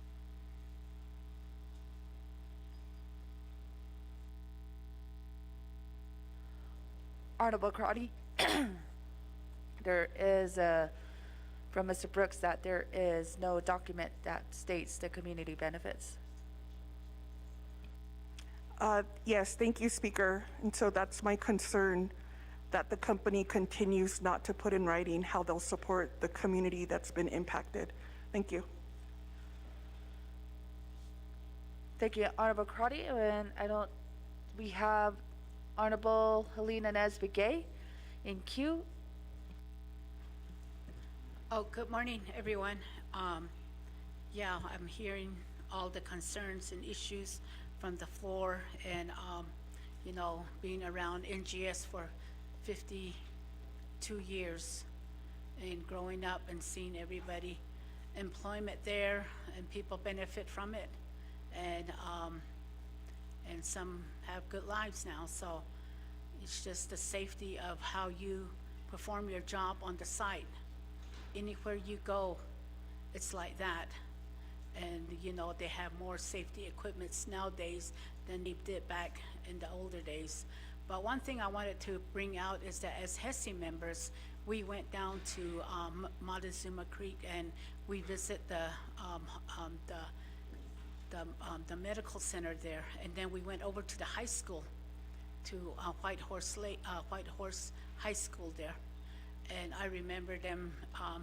Honorable Crotty. there is from Mr. Brooks that there is no document that states the community benefits. Yes, thank you, Speaker. And so that's my concern, that the company continues not to put in writing how they'll support the community that's been impacted. Thank you. Thank you, Honorable Crotty. And we have Honorable Helena Nez-Begay in queue. Oh, good morning, everyone. Yeah, I'm hearing all the concerns and issues from the floor, and you know, being around NGS for 52 years and growing up and seeing everybody employment there and people benefit from it, and some have good lives now. So it's just the safety of how you perform your job on the site. Anywhere you go, it's like that. And you know, they have more safety equipments nowadays than they did back in the older days. But one thing I wanted to bring out is that as HESI members, we went down to Montezuma Creek and we visit the medical center there, and then we went over to the high school, to White Horse High School there. And I remember them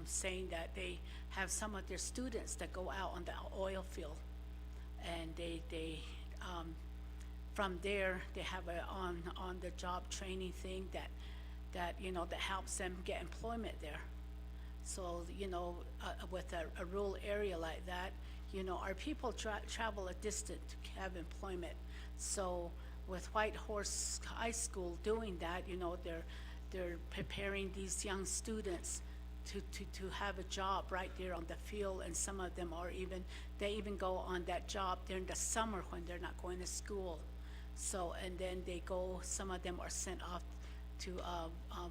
saying that they have some of their students that go out on the oil field, and they from there they have a on the job training thing that you know, that helps them get employment there. So you know, with a rural area like that, you know, our people travel a distance to have employment. So with White Horse High School doing that, you know, they're preparing these young students to have a job right there on the field, and some of them are they even go on that job during the summer when they're not going to school. So, and then some of them are sent off to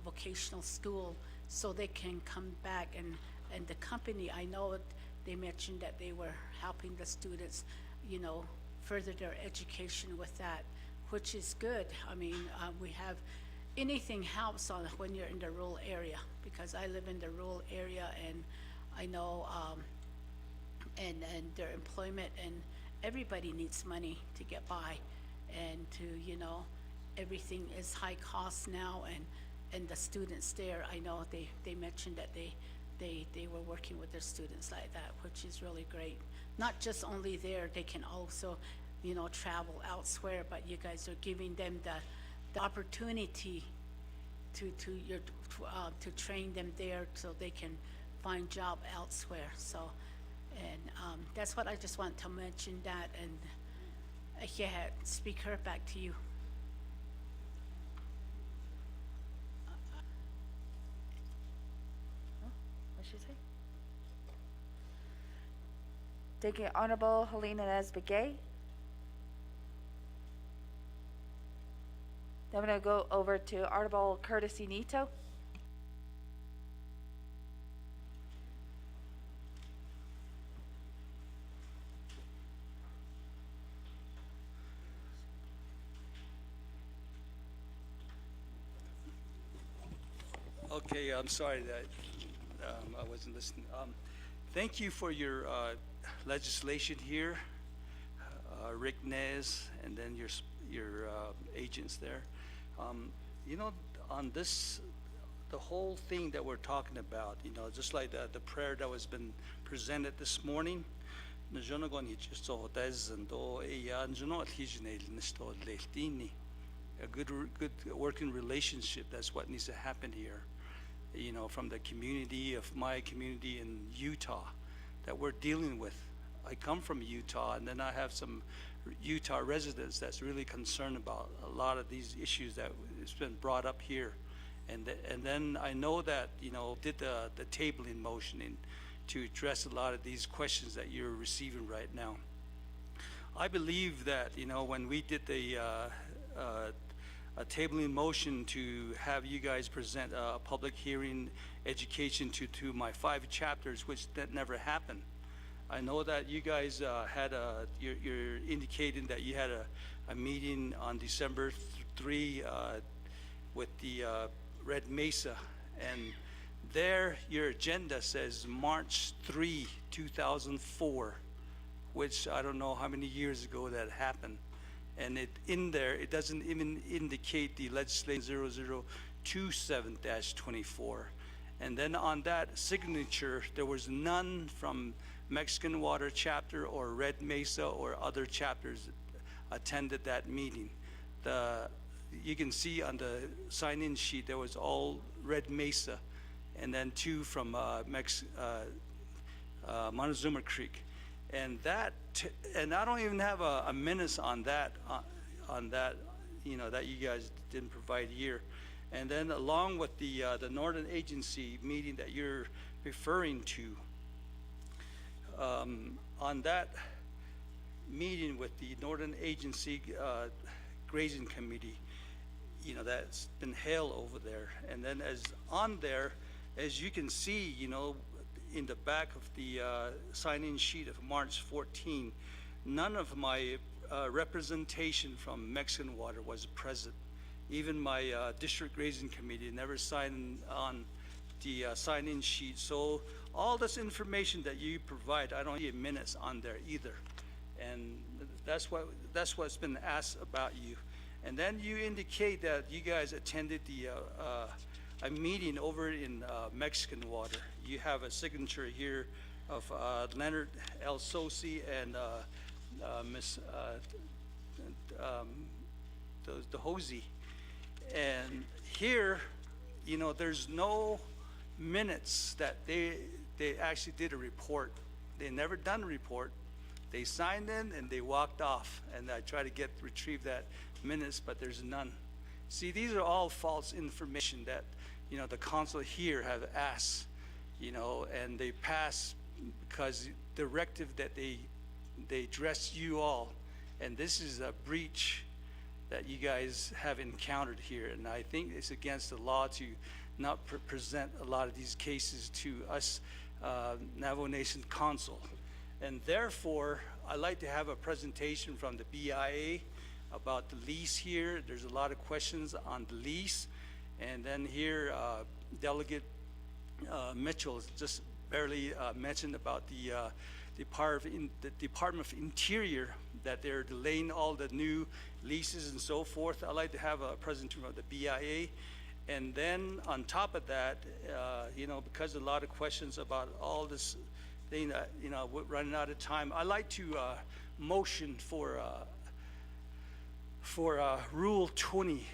vocational school so they can come back, and the company, I know they mentioned that they were helping the students, you know, further their education with that, which is good. I mean, we have, anything helps when you're in the rural area, because I live in the rural area, and I know and their employment, and everybody needs money to get by, and to, you know, everything is high cost now, and the students there, I know they mentioned that they were working with their students like that, which is really great. Not just only there, they can also, you know, travel elsewhere, but you guys are giving them the opportunity to train them there so they can find job elsewhere. So, and that's what I just want to mention that. And yeah, Speaker, back to you. What'd she say? Thank you, Honorable Helena Nez-Begay. I'm going to go over to Honorable Curtis Unito. Okay, I'm sorry that I wasn't listening. Thank you for your legislation here, Rick Nez, and then your agents there. You know, on this, the whole thing that we're talking about, you know, just like the prayer that was been presented this morning, a good working relationship, that's what needs to happen here, you know, from the community of my community in Utah that we're dealing with. I come from Utah, and then I have some Utah residents that's really concerned about a lot of these issues that has been brought up here. And then I know that, you know, did the tabling motion to address a lot of these questions that you're receiving right now. I believe that, you know, when we did the a tabling motion to have you guys present a public hearing education to my 5 chapters, which that never happened. I know that you guys had you're indicating that you had a meeting on December 3 with the Red Mesa, and there your agenda says March 3, 2004, which I don't know how many years ago that happened. And in there, it doesn't even indicate the legislation 0027-24. And then on that signature, there was none from Mexican Water chapter or Red Mesa or other chapters attended that meeting. You can see on the sign-in sheet, there was all Red Mesa, and then 2 from Montezuma Creek. And and I don't even have a minutes on that, that you guys didn't provide here. And then along with the Northern Agency meeting that you're referring to, on that meeting with the Northern Agency Grazing Committee, that's been held over there. And then on there, as you can see, in the back of the sign-in sheet of March 14, none of my representation from Mexican Water was present. Even my district grazing committee never signed on the sign-in sheet. So all this information that you provide, I don't get minutes on there either. And that's what's been asked about you. And then you indicate that you guys attended a meeting over in Mexican Water. You have a signature here of Leonard L. Sosi and Miss DeHosey. And here, there's no minutes that they actually did a report. They never done a report. They signed in and they walked off. And I try to retrieve that minutes, but there's none. See, these are all false information that the council here have asked, and they pass because the directive that they address you all, and this is a breach that you guys have encountered here, and I think it's against the law to not present a lot of these cases to us, Navajo Nation Council. And therefore, I'd like to have a presentation from the BIA about the lease here. There's a lot of questions on the lease. And then here, Delegate Mitchell just barely mentioned about the Department of Interior, that they're delaying all the new leases and so forth. I'd like to have a presentation of the BIA. And then on top of that, because a lot of questions about all this thing, we're running out of time, I'd like to motion for Rule 20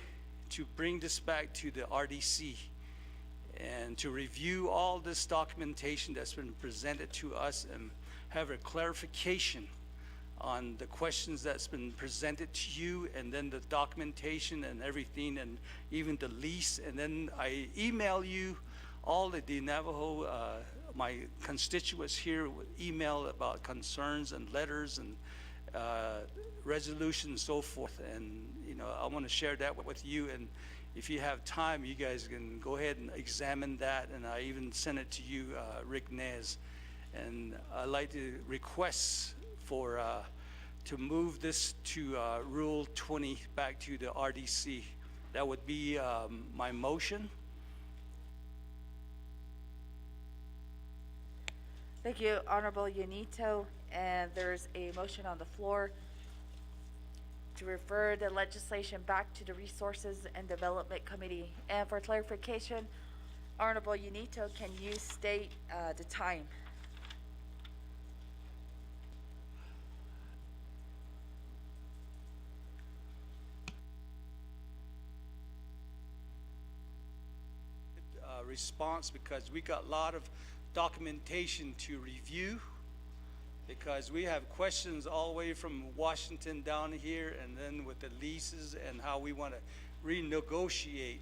to bring this back to the RDC and to review all this documentation that's been presented to us and have a clarification on the questions that's been presented to you, and then the documentation and everything, and even the lease. And then I email you all the Navajo, my constituents here with email about concerns and letters and resolutions and so forth. And I want to share that with you, and if you have time, you guys can go ahead and examine that. And I even sent it to you, Rick Nez. And I'd like to request for to move this to Rule 20 back to the RDC. That would be my motion. Thank you, Honorable Yanito. And there's a motion on the floor to refer the legislation back to the Resources and Development Committee. And for clarification, Honorable Yanito, can you state the time? Response, because we got a lot of documentation to review, because we have questions all the way from Washington down here, and then with the leases and how we want to renegotiate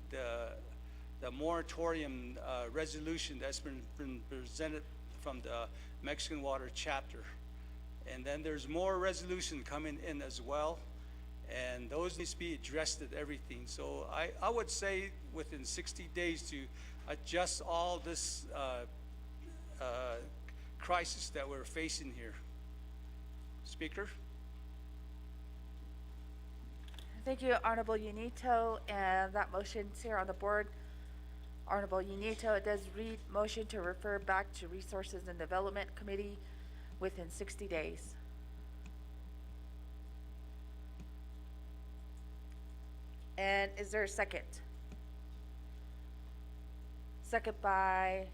the moratorium resolution that's been presented from the Mexican Water chapter. And then there's more resolution coming in as well, and those need to be addressed at everything. So I would say within 60 days to adjust all this crisis that we're facing here. Speaker? Thank you, Honorable Unito, and that motion's here on the board. Honorable Unito, it does read motion to refer back to Resources and Development Committee within 60 days. And is there a second? Second by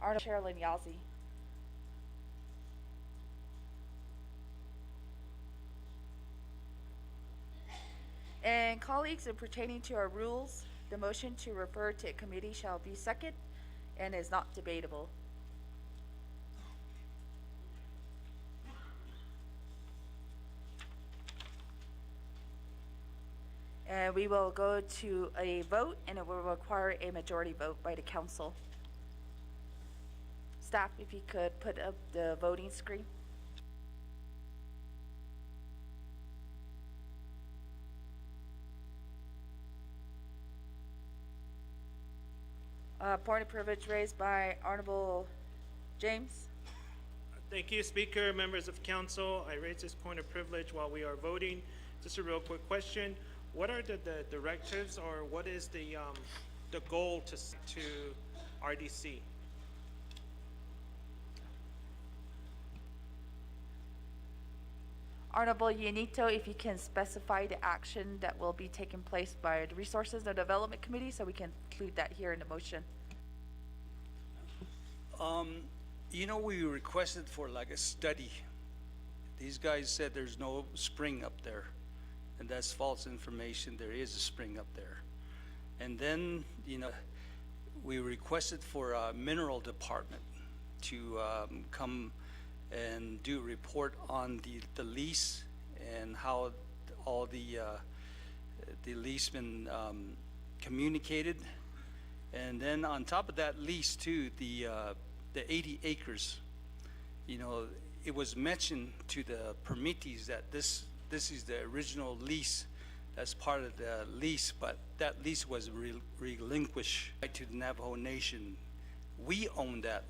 Honorable Sherilyn Yazzie. And colleagues, in pertaining to our rules, the motion to refer to a committee shall be second and is not debatable. And we will go to a vote, and it will require a majority vote by the council. Staff, if you could put up the voting screen. Point of privilege raised by Honorable James. Thank you, Speaker, members of council. I raise this point of privilege while we are voting. Just a real quick question. What are the directives, or what is the goal to RDC? Honorable Unito, if you can specify the action that will be taken place by the Resources and Development Committee, so we can include that here in the motion. You know, we requested for like a study. These guys said there's no spring up there, and that's false information. There is a spring up there. And then, you know, we requested for a mineral department to come and do a report on the lease and how all the leasemen communicated. And then on top of that lease too, the 80 acres, you know, it was mentioned to the permittees that this is the original lease, that's part of the lease, but that lease was relinquished to the Navajo Nation. We own that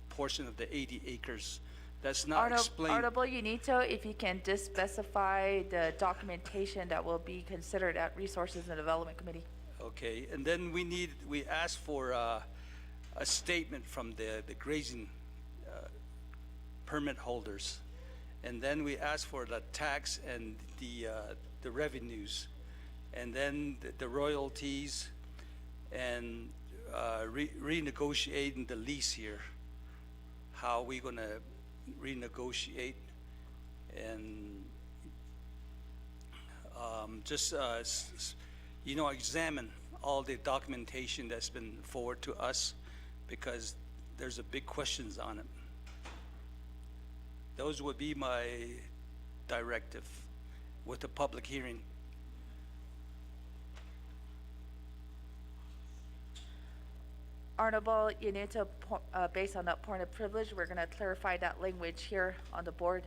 portion of the 80 acres. That's not explained. Honorable Unito, if you can just specify the documentation that will be considered at Resources and Development Committee. Okay, and then we asked for a statement from the grazing permit holders, and then we asked for the tax and the revenues, and then the royalties, and renegotiating the lease here. How are we going to renegotiate and just you know, examine all the documentation that's been forwarded to us, because there's a big questions on it. Those would be my directive with the public hearing. Honorable Unito, based on that point of privilege, we're going to clarify that language here on the board.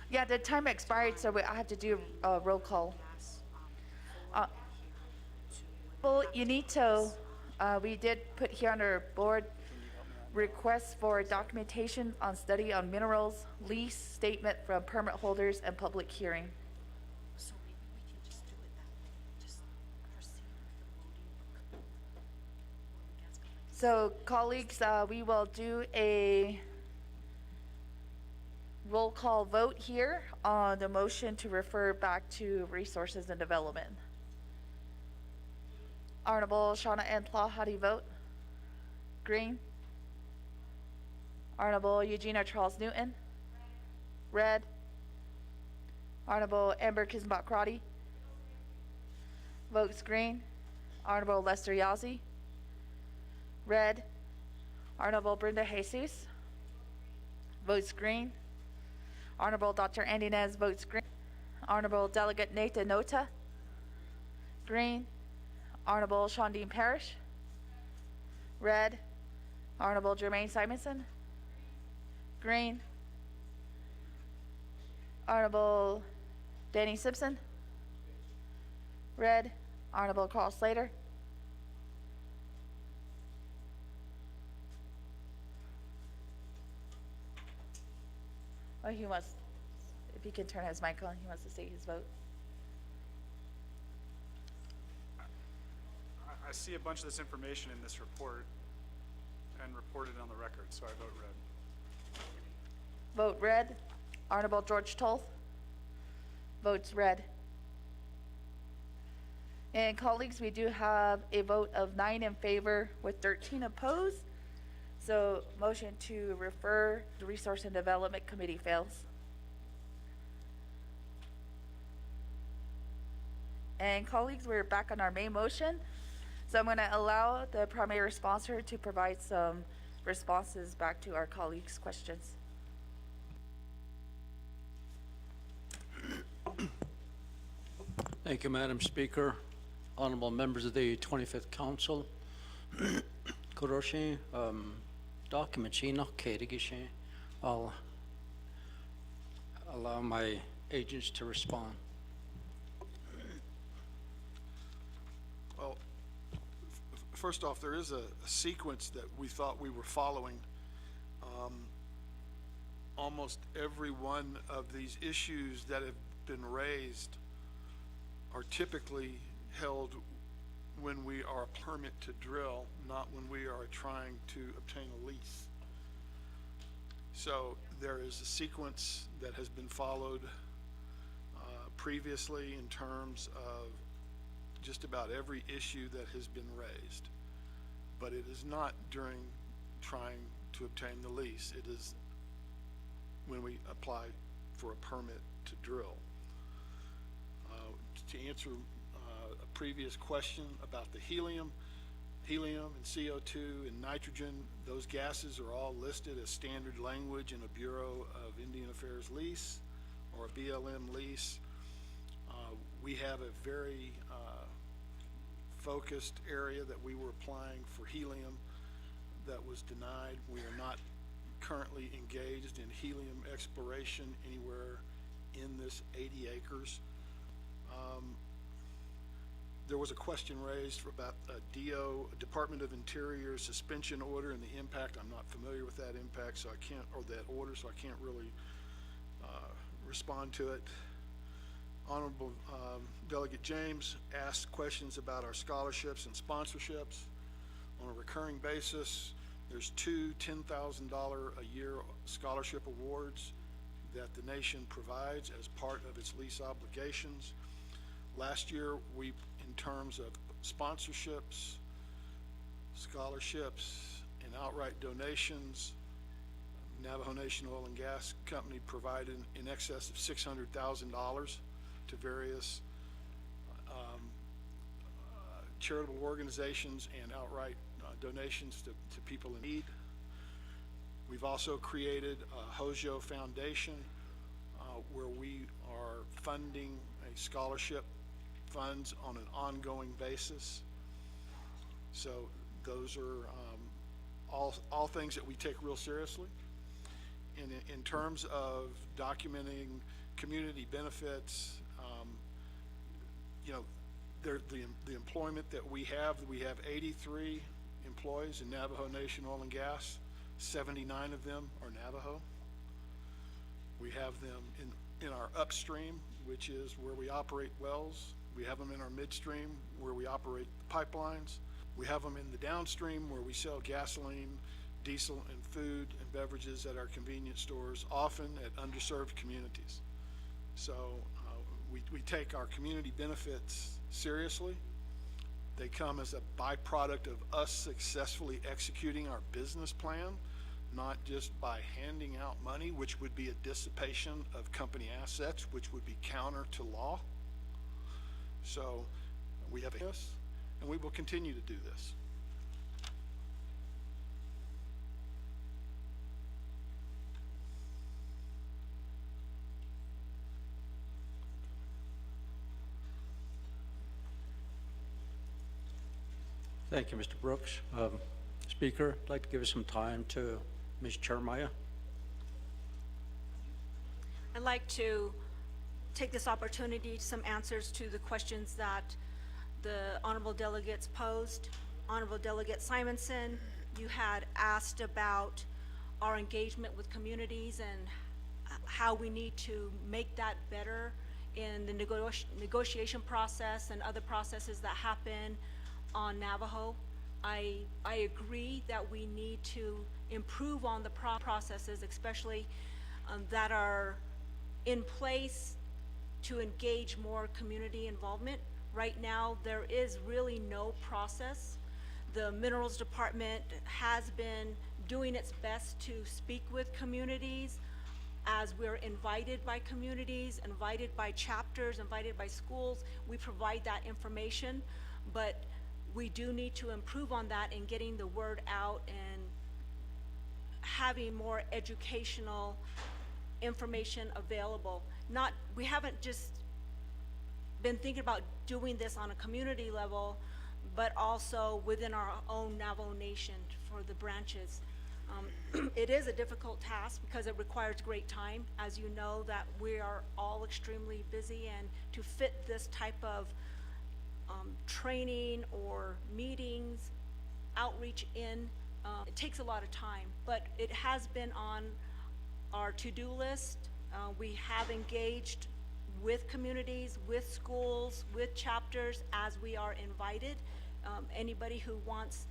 Yeah, the time expired, so I have to do a roll call. Well, Unito, we did put here on our board requests for documentation on study on minerals, lease, statement from permit holders, and public hearing. So maybe we can just do it that way, just proceed with the voting. So colleagues, we will do a roll call vote here on the motion to refer back to Resources and Development. Honorable Shauna Ann Plow, how do you vote? Green. Honorable Eugenia Charles Newton? Red. Honorable Amber Kismbach Crotty? Votes green. Honorable Lester Yazzie? Red. Honorable Brenda Jesus? Votes green. Honorable Dr. Andy Nez votes green. Honorable Delegate Nathan Nota? Green. Honorable Shondine Parrish? Red. Honorable Jermaine Simonson? Green. Honorable Danny Simpson? Red. Honorable Carl Slater? Oh, he wants, if he can turn his mic on, he wants to say his vote. I see a bunch of this information in this report and reported on the record, so I vote red. Vote red. Honorable George Toth? Votes red. And colleagues, we do have a vote of 9 in favor with 13 opposed. So motion to refer the Resource and Development Committee fails. And colleagues, we're back on our main motion. So I'm going to allow the primary sponsor to provide some responses back to our colleagues' questions. Thank you, Madam Speaker. Honorable members of the 25th Council. Kuroshi, documents I'll allow my agents to respond. Well, first off, there is a sequence that we thought we were following. Almost every one of these issues that have been raised are typically held when we are a permit to drill, not when we are trying to obtain a lease. So there is a sequence that has been followed previously in terms of just about every issue that has been raised, but it is not during trying to obtain the lease. It is when we apply for a permit to drill. To answer a previous question about the helium and CO2 and nitrogen, those gases are all listed as standard language in a Bureau of Indian Affairs lease or a BLM lease. We have a very focused area that we were applying for helium that was denied. We are not currently engaged in helium exploration anywhere in this 80 acres. There was a question raised about a Department of Interior suspension order and the impact. I'm not familiar with that impact, so I can't, or that order, so I can't really respond to it. Honorable Delegate James asked questions about our scholarships and sponsorships. On a recurring basis, there's two $10,000 a year scholarship awards that the nation provides as part of its lease obligations. Last year, we, in terms of sponsorships, scholarships, and outright donations, Navajo Nation Oil and Gas Company provided in excess of $600,000 to various charitable organizations and outright donations to people in need. We've also created a Hojo Foundation where we are funding a scholarship funds on an ongoing basis. So those are all things that we take real seriously. And in terms of documenting community benefits, you know, the employment that we have 83 employees in Navajo Nation Oil and Gas. 79 of them are Navajo. We have them in our upstream, which is where we operate wells. We have them in our midstream, where we operate the pipelines. We have them in the downstream, where we sell gasoline, diesel, and food and beverages at our convenience stores, often at underserved communities. So we take our community benefits seriously, They come as a byproduct of us successfully executing our business plan, not just by handing out money, which would be a dissipation of company assets, which would be counter to law. So we have this, and we will continue to do this. Thank you, Mr. Brooks. Speaker, I'd like to give us some time to Ms. Chermaya. I'd like to take this opportunity, some answers to the questions that the honorable delegates posed. Honorable Delegate Simonson, you had asked about our engagement with communities and how we need to make that better in the negotiation process and other processes that happen on Navajo. I agree that we need to improve on the processes, especially that are in place to engage more community involvement. Right now, there is really no process. The Minerals Department has been doing its best to speak with communities as we're invited by communities, invited by chapters, invited by schools. We provide that information, but we do need to improve on that in getting the word out and having more educational information available. We haven't just been thinking about doing this on a community level, but also within our own Navajo Nation for the branches. It is a difficult task because it requires great time. As you know, that we are all extremely busy, and to fit this type of training or meetings, outreach in, it takes a lot of time, but it has been on our to-do list. We have engaged with communities, with schools, with chapters as we are invited. Anybody who wants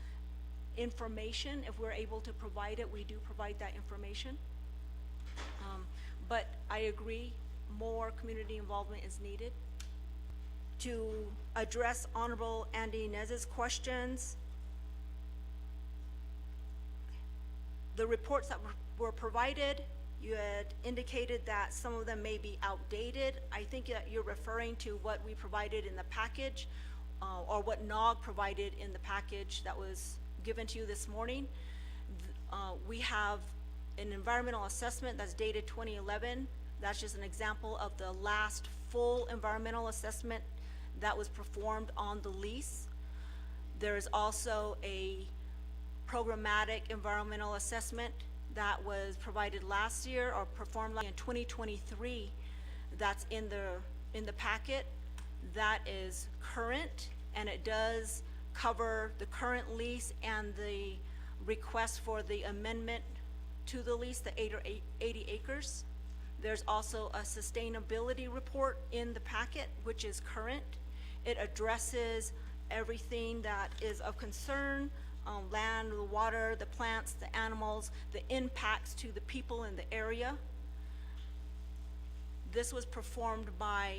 information, if we're able to provide it, we do provide that information. But I agree, more community involvement is needed. To address Honorable Andy Nez's questions, the reports that were provided, you had indicated that some of them may be outdated. I think that you're referring to what we provided in the package, or what NOG provided in the package that was given to you this morning. We have an environmental assessment that's dated 2011. That's just an example of the last full environmental assessment that was performed on the lease. There is also a programmatic environmental assessment that was provided last year or performed in 2023. That's in the packet. That is current, and it does cover the current lease and the request for the amendment to the lease, the 80 acres. There's also a sustainability report in the packet, which is current. It addresses everything that is of concern, land, the water, the plants, the animals, the impacts to the people in the area. This was performed by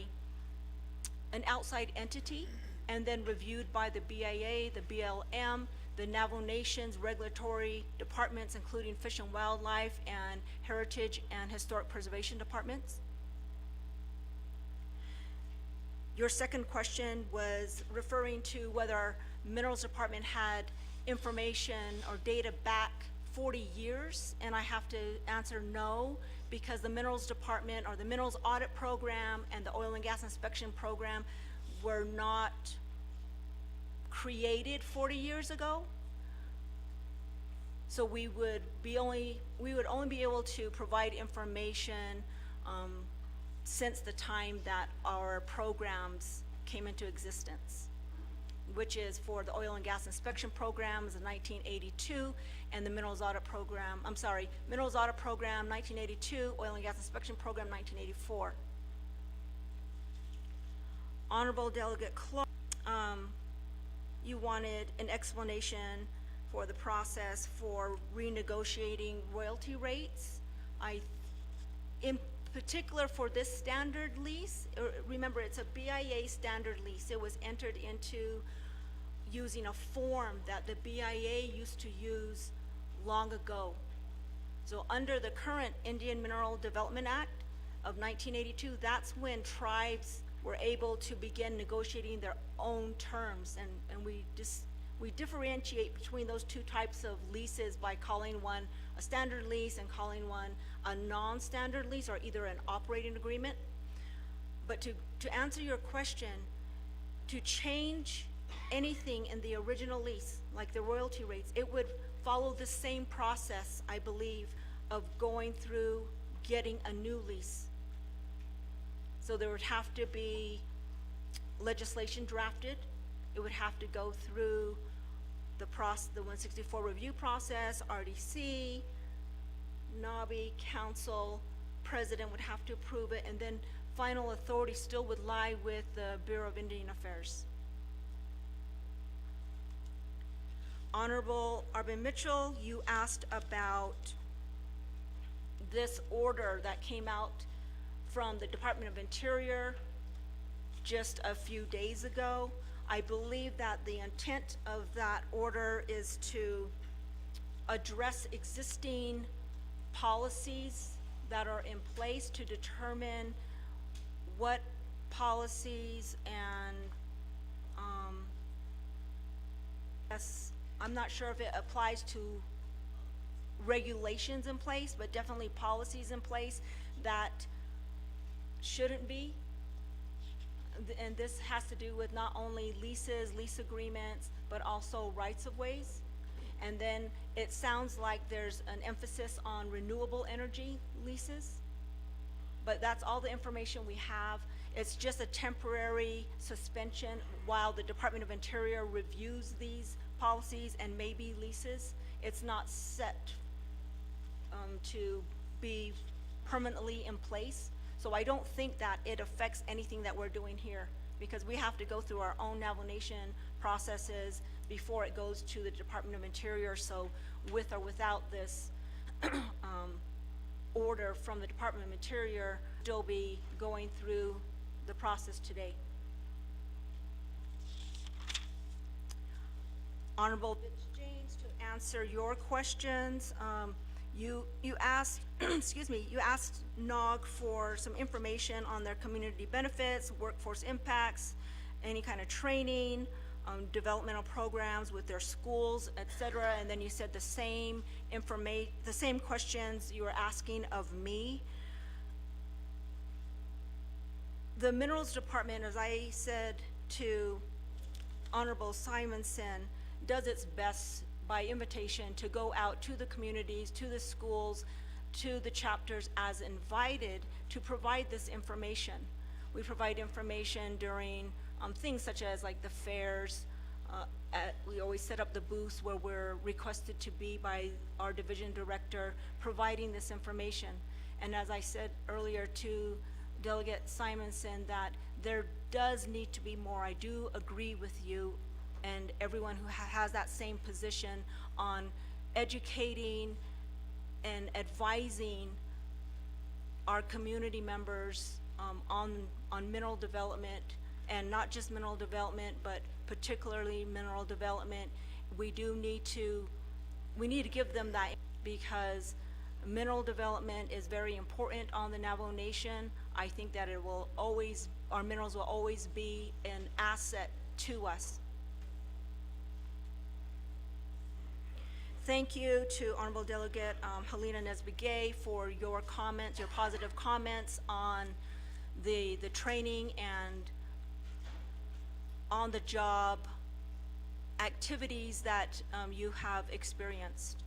an outside entity and then reviewed by the BIA, the BLM, the Navajo Nation's regulatory departments, including Fish and Wildlife and Heritage and Historic Preservation departments. Your second question was referring to whether our Minerals Department had information or data back 40 years, and I have to answer no, because the Minerals Department or the Minerals Audit Program and the Oil and Gas Inspection Program were not created 40 years ago. So we would only be able to provide information since the time that our programs came into existence, which is for the Oil and Gas Inspection Programs in 1982 and the Minerals Audit Program, Minerals Audit Program 1982, Oil and Gas Inspection Program 1984. Honorable Delegate Clark, you wanted an explanation for the process for renegotiating royalty rates. In particular for this standard lease, remember it's a BIA standard lease. It was entered into using a form that the BIA used to use long ago. So under the current Indian Mineral Development Act of 1982, that's when tribes were able to begin negotiating their own terms. And we differentiate between those two types of leases by calling one a standard lease and calling one a non-standard lease, or either an operating agreement. But to answer your question, to change anything in the original lease, like the royalty rates, it would follow the same process, I believe, of going through getting a new lease. So there would have to be legislation drafted. It would have to go through the 164 review process, RDC, NABI, council, president would have to approve it, and then final authority still would lie with the Bureau of Indian Affairs. Honorable Arvin Mitchell, you asked about this order that came out from the Department of Interior just a few days ago. I believe that the intent of that order is to address existing policies that are in place to determine what policies and, yes, I'm not sure if it applies to regulations in place, but definitely policies in place that shouldn't be. And this has to do with not only leases, lease agreements, but also rights of ways. And then it sounds like there's an emphasis on renewable energy leases, but that's all the information we have. It's just a temporary suspension while the Department of Interior reviews these policies and maybe leases. It's not set to be permanently in place. So I don't think that it affects anything that we're doing here, because we have to go through our own Navajo Nation processes before it goes to the Department of Interior. So with or without this order from the Department of Interior, still be going through the process today. Honorable James, to answer your questions, you asked, excuse me, you asked NOG for some information on their community benefits, workforce impacts, any kind of training, developmental programs with their schools, et cetera. And then you said the same questions you were asking of me. The Minerals Department, as I said to Honorable Simonson, does its best by invitation to go out to the communities, to the schools, to the chapters as invited to provide this information. We provide information during things such as like the fairs. We always set up the booths where we're requested to be by our division director, providing this information. And as I said earlier to Delegate Simonson, that there does need to be more. I do agree with you and everyone who has that same position on educating and advising our community members on mineral development, and not just mineral development, but particularly mineral development. We need to give them that, because mineral development is very important on the Navajo Nation. I think that our minerals will always be an asset to us. Thank you to Honorable Delegate Helena Nesbegay for your comments, your positive comments on the training and on-the-job activities that you have experienced.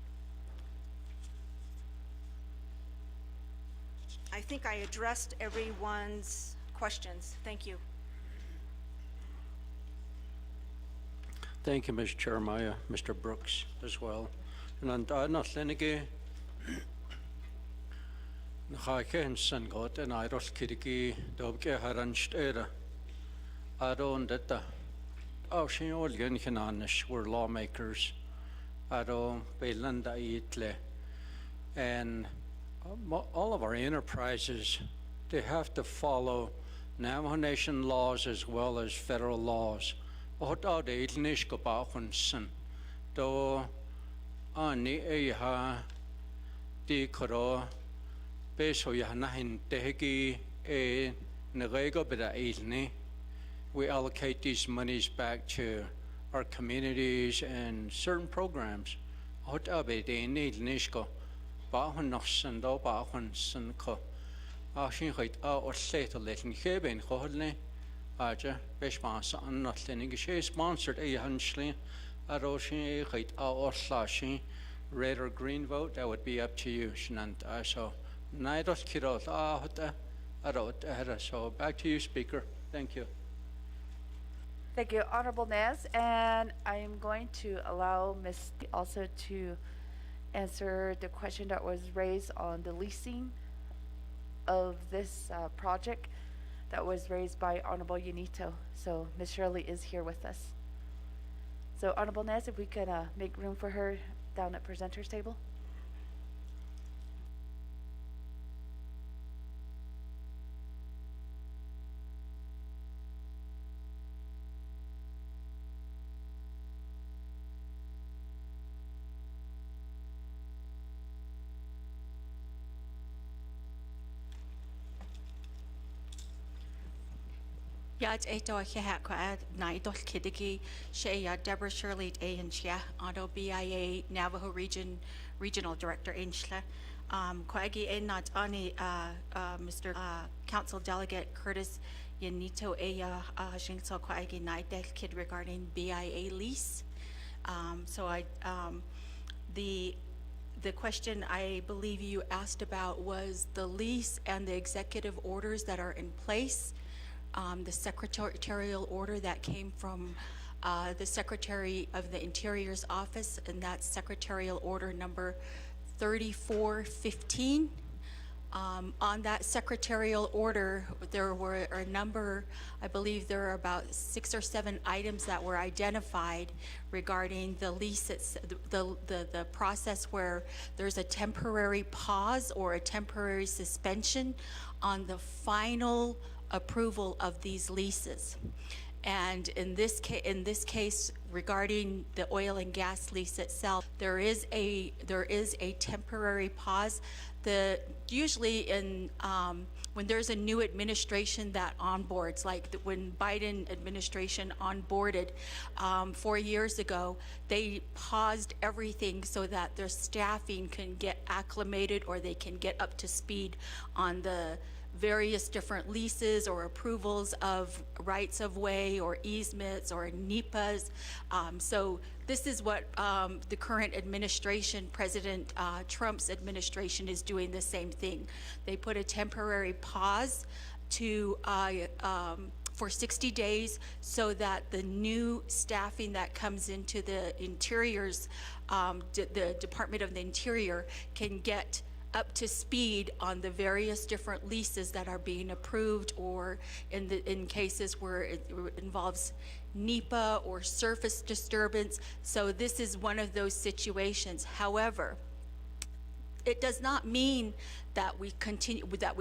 I think I addressed everyone's questions. Thank you. Thank you, Ms. Jeremiah, Mr. Brooks as well. And na Lenige Nahake San got and Iros Kiriki Dobke Haranst Era Adon Detta Aushin Hinanish were lawmakers Ado Belanda Itle, and all of our enterprises, they have to follow Navajo Nation laws as well as federal laws hot out the ilnish go ba hunsen do ani e ha di koro beso ya nahin tehegi e nerego beda ilni. We allocate these monies back to our communities and certain programs. Hot abe de ilnish go ba hunsen do ba hunsen ko. Shin khait or set a letting heben holdne. Aja beshmas an nothing she sponsored a hunchly at ocean height or slashing red or green vote, that would be up to you, Shanant. So Naidos Kiros so back to you, Speaker. Thank you. Thank you, Honorable Nez. And I am going to allow Ms. also to answer the question that was raised on the leasing of this project that was raised by Honorable Unito. So Ms. Shirley is here with us. So Honorable Nez, if we could make room for her down at presenters table. Yad eto a chehat kwaad na idol kidigi she Deborah Shirley a and shia auto BIA Navajo Regional Director Inchla kwagi a not ani Mr. Council Delegate Curtis Yanito a shingso kwagi na idol kid regarding BIA lease. The question I believe you asked about was the lease and the executive orders that are in place. The secretarial order that came from the Secretary of the Interior's office, and that's Secretarial Order number 3415. On that secretarial order, there were a number, I believe there are about 6 or 7 items that were identified regarding the lease, the process where there's a temporary pause or a temporary suspension on the final approval of these leases. And in this case, regarding the oil and gas lease itself, there is a temporary pause. Usually when there's a new administration that onboards, like when Biden administration onboarded 4 years ago, they paused everything so that their staffing can get acclimated or they can get up to speed on the various different leases or approvals of rights of way or easements or NEPAs. So this is what the current administration, President Trump's administration, is doing the same thing. They put a temporary pause to for 60 days so that the new staffing that comes into the Interior's, the Department of the Interior, can get up to speed on the various different leases that are being approved, or in cases where it involves NEPA or surface disturbance. So this is one of those situations. However, it does not mean that we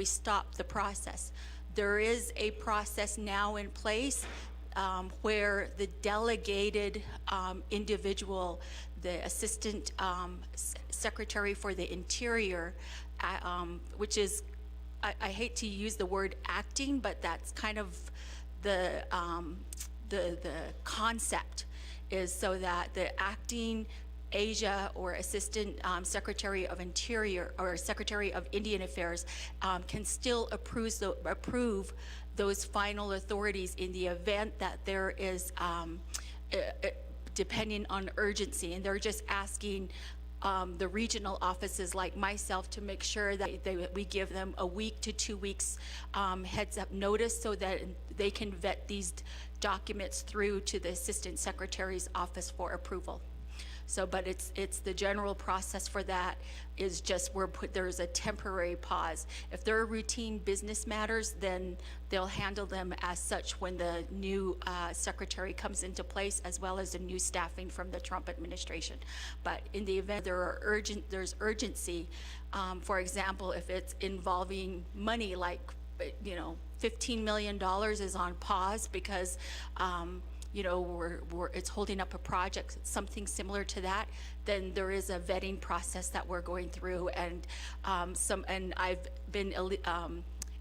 stop the process. There is a process now in place where the delegated individual, the Assistant Secretary for the Interior, which is, I hate to use the word acting, but that's kind of the concept, is so that the acting Asia or Assistant Secretary of Interior or Secretary of Indian Affairs can still approve those final authorities in the event that there is depending on urgency, and they're just asking the regional offices like myself to make sure that we give them a week to 2 weeks heads up notice so that they can vet these documents through to the Assistant Secretary's office for approval. So, but it's the general process for that is just there's a temporary pause. If there are routine business matters, then they'll handle them as such when the new secretary comes into place, as well as the new staffing from the Trump administration. But in the event there's urgency, for example, if it's involving money, like $15 million is on pause because you know, it's holding up a project, something similar to that, then there is a vetting process that we're going through, and I've been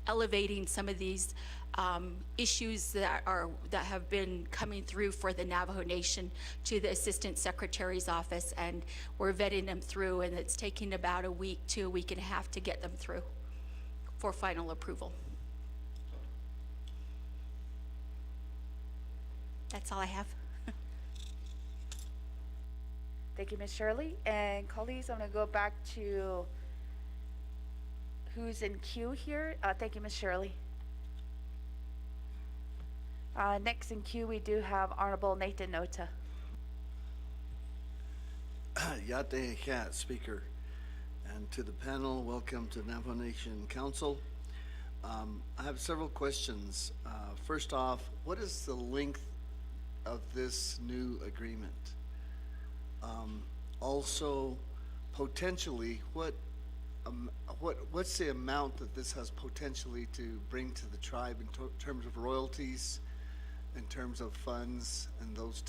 elevating some of these issues that have been coming through for the Navajo Nation to the Assistant Secretary's office, and we're vetting them through, and it's taking about a week to a week and a half to get them through for final approval. That's all I have. Thank you, Ms. Shirley. And colleagues, I'm going to go back to who's in queue here. Thank you, Ms. Shirley. Next in queue, we do have Honorable Nathan Nota. Yate Cat, Speaker. And to the panel, welcome to Navajo Nation Council. I have several questions. First off, what is the length of this new agreement? Also, potentially, what's the amount that this has potentially to bring to the tribe in terms of royalties, in terms of funds, and those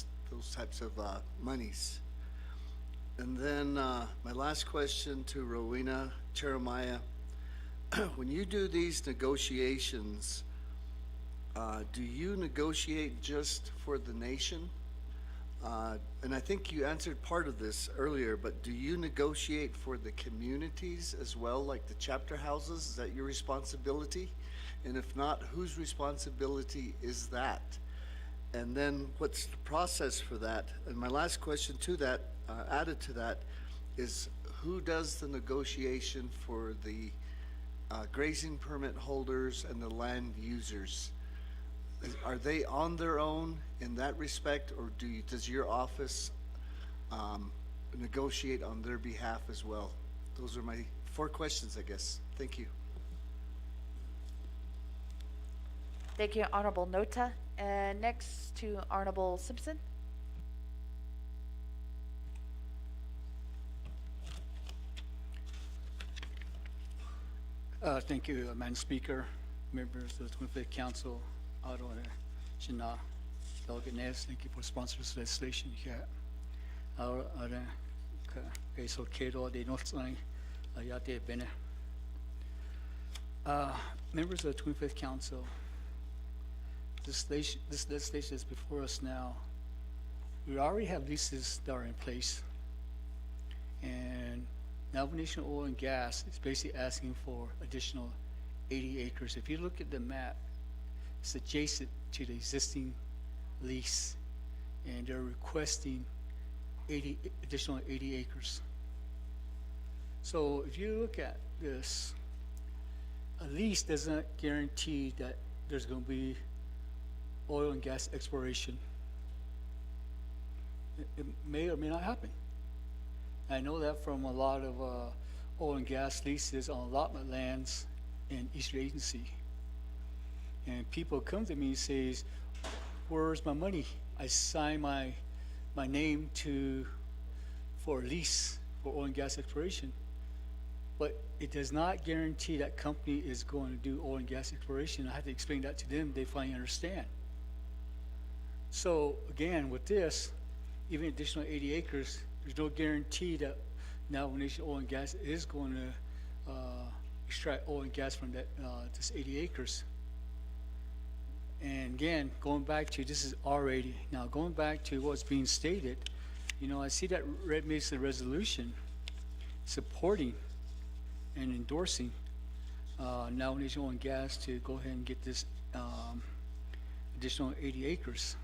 types of monies? And then my last question to Rowena Jeremiah. When you do these negotiations, do you negotiate just for the nation? And I think you answered part of this earlier, but do you negotiate for the communities as well, like the chapter houses? Is that your responsibility? And if not, whose responsibility is that? And then what's the process for that? And my last question to that, added to that, is who does the negotiation for the grazing permit holders and the land users? Are they on their own in that respect, or does your office negotiate on their behalf as well? Those are my 4 questions, I guess. Thank you. Thank you, Honorable Nota. And next to Honorable Simpson. Thank you, Madam Speaker, members of the 25th Council, Aro and Shana, Delegate Nez, thank you for sponsoring this legislation here. Aro, so Kedo, de Northline, Ayate Bene. Members of the 25th Council, this legislation is before us now. We already have leases that are in place, and Navajo Nation Oil and Gas is basically asking for additional 80 acres. If you look at the map, it's adjacent to the existing lease, and they're requesting additional 80 acres. So if you look at this, a lease doesn't guarantee that there's going to be oil and gas exploration. It may or may not happen. I know that from a lot of oil and gas leases on allotment lands in Eastern Agency. And people come to me and say, where's my money? I signed my name for a lease for oil and gas exploration. But it does not guarantee that company is going to do oil and gas exploration. I have to explain that to them, they finally understand. So again, with this, even additional 80 acres, there's no guarantee that Navajo Nation Oil and Gas is going to extract oil and gas from that this 80 acres. And again, going back to, this is already, now going back to what's being stated, you know, I see that Red Mesa resolution supporting and endorsing Navajo Nation Oil and Gas to go ahead and get this additional 80 acres.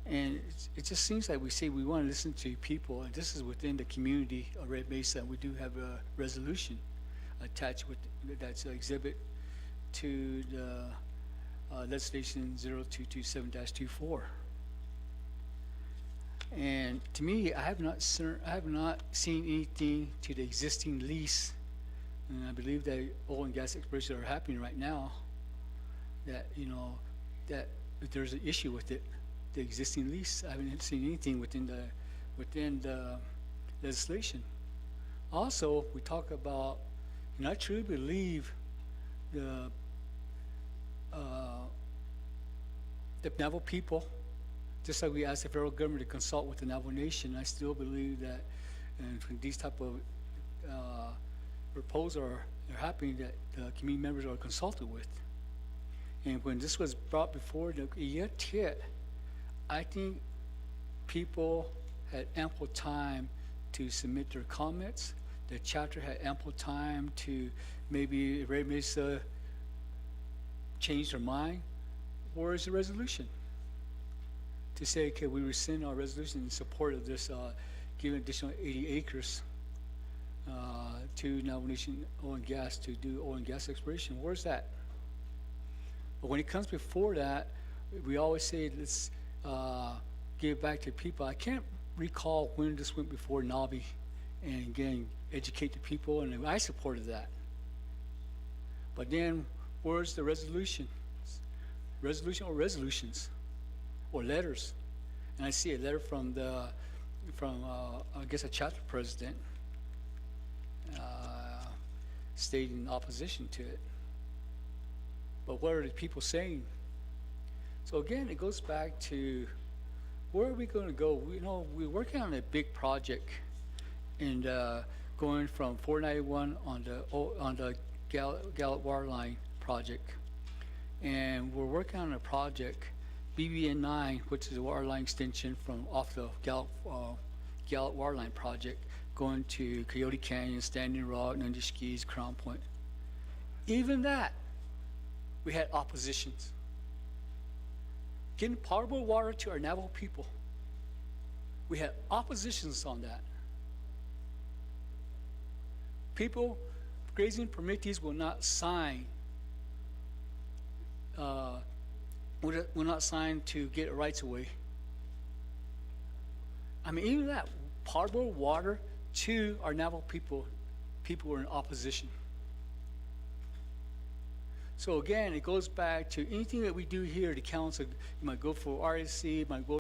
And it just seems like we say we want to listen to people, and this is within the community of Red Mesa. We do have a resolution attached with that's an exhibit to the legislation 0227-24. And to me, I have not seen anything to the existing lease, and I believe that oil and gas exploration are happening right now. That that there's an issue with it. The existing lease, I haven't seen anything within the legislation. Also, we talk about, and I truly believe the the Navajo people, just like we asked the federal government to consult with the Navajo Nation, I still believe that, and when these type of proposals are happening, that the community members are consulted with. And when this was brought before the Iyatit, I think people had ample time to submit their comments. The chapter had ample time to maybe change their mind. Where is the resolution? To say, okay, we rescind our resolution in support of this, giving additional 80 acres to Navajo Nation oil and gas to do oil and gas exploration. Where's that? But when it comes before that, we always say, let's give it back to people. I can't recall when this went before NABI and again, educate the people, and I supported that. But then, where's the resolution? Resolution or resolutions? Or letters? And I see a letter from I guess a chapter president stating opposition to it. But what are the people saying? So again, it goes back to where are we going to go? We're working on a big project, and going from 491 on the Gallup water line project, and we're working on a project BBN 9, which is a water line extension from off the Gallup water line project, going to Coyote Canyon, Standing Rock, Nundiskis, Crown Point. Even that, we had oppositions. Getting potable water to our Navajo people, we had oppositions on that. People, grazing permittees will not sign will not sign to get rights away. I mean, even that, potable water to our Navajo people were in opposition. So again, it goes back to anything that we do here, the council, you might go for RSC, might go